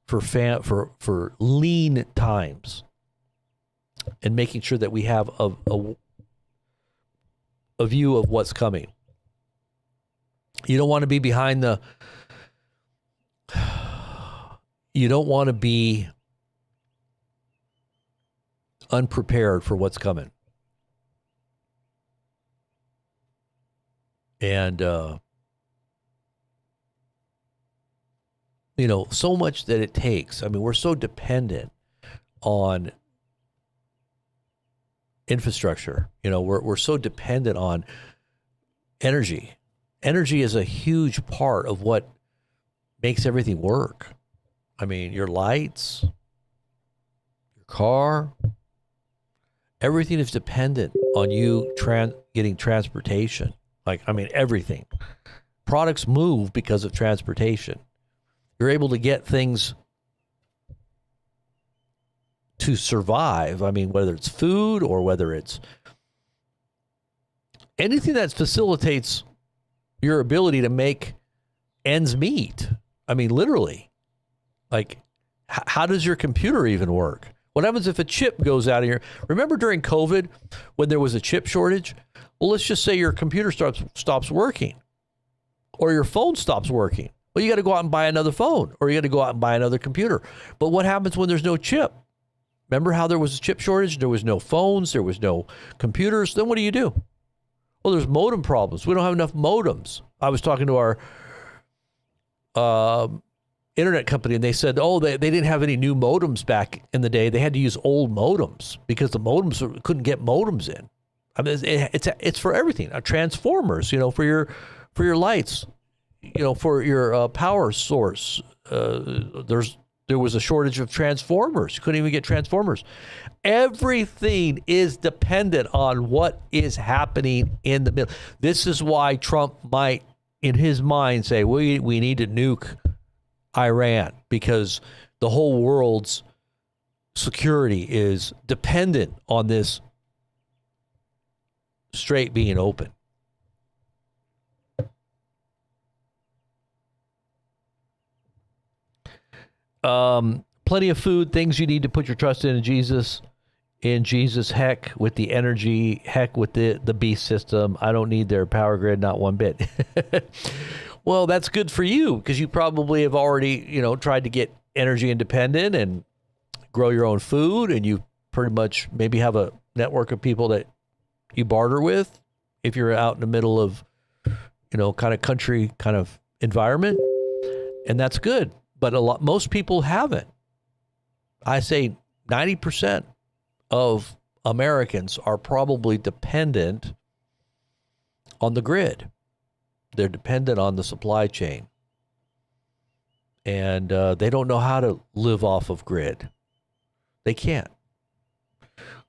for lean times and making sure that we have a view of what's coming. You don't want to be behind you don't want to be unprepared for what's coming. And, so much that it takes. I mean, we're so dependent on infrastructure. We're so dependent on energy. Energy is a huge part of what makes everything work. I mean, your lights, your car, everything is dependent on you getting transportation. Everything. Products move because of transportation. You're able to get things to survive. I mean, whether it's food or whether it's anything that facilitates your ability to make ends meet. I mean, literally. How does your computer even work? What happens if a chip goes out of here? Remember during COVID when there was a chip shortage? Well, let's just say your computer stops working or your phone stops working. Well, you got to go out and buy another phone, or you got to go out and buy another computer. But what happens when there's no chip? Remember how there was a chip shortage? There was no phones. There was no computers. Then what do? Well, there's modem problems. We don't have enough modems. I was talking to our internet company, and they said, they didn't have any new modems back in the day. They had to use old modems because the modems couldn't get modems in. I mean, it's for everything. Transformers, for your lights, for your power source. There was a shortage of transformers. You couldn't even get transformers. Everything is dependent on what is happening in the middle. This is why Trump might, in his mind, say we need to nuke Iran, because the whole world's security is dependent on this strait being open. Plenty of food, things you need to put your trust in Jesus. In Jesus, heck with the energy, heck with the beast system. I don't need their power grid, not one bit. Well, that's good for you, because you probably have already, tried to get energy independent and grow your own food, and you pretty much maybe have a network of people that you barter with if you're out in the middle of, kind of country kind of environment. and that's good. But most people haven't. I say 90% of Americans are probably dependent on the grid. They're dependent on the supply chain. And they don't know how to live off of grid. They can't.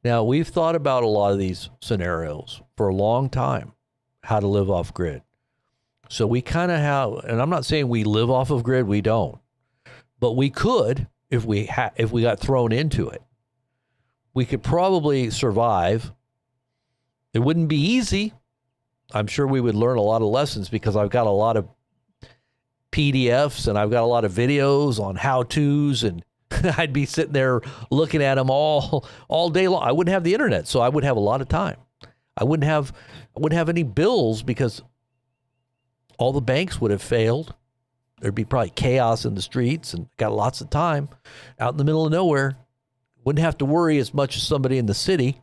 Now, we've thought about a lot of these scenarios for a long time, how to live off grid. So we kind of have, and I'm not saying we live off of grid, we don't. But we could if we got thrown into it. We could probably survive. It wouldn't be easy. I'm sure we would learn a lot of lessons because I've got a lot of PDFs and I've got a lot of videos on how-tos, and I'd be sitting there looking at them all day long. I wouldn't have the internet, so I would have a lot of time. I wouldn't have any bills because all the banks would have failed. There'd be probably chaos in the streets, and got lots of time out in the middle of nowhere. Wouldn't have to worry as much as somebody in the city.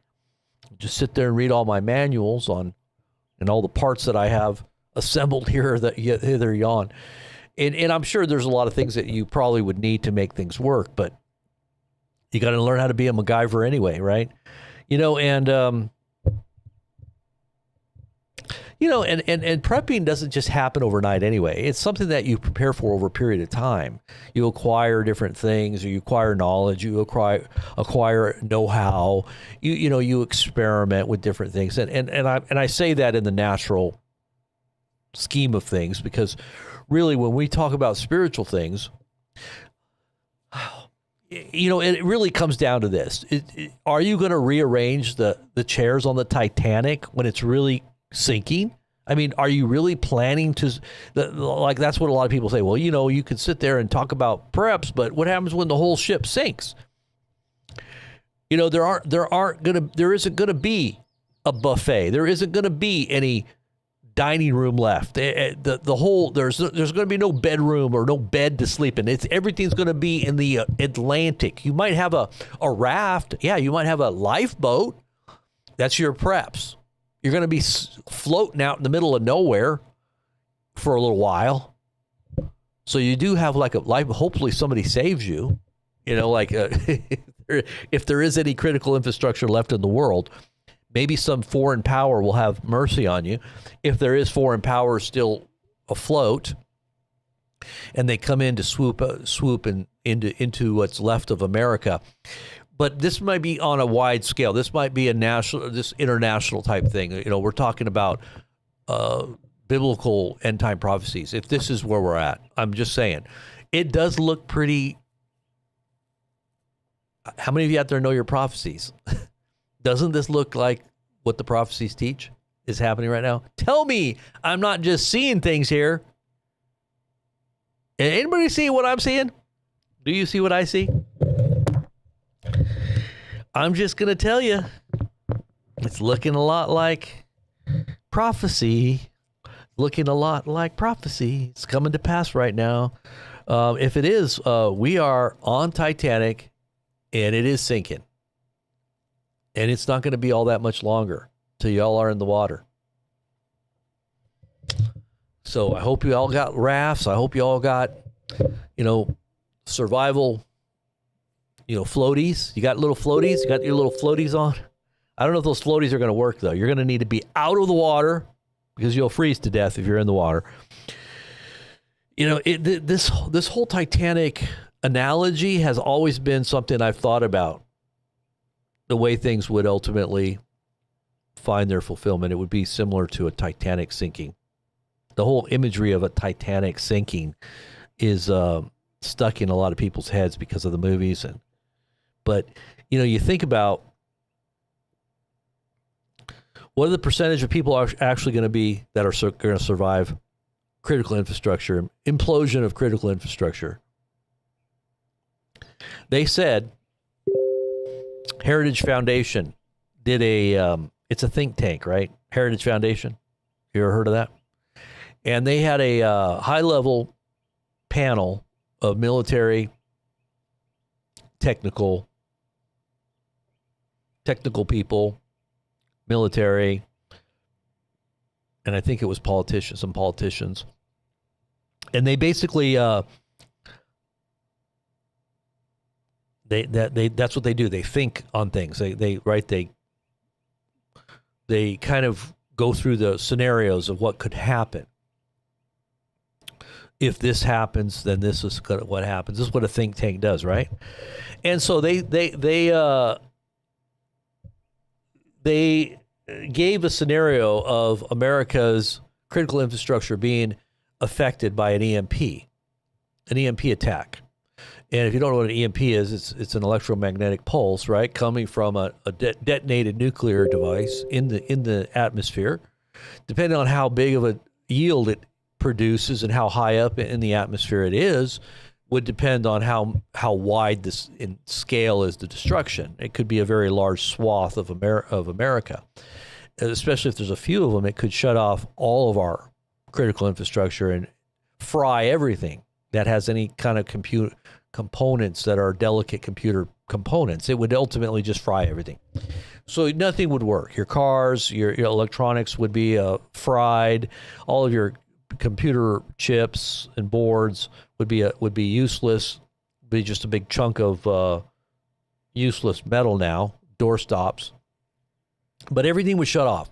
Just sit there and read all my manuals on and all the parts that I have assembled here that hither yon. And I'm sure there's a lot of things that you probably would need to make things work, but you got to learn how to be a MacGyver anyway, right? And prepping doesn't just happen overnight anyway. It's something that you prepare for over a period of time. You acquire different things, or you acquire knowledge, you acquire know-how. You experiment with different things, and I say that in the natural scheme of things, because really when we talk about spiritual things, it really comes down to this: are you going to rearrange the chairs on the Titanic when it's really sinking? I mean, are you really planning to, that's what a lot of people say. Well, you could sit there and talk about preps, but what happens when the whole ship sinks? There isn't going to be a buffet. There isn't going to be any dining room left. There's going to be no bedroom or no bed to sleep in. Everything's going to be in the Atlantic. You might have a raft. Yeah, you might have a lifeboat. That's your preps. You're going to be floating out in the middle of nowhere for a little while. So you do have like a life. Hopefully somebody saves you, if there is any critical infrastructure left in the world, maybe some foreign power will have mercy on you. If there is foreign power still afloat and they come in to swoop into what's left of America. But this might be on a wide scale. This might be this international type thing. We're talking about biblical end time prophecies. If this is where we're at, I'm just saying, it does look pretty. How many of you out there know your prophecies? Doesn't this look like what the prophecies teach is happening right now? Tell me I'm not just seeing things here. Anybody see what I'm seeing? Do you see what I see? I'm just going to tell you, it's looking a lot like prophecy. Looking a lot like prophecy. It's coming to pass right now. If it is, we are on Titanic, and it is sinking. And it's not going to be all that much longer till y'all are in the water. So I hope you all got rafts. I hope you all got, survival, floaties. You got little floaties? You got your little floaties on? I don't know if those floaties are going to work, though. You're going to need to be out of the water because you'll freeze to death if you're in the water. This whole Titanic analogy has always been something I've thought about. The way things would ultimately find their fulfillment. It would be similar to a Titanic sinking. The whole imagery of a Titanic sinking is stuck in a lot of people's heads because of the movies. But you think about what are the percentage of people are actually going to be that are going to survive critical infrastructure, implosion of critical infrastructure. They said Heritage Foundation did it's a think tank, right? Heritage Foundation. You ever heard of that? And they had a high-level panel of military, technical people, military, and I think it was some politicians. And they basically That's what they do. They think on things. They kind of go through the scenarios of what could happen. If this happens, then this is what happens. This is what a think tank does, right? And so they gave a scenario of America's critical infrastructure being affected by an EMP attack. And if you don't know what an EMP is, it's an electromagnetic pulse, right, coming from a detonated nuclear device in the atmosphere. Depending on how big of a yield it produces and how high up in the atmosphere it is, would depend on how wide this in scale is the destruction. It could be a very large swath of America. Especially if there's a few of them, it could shut off all of our critical infrastructure and fry everything that has any kind of computer components that are delicate computer components. It would ultimately just fry everything. So nothing would work. Your cars, your electronics would be fried. All of your computer chips and boards would be useless. Be just a big chunk of useless metal now. Door stops. But everything was shut off.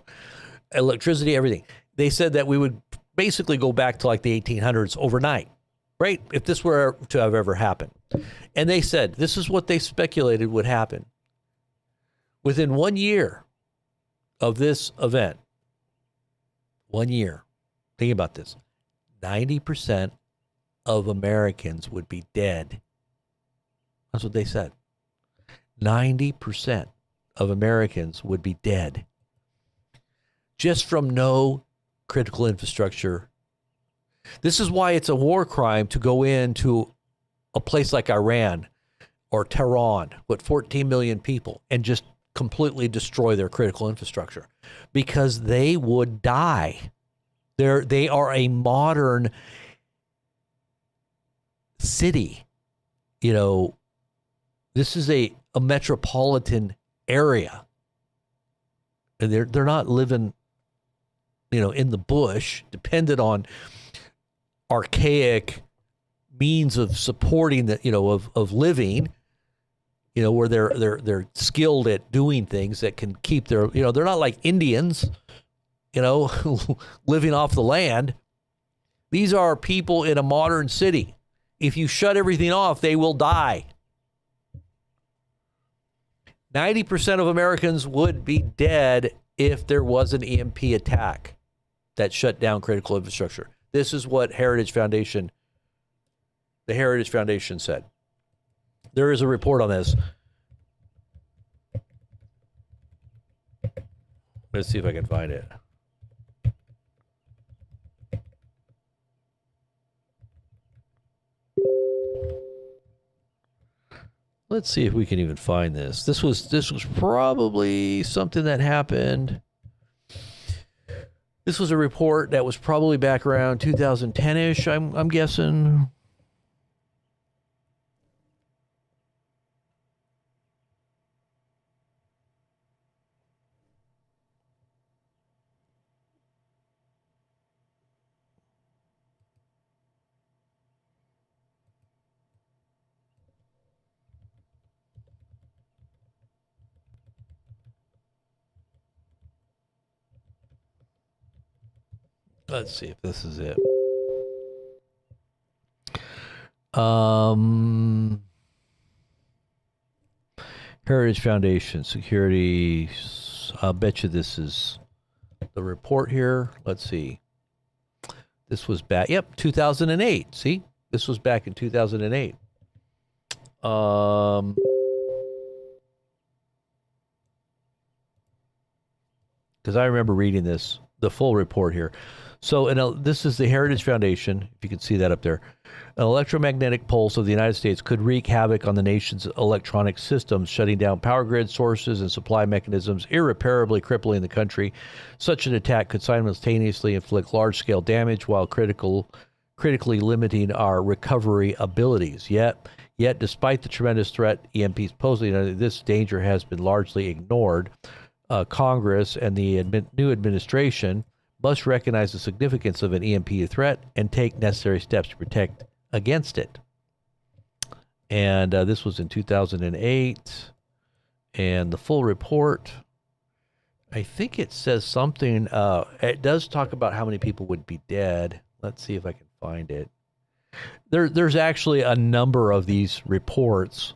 Electricity, everything. They said that we would basically go back to like the 1800s overnight, right? If this were to have ever happened. And they said this is what they speculated would happen. Within 1 year of this event, 1 year, think about this, 90% of Americans would be dead. That's what they said. 90% of Americans would be dead just from no critical infrastructure. This is why it's a war crime to go into a place like Iran or Tehran with 14 million people and just completely destroy their critical infrastructure, because they would die. They are a modern city. You know, this is a metropolitan area. And they're not living, in the bush, dependent on archaic means of supporting of living, where they're skilled at doing things that can keep their, they're not like Indians, living off the land. These are people in a modern city. If you shut everything off, they will die. 90% of Americans would be dead if there was an EMP attack that shut down critical infrastructure. This is what the Heritage Foundation said. There is a report on this. Let's see if I can find it. Let's see if we can even find this. This was probably something that happened. This was a report that was probably back around 2010-ish, I'm guessing. Let's see if this is it. Heritage Foundation Security. I'll bet you this is the report here. Let's see. This was back. Yep, 2008. See, this was back in 2008. Because I remember reading this, the full report here. So, this is the Heritage Foundation, if you can see that up there. An electromagnetic pulse of the United States could wreak havoc on the nation's electronic systems, shutting down power grid sources and supply mechanisms, irreparably crippling the country. Such an attack could simultaneously inflict large-scale damage while critically limiting our recovery abilities. Yet, despite the tremendous threat EMPs pose, this danger has been largely ignored. Congress and the new administration must recognize the significance of an EMP threat and take necessary steps to protect against it. And this was in 2008. And the full report, I think it says something. It does talk about how many people would be dead. Let's see if I can find it. There's actually a number of these reports,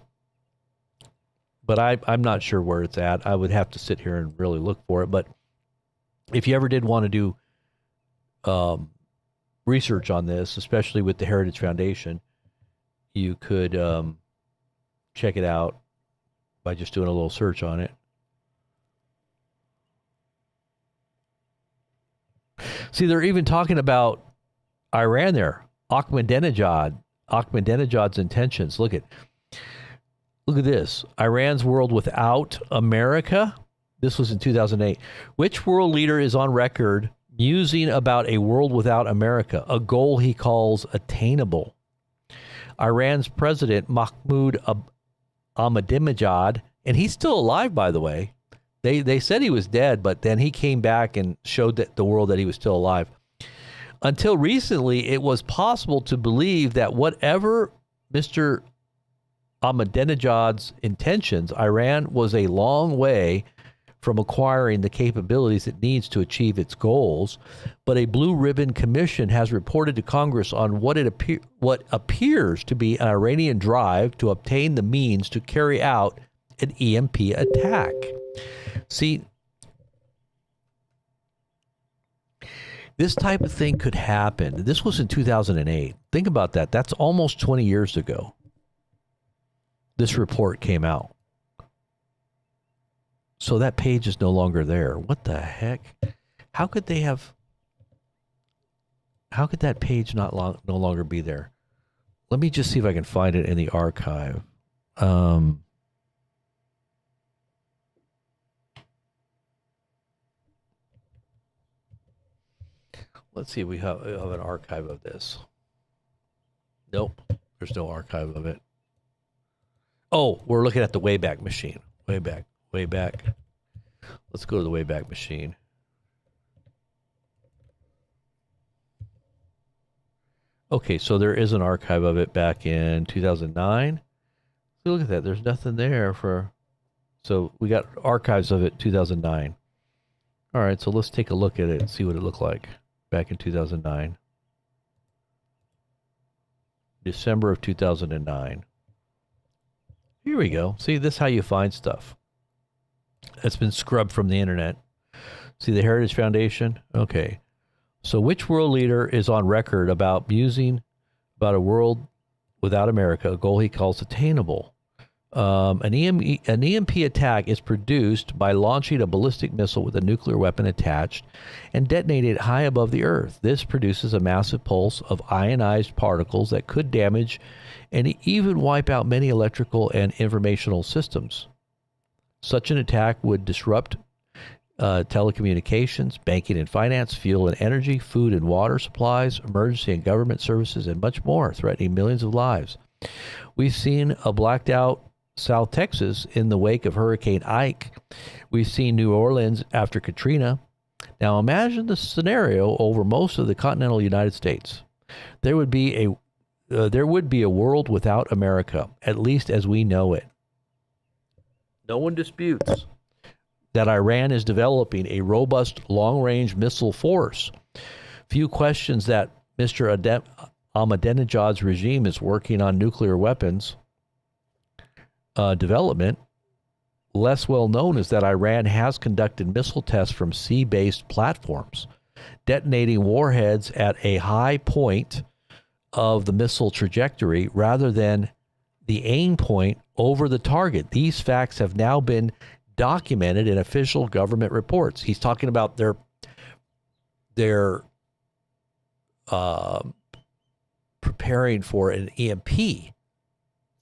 but I'm not sure where it's at. I would have to sit here and really look for it. But if you ever did want to do research on this, especially with the Heritage Foundation, you could check it out by just doing a little search on it. See, they're even talking about Iran there. Ahmadinejad's intentions. Look at this. Iran's world without America. This was in 2008. Which world leader is on record musing about a world without America, a goal he calls attainable? Iran's president, Mahmoud Ahmadinejad, and he's still alive, by the way. They said he was dead, but then he came back and showed the world that he was still alive. Until recently, it was possible to believe that whatever Mr. Ahmadinejad's intentions, Iran was a long way from acquiring the capabilities it needs to achieve its goals. But a blue ribbon commission has reported to Congress on what appears to be an Iranian drive to obtain the means to carry out an EMP attack. See, this type of thing could happen. This was in 2008. Think about that. That's almost 20 years ago. This report came out. So that page is no longer there. What the heck? How could that page no longer be there? Let me just see if I can find it in the archive. Let's see if we have an archive of this. Nope, there's no archive of it. Oh, we're looking at the Wayback Machine. Wayback. Let's go to the Wayback Machine. Okay, so there is an archive of it back in 2009. So look at that. There's nothing there for... So we got archives of it 2009. All right, so let's take a look at it and see what it looked like back in 2009. December of 2009. Here we go. See, this is how you find stuff. That's been scrubbed from the internet. See the Heritage Foundation? Okay. So which world leader is on record about musing about a world without America, a goal he calls attainable? An EMP attack is produced by launching a ballistic missile with a nuclear weapon attached and detonated high above the Earth. This produces a massive pulse of ionized particles that could damage and even wipe out many electrical and informational systems. Such an attack would disrupt telecommunications, banking and finance, fuel and energy, food and water supplies, emergency and government services, and much more, threatening millions of lives. We've seen a blacked out South Texas in the wake of Hurricane Ike. We've seen New Orleans after Katrina. Now imagine the scenario over most of the continental United States. There would be a world without America, at least as we know it. No one disputes that Iran is developing a robust long-range missile force. Few questions that Mr. Ahmadinejad's regime is working on nuclear weapons development. Less well known is that Iran has conducted missile tests from sea-based platforms, detonating warheads at a high point of the missile trajectory rather than the aim point over the target. These facts have now been documented in official government reports. He's talking about their preparing for an EMP.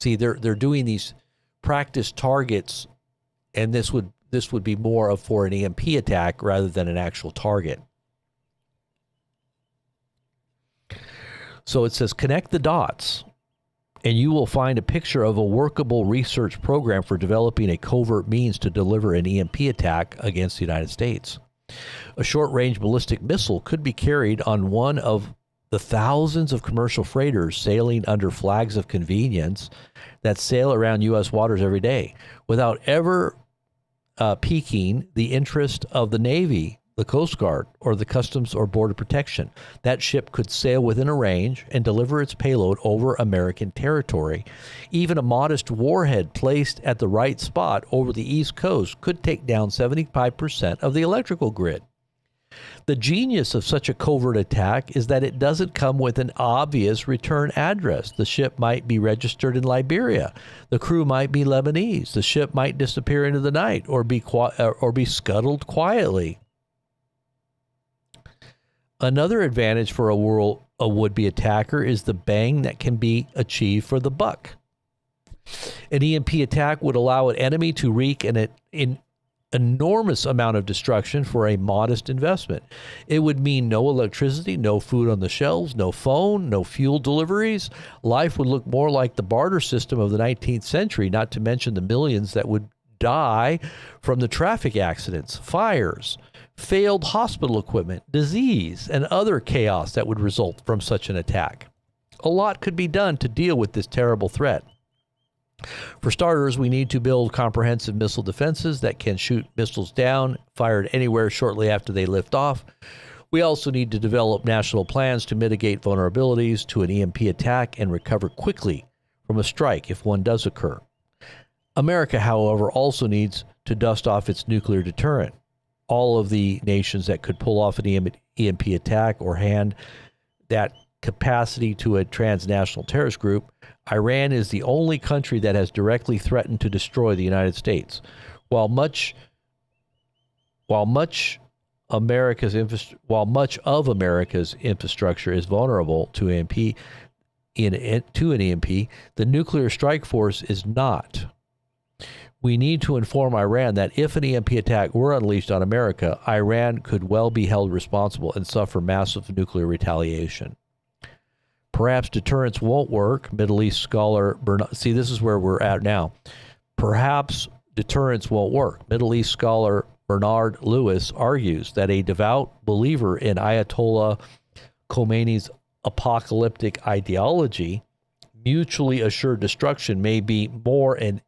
See, they're doing these practice targets, and this would be more of for an EMP attack rather than an actual target. So it says connect the dots, and you will find a picture of a workable research program for developing a covert means to deliver an EMP attack against the United States. A short-range ballistic missile could be carried on one of the thousands of commercial freighters sailing under flags of convenience that sail around U.S. waters every day without ever piquing the interest of the Navy, the Coast Guard, or the Customs or Border Protection. That ship could sail within a range and deliver its payload over American territory. Even a modest warhead placed at the right spot over the East Coast could take down 75% of the electrical grid. The genius of such a covert attack is that it doesn't come with an obvious return address. The ship might be registered in Liberia. The crew might be Lebanese. The ship might disappear into the night or be scuttled quietly. Another advantage for a would-be attacker is the bang that can be achieved for the buck. An EMP attack would allow an enemy to wreak an enormous amount of destruction for a modest investment. It would mean no electricity, no food on the shelves, no phone, no fuel deliveries. Life would look more like the barter system of the 19th century, not to mention the millions that would die from the traffic accidents, fires, failed hospital equipment, disease, and other chaos that would result from such an attack. A lot could be done to deal with this terrible threat. For starters, we need to build comprehensive missile defenses that can shoot missiles down, fired anywhere shortly after they lift off. We also need to develop national plans to mitigate vulnerabilities to an EMP attack and recover quickly from a strike if one does occur. America, however, also needs to dust off its nuclear deterrent. All of the nations that could pull off an EMP attack or hand that capacity to a transnational terrorist group, Iran is the only country that has directly threatened to destroy the United States. While much of America's infrastructure is vulnerable to an EMP, the nuclear strike force is not. We need to inform Iran that if an EMP attack were unleashed on America, Iran could well be held responsible and suffer massive nuclear retaliation. Perhaps deterrence won't work. Middle East scholar Bernard, see, this is where we're at now. Perhaps deterrence won't work. Middle East scholar Bernard Lewis argues that a devout believer in Ayatollah Khomeini's apocalyptic ideology, mutually assured destruction may be more an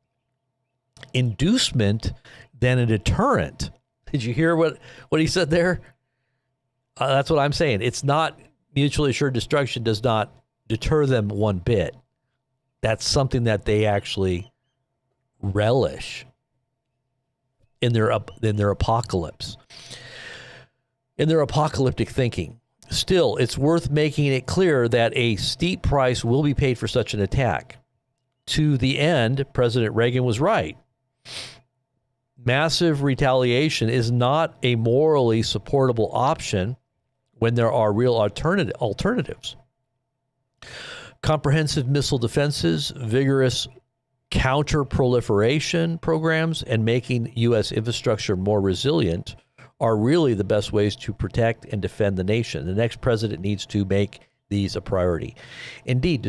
inducement than a deterrent. Did you hear what he said there? That's what I'm saying. It's not mutually assured destruction does not deter them one bit. That's something that they actually relish in their apocalypse, in their apocalyptic thinking. Still, it's worth making it clear that a steep price will be paid for such an attack. To the end, President Reagan was right. Massive retaliation is not a morally supportable option when there are real alternatives. Comprehensive missile defenses, vigorous counter-proliferation programs, and making U.S. infrastructure more resilient are really the best ways to protect and defend the nation. The next president needs to make these a priority. Indeed,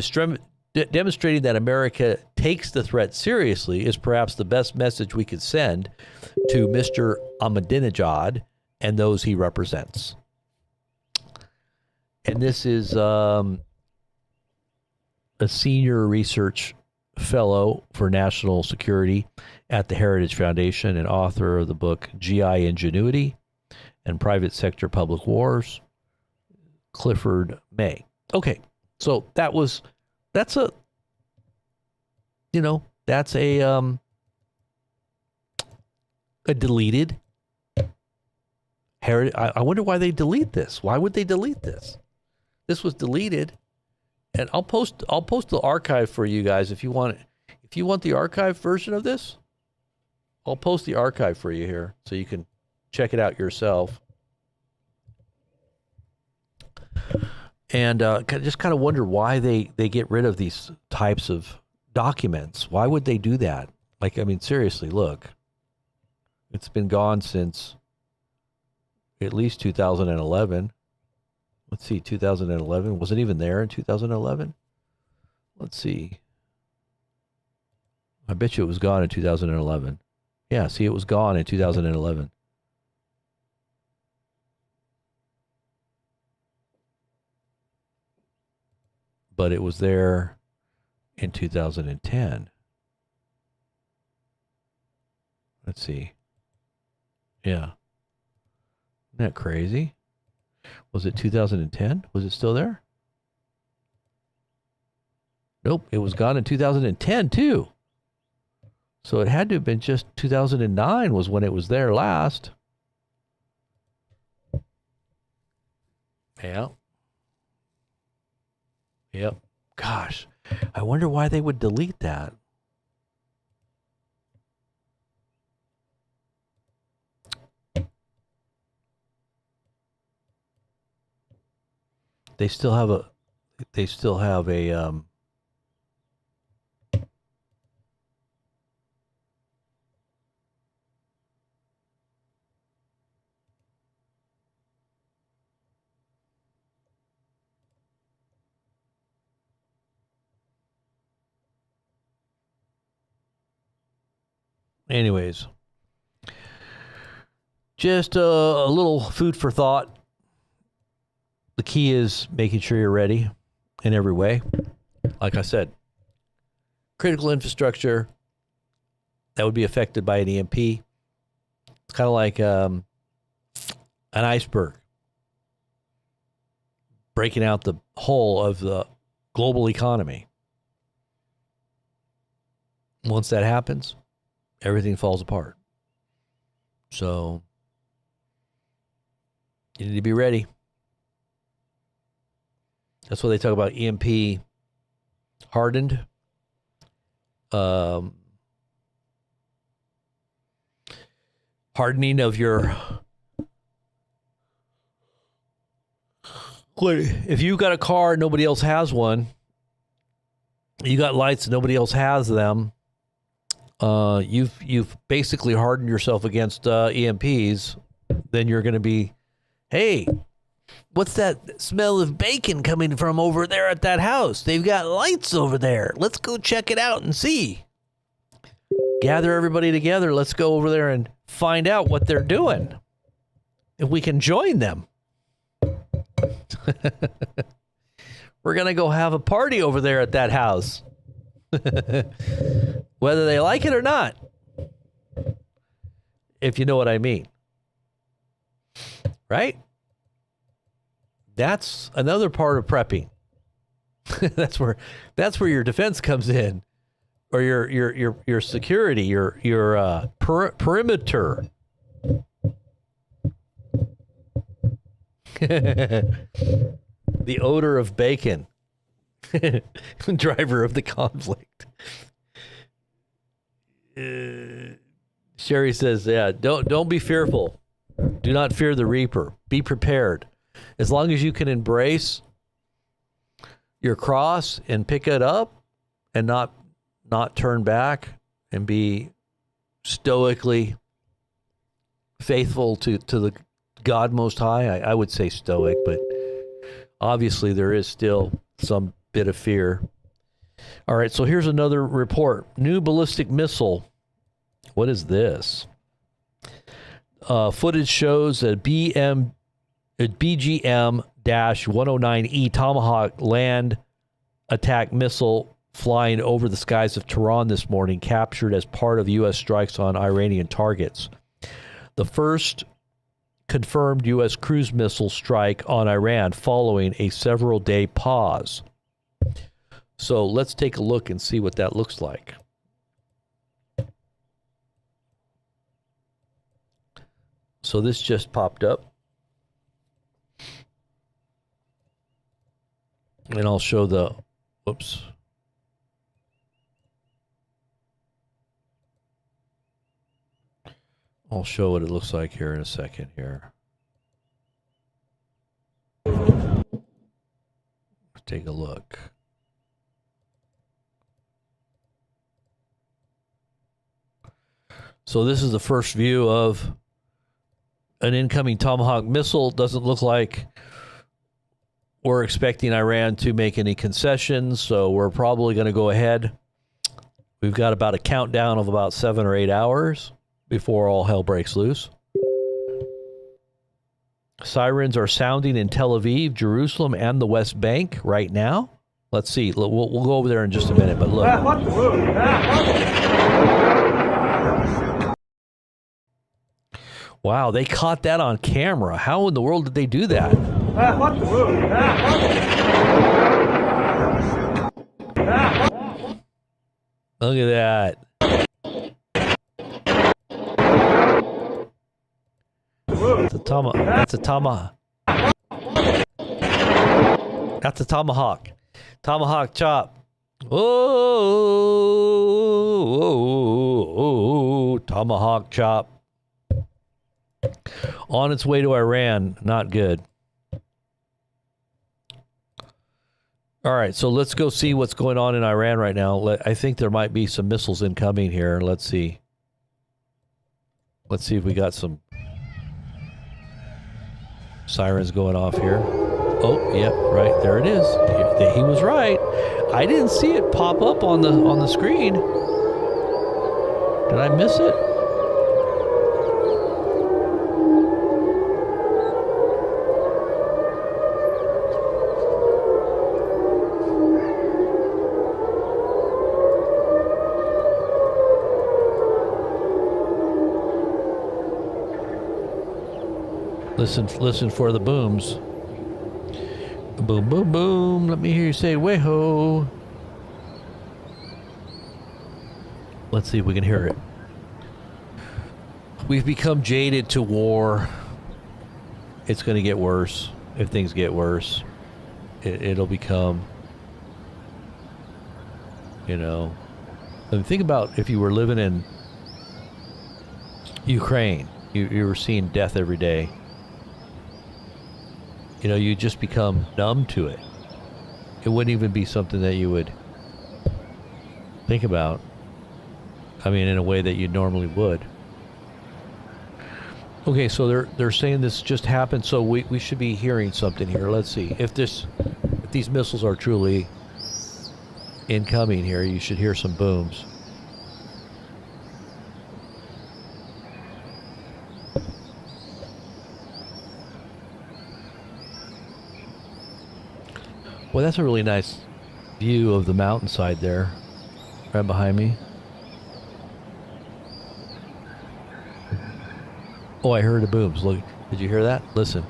demonstrating that America takes the threat seriously is perhaps the best message we could send to Mr. Ahmadinejad and those he represents. And this is a senior research fellow for national security at the Heritage Foundation and author of the book GI Ingenuity and Private Sector Public Wars, Clifford May. Okay, so that's a deleted Heritage. I wonder why they delete this. Why would they delete this? This was deleted, and I'll post the archive for you guys if you want it. If you want the archive version of this, I'll post the archive for you here so you can check it out yourself. And just kind of wonder why they get rid of these types of documents. Why would they do that? Like, I mean, seriously, look. It's been gone since at least 2011. Let's see, 2011. Was it even there in 2011? Let's see. I bet you it was gone in 2011. Yeah, see, it was gone in 2011. but it was there in 2010. Let's see. Yeah. Isn't that crazy? Was it 2010? Was it still there? Nope, it was gone in 2010 too. So it had to have been just 2009 was when it was there last. Yeah. Yep. Gosh, I wonder why they would delete that. They still have a anyways, just a little food for thought. The key is making sure you're ready in every way. Like I said, critical infrastructure that would be affected by an EMP. It's kind of like an iceberg breaking out the whole of the global economy. Once that happens, everything falls apart. So you need to be ready. That's why they talk about EMP hardened. Hardening of your... If you got a car, nobody else has one. You got lights, nobody else has them. You've basically hardened yourself against EMPs. Then you're going to be, hey, what's that smell of bacon coming from over there at that house? They've got lights over there. Let's go check it out and see. Gather everybody together. Let's go over there and find out what they're doing. If we can join them. We're going to go have a party over there at that house. Whether they like it or not. If you know what I mean. Right? That's another part of prepping. that's where your defense comes in, or your security, your perimeter. The odor of bacon, driver of the conflict. Sherry says, "Yeah, don't be fearful. Do not fear the reaper. Be prepared." As long as you can embrace your cross and pick it up and not turn back and be stoically faithful to the God Most High. I would say stoic, but obviously there is still some bit of fear. All right, so here's another report. New ballistic missile. What is this? Footage shows a BGM-109E Tomahawk land attack missile flying over the skies of Tehran this morning, captured as part of U.S. strikes on Iranian targets. The first confirmed U.S. cruise missile strike on Iran following a several-day pause. So let's take a look and see what that looks like. So this just popped up. And I'll show the, whoops. I'll show what it looks like here in a second here. Take a look. So this is the first view of an incoming Tomahawk missile. Doesn't look like we're expecting Iran to make any concessions, so we're probably going to go ahead. We've got about a countdown of about 7 or 8 hours before all hell breaks loose. Sirens are sounding in Tel Aviv, Jerusalem, and the West Bank right now. Let's see. We'll go over there in just a minute, but look. Wow, they caught that on camera. How in the world did they do that? Look at that. That's a tomahawk. That's a tomahawk. Tomahawk chop. Oh, tomahawk chop. On its way to Iran. Not good. All right, so let's go see what's going on in Iran right now. I think there might be some missiles incoming here. Let's see. Let's see if we got some sirens going off here. Oh, yep, right there it is. He was right. I didn't see it pop up on the screen. Did I miss it? Listen for the booms. Boom, boom, boom. Let me hear you say, way-ho. Let's see if we can hear it. We've become jaded to war. It's going to get worse. If things get worse, it'll become, you know. And think about if you were living in Ukraine. You were seeing death every day. You know, you just become numb to it. It wouldn't even be something that you would think about. I mean, in a way that you normally would. Okay, so they're saying this just happened, so we should be hearing something here. Let's see. If these missiles are truly incoming here, you should hear some booms. Well, that's a really nice view of the mountainside there, right behind me. Oh, I heard the booms. Look, did you hear that? Listen.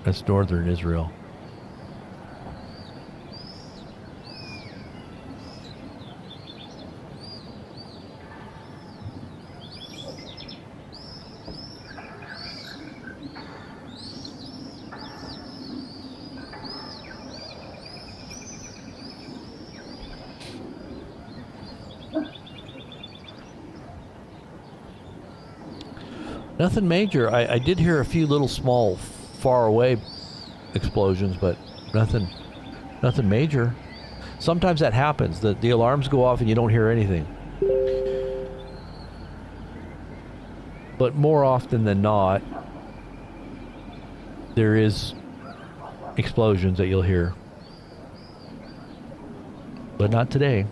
That's northern Israel. Nothing major. I did hear a few little small, far away explosions, but nothing major. Sometimes that happens. The alarms go off and you don't hear anything. But more often than not, there is explosions that you'll hear. But not today.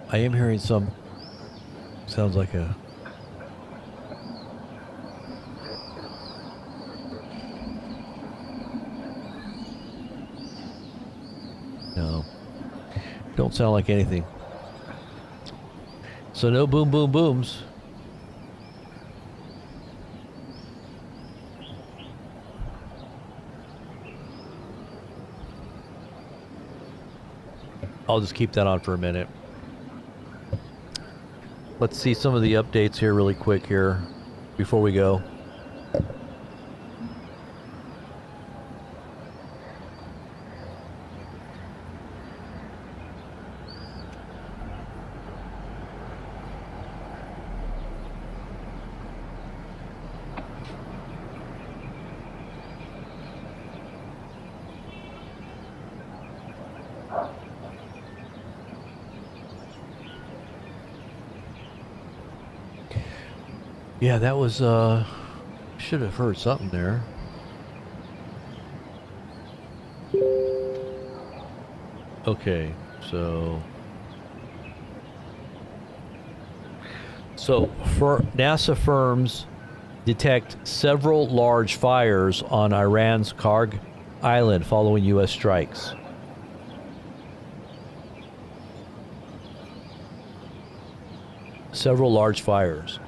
I am hearing some, sounds like a, no, don't sound like anything. So no boom, boom, booms. I'll just keep that on for a minute. Let's see some of the updates here really quick here before we go. Yeah, that was, should have heard something there. Okay, so for NASA firms detect several large fires on Iran's Kharg island following U.S. strikes. Several large fires.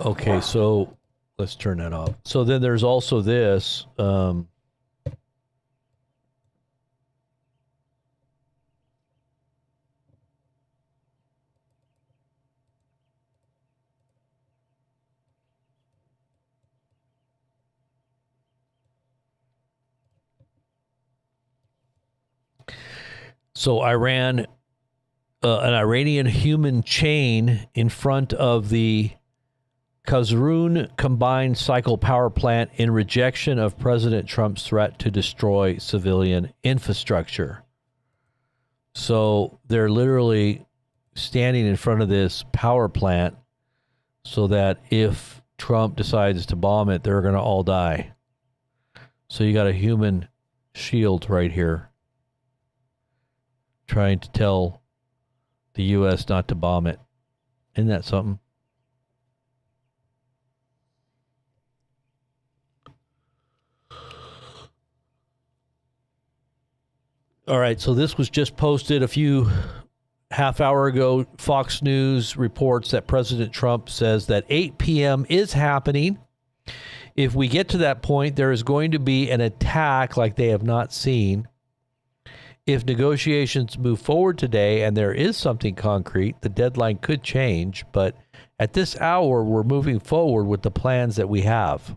Okay, so let's turn that off. So then there's also this. So an Iranian human chain in front of the Khazrun combined cycle power plant in rejection of President Trump's threat to destroy civilian infrastructure. So they're literally standing in front of this power plant so that if Trump decides to bomb it, they're going to all die. So you got a human shield right here trying to tell the U.S. not to bomb it. Isn't that something? All right, so this was just posted a few half hour ago. Fox News reports that President Trump says that 8 p.m. is happening. If we get to that point, there is going to be an attack like they have not seen. If negotiations move forward today and there is something concrete, the deadline could change. But at this hour, we're moving forward with the plans that we have.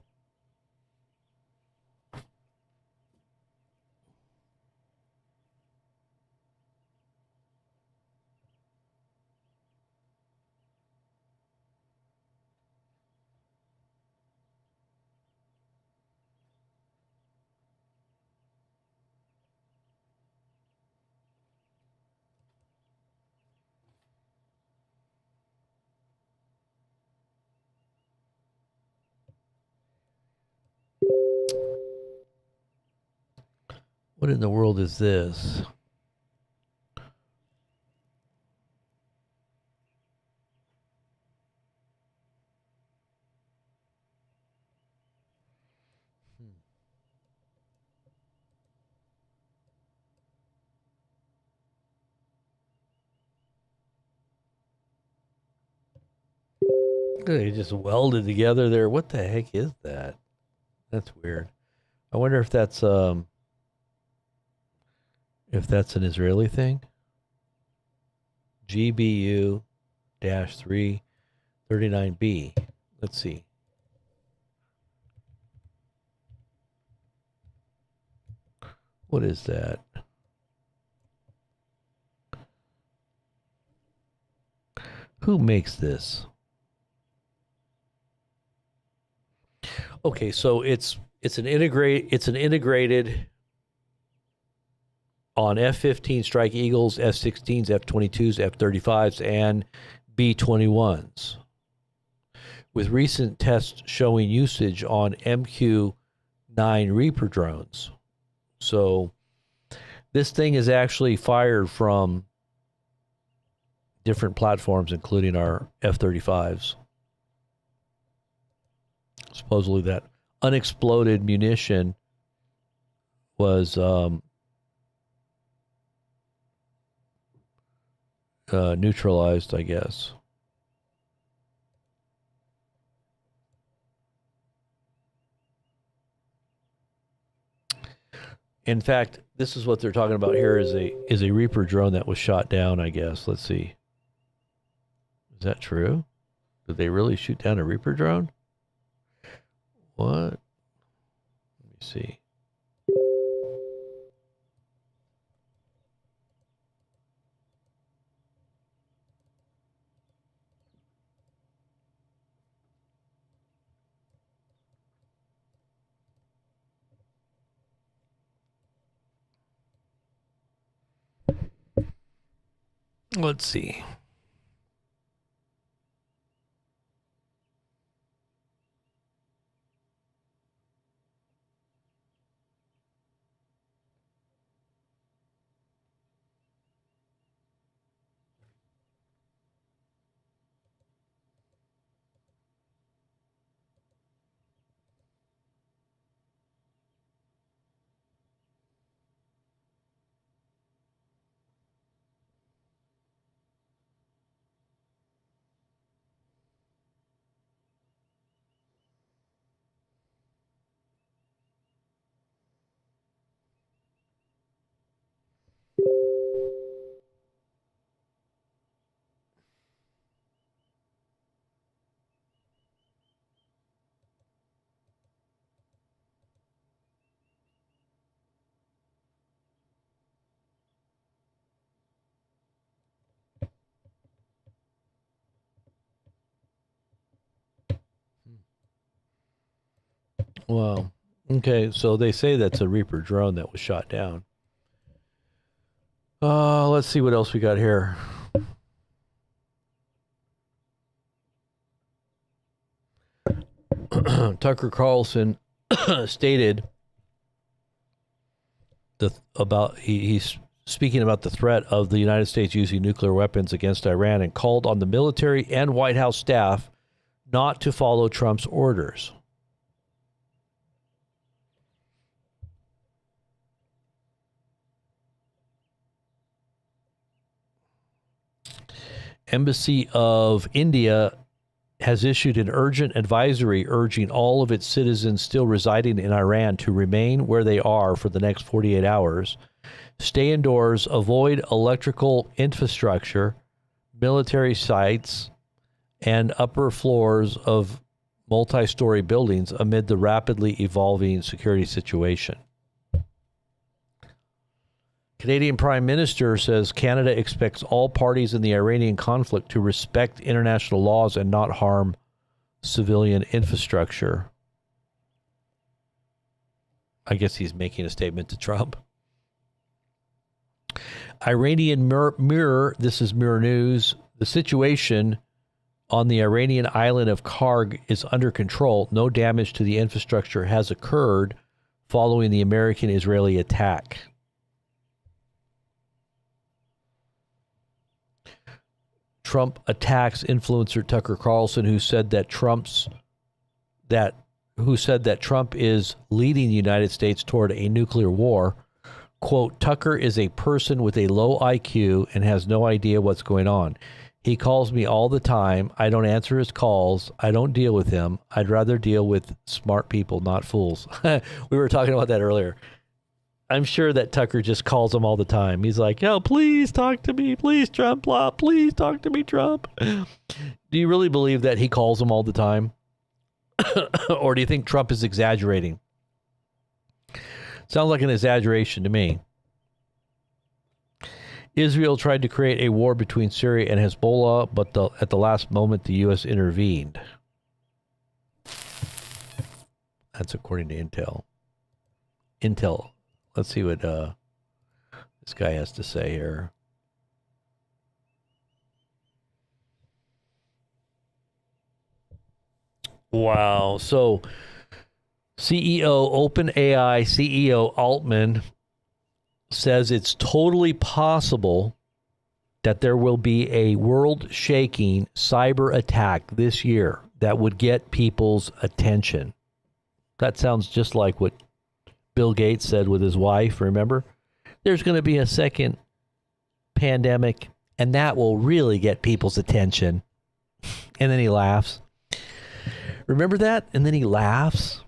What in the world is this? They just welded together there. What the heck is that? That's weird. I wonder if that's an Israeli thing. GBU-339B. Let's see. What is that? Who makes this? Okay, so it's an integrated on F-15 Strike Eagles, F-16s, F-22s, F-35s, and B-21s, with recent tests showing usage on MQ-9 Reaper drones. So this thing is actually fired from different platforms, including our F-35s. Supposedly that unexploded munition was neutralized, I guess. In fact, this is what they're talking about here is a Reaper drone that was shot down, I guess. Let's see. Is that true? Did they really shoot down a Reaper drone? What? Let me see. Let's see. Wow. Okay, so they say that's a Reaper drone that was shot down. Let's see what else we got here. Tucker Carlson stated he's speaking about the threat of the United States using nuclear weapons against Iran and called on the military and White House staff not to follow Trump's orders. Embassy of India has issued an urgent advisory urging all of its citizens still residing in Iran to remain where they are for the next 48 hours, stay indoors, avoid electrical infrastructure, military sites, and upper floors of multi-story buildings amid the rapidly evolving security situation. Canadian Prime Minister says Canada expects all parties in the Iranian conflict to respect international laws and not harm civilian infrastructure. I guess he's making a statement to Trump. Iranian Mirror, this is Mirror News, the situation on the Iranian island of Kharg is under control. No damage to the infrastructure has occurred following the American-Israeli attack. Trump attacks influencer Tucker Carlson, who said that Trump is leading the United States toward a nuclear war. Quote, Tucker is a person with a low IQ and has no idea what's going on. He calls me all the time. I don't answer his calls. I don't deal with him. I'd rather deal with smart people, not fools. We were talking about that earlier. I'm sure that Tucker just calls him all the time. He's like, yo, please talk to me. Please, Trump. Blah, please talk to me, Trump. Do you really believe that he calls him all the time? Or do you think Trump is exaggerating? Sounds like an exaggeration to me. Israel tried to create a war between Syria and Hezbollah, but at the last moment, the U.S. intervened. That's according to Intel. Intel. Let's see what this guy has to say here. Wow. So CEO, OpenAI CEO Altman says it's totally possible that there will be a world-shaking cyber attack this year that would get people's attention. That sounds just like what Bill Gates said with his wife, remember? There's going to be a second pandemic, and that will really get people's attention. And then he laughs. Remember that? And then he laughs.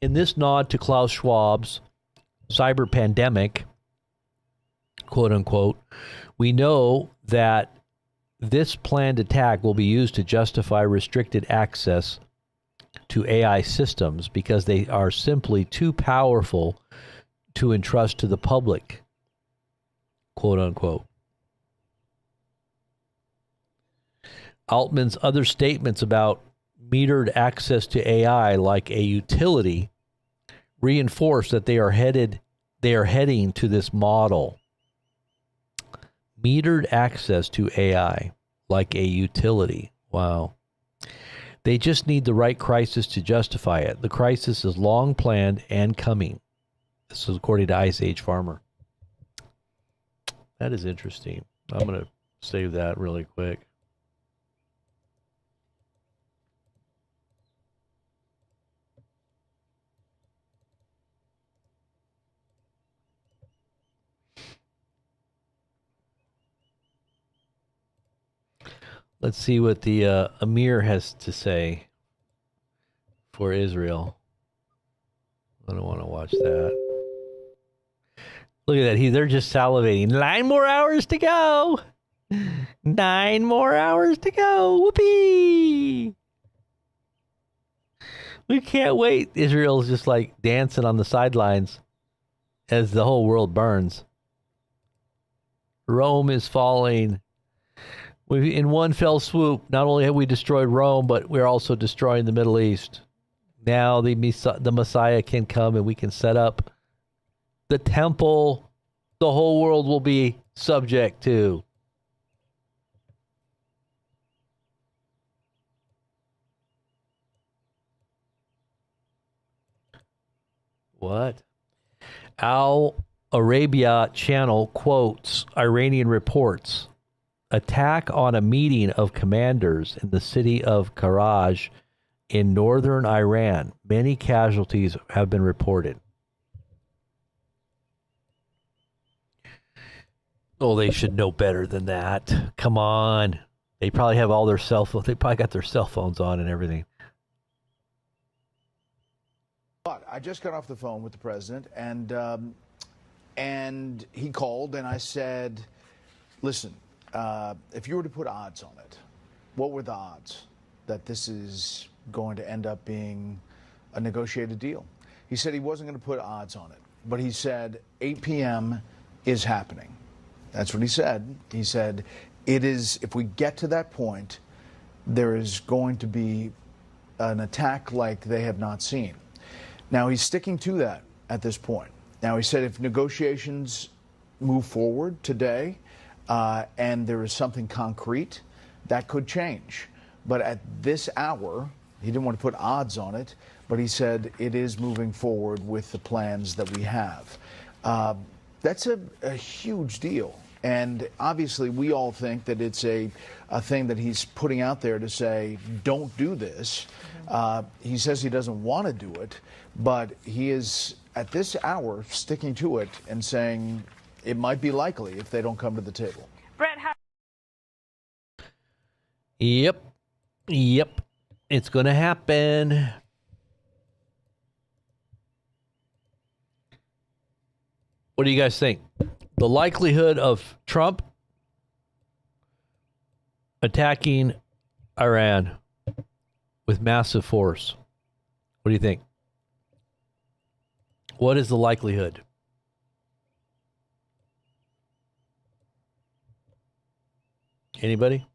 In this nod to Klaus Schwab's cyber pandemic, quote unquote, we know that this planned attack will be used to justify restricted access to AI systems because they are simply too powerful to entrust to the public, quote unquote. Altman's other statements about metered access to AI like a utility reinforce that they are heading to this model. Metered access to AI, like a utility. Wow. They just need the right crisis to justify it. The crisis is long planned and coming. This is according to Ice Age Farmer. That is interesting. I'm going to save that really quick. Let's see what the Amir has to say for Israel. I don't want to watch that. Look at that. They're just salivating. 9 more hours to go. 9 more hours to go. Whoopee. We can't wait. Israel's just like dancing on the sidelines as the whole world burns. Rome is falling. In one fell swoop, not only have we destroyed Rome, but we're also destroying the Middle East. Now the Messiah can come and we can set up the temple the whole world will be subject to. What? Al Arabia channel quotes Iranian reports. Attack on a meeting of commanders in the city of Kharg in northern Iran. Many casualties have been reported. Oh, they should know better than that. Come on. They probably have all their cell phones. They probably got their cell phones on and everything. But I just got off the phone with the president, and he called, and I said, listen, if you were to put odds on it, what were the odds that this is going to end up being a negotiated deal? He said he wasn't going to put odds on it, but he said 8 p.m. is happening. That's what he said. He said, it is, if we get to that point, there is going to be an attack like they have not seen. Now, he's sticking to that at this point. Now, he said if negotiations move forward today, and there is something concrete, that could change. But at this hour, he didn't want to put odds on it, but he said it is moving forward with the plans that we have. That's a huge deal. And obviously, we all think that it's a thing that he's putting out there to say, don't do this. He says he doesn't want to do it, but he is, at this hour, sticking to it and saying, it might be likely if they don't come to the table. Brett, how Yep. It's going to happen. What do you guys think? The likelihood of Trump attacking Iran with massive force. What do you think? What is the likelihood? Anybody?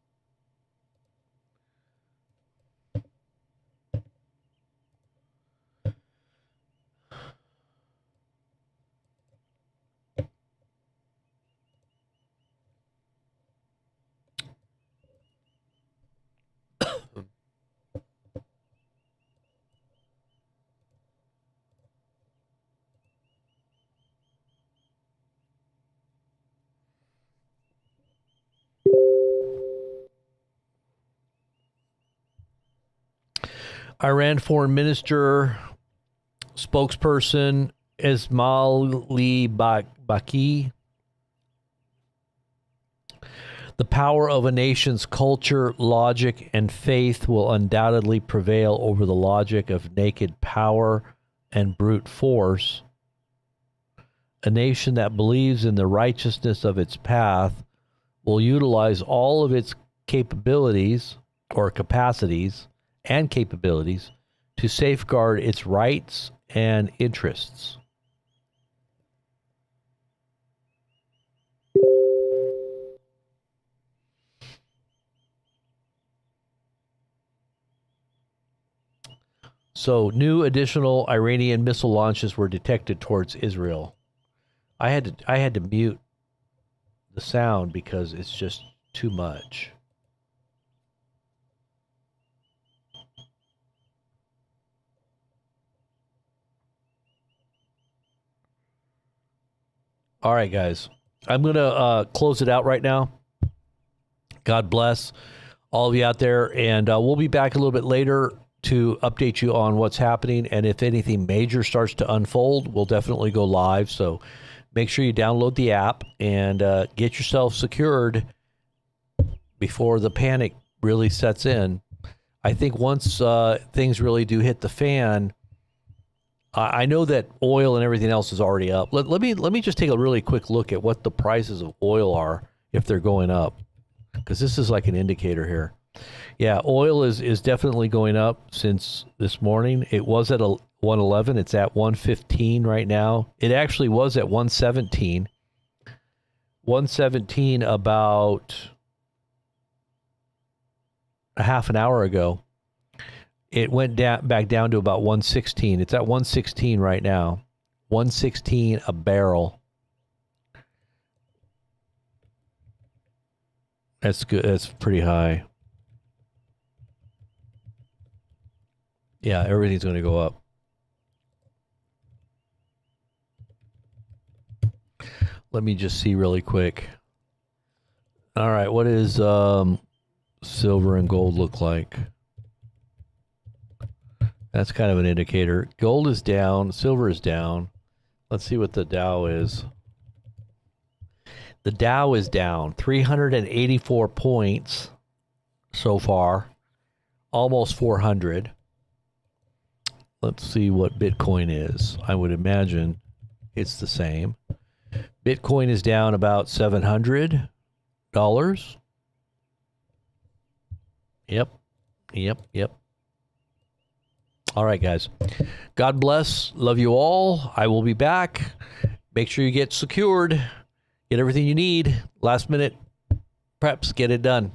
Iran Foreign Minister spokesperson Esmaili Baki. The power of a nation's culture, logic, and faith will undoubtedly prevail over the logic of naked power and brute force. A nation that believes in the righteousness of its path will utilize all of its capabilities or capacities and capabilities to safeguard its rights and interests. So, new additional Iranian missile launches were detected towards Israel. I had to mute the sound because it's just too much. All right, guys. I'm going to close it out right now. God bless all of you out there. And we'll be back a little bit later to update you on what's happening. And if anything major starts to unfold, we'll definitely go live. So make sure you download the app and get yourself secured before the panic really sets in. I think once things really do hit the fan, I know that oil and everything else is already up. Let me just take a really quick look at what the prices of oil are if they're going up, because this is like an indicator here. Yeah, oil is definitely going up since this morning. It was at 111. It's at 115 right now. It actually was at 117. 117 about a half an hour ago. It went back down to about 116. It's at 116 right now. 116 a barrel. That's good. That's pretty high. Yeah, everything's going to go up. Let me just see really quick. All right, what is silver and gold look like? That's kind of an indicator. Gold is down. Silver is down. Let's see what the Dow is. The Dow is down 384 points so far. Almost 400. Let's see what Bitcoin is. I would imagine it's the same. Bitcoin is down about $700. Yep. All right, guys. God bless. Love you all. I will be back. Make sure you get secured. Get everything you need. Last minute preps. Get it done.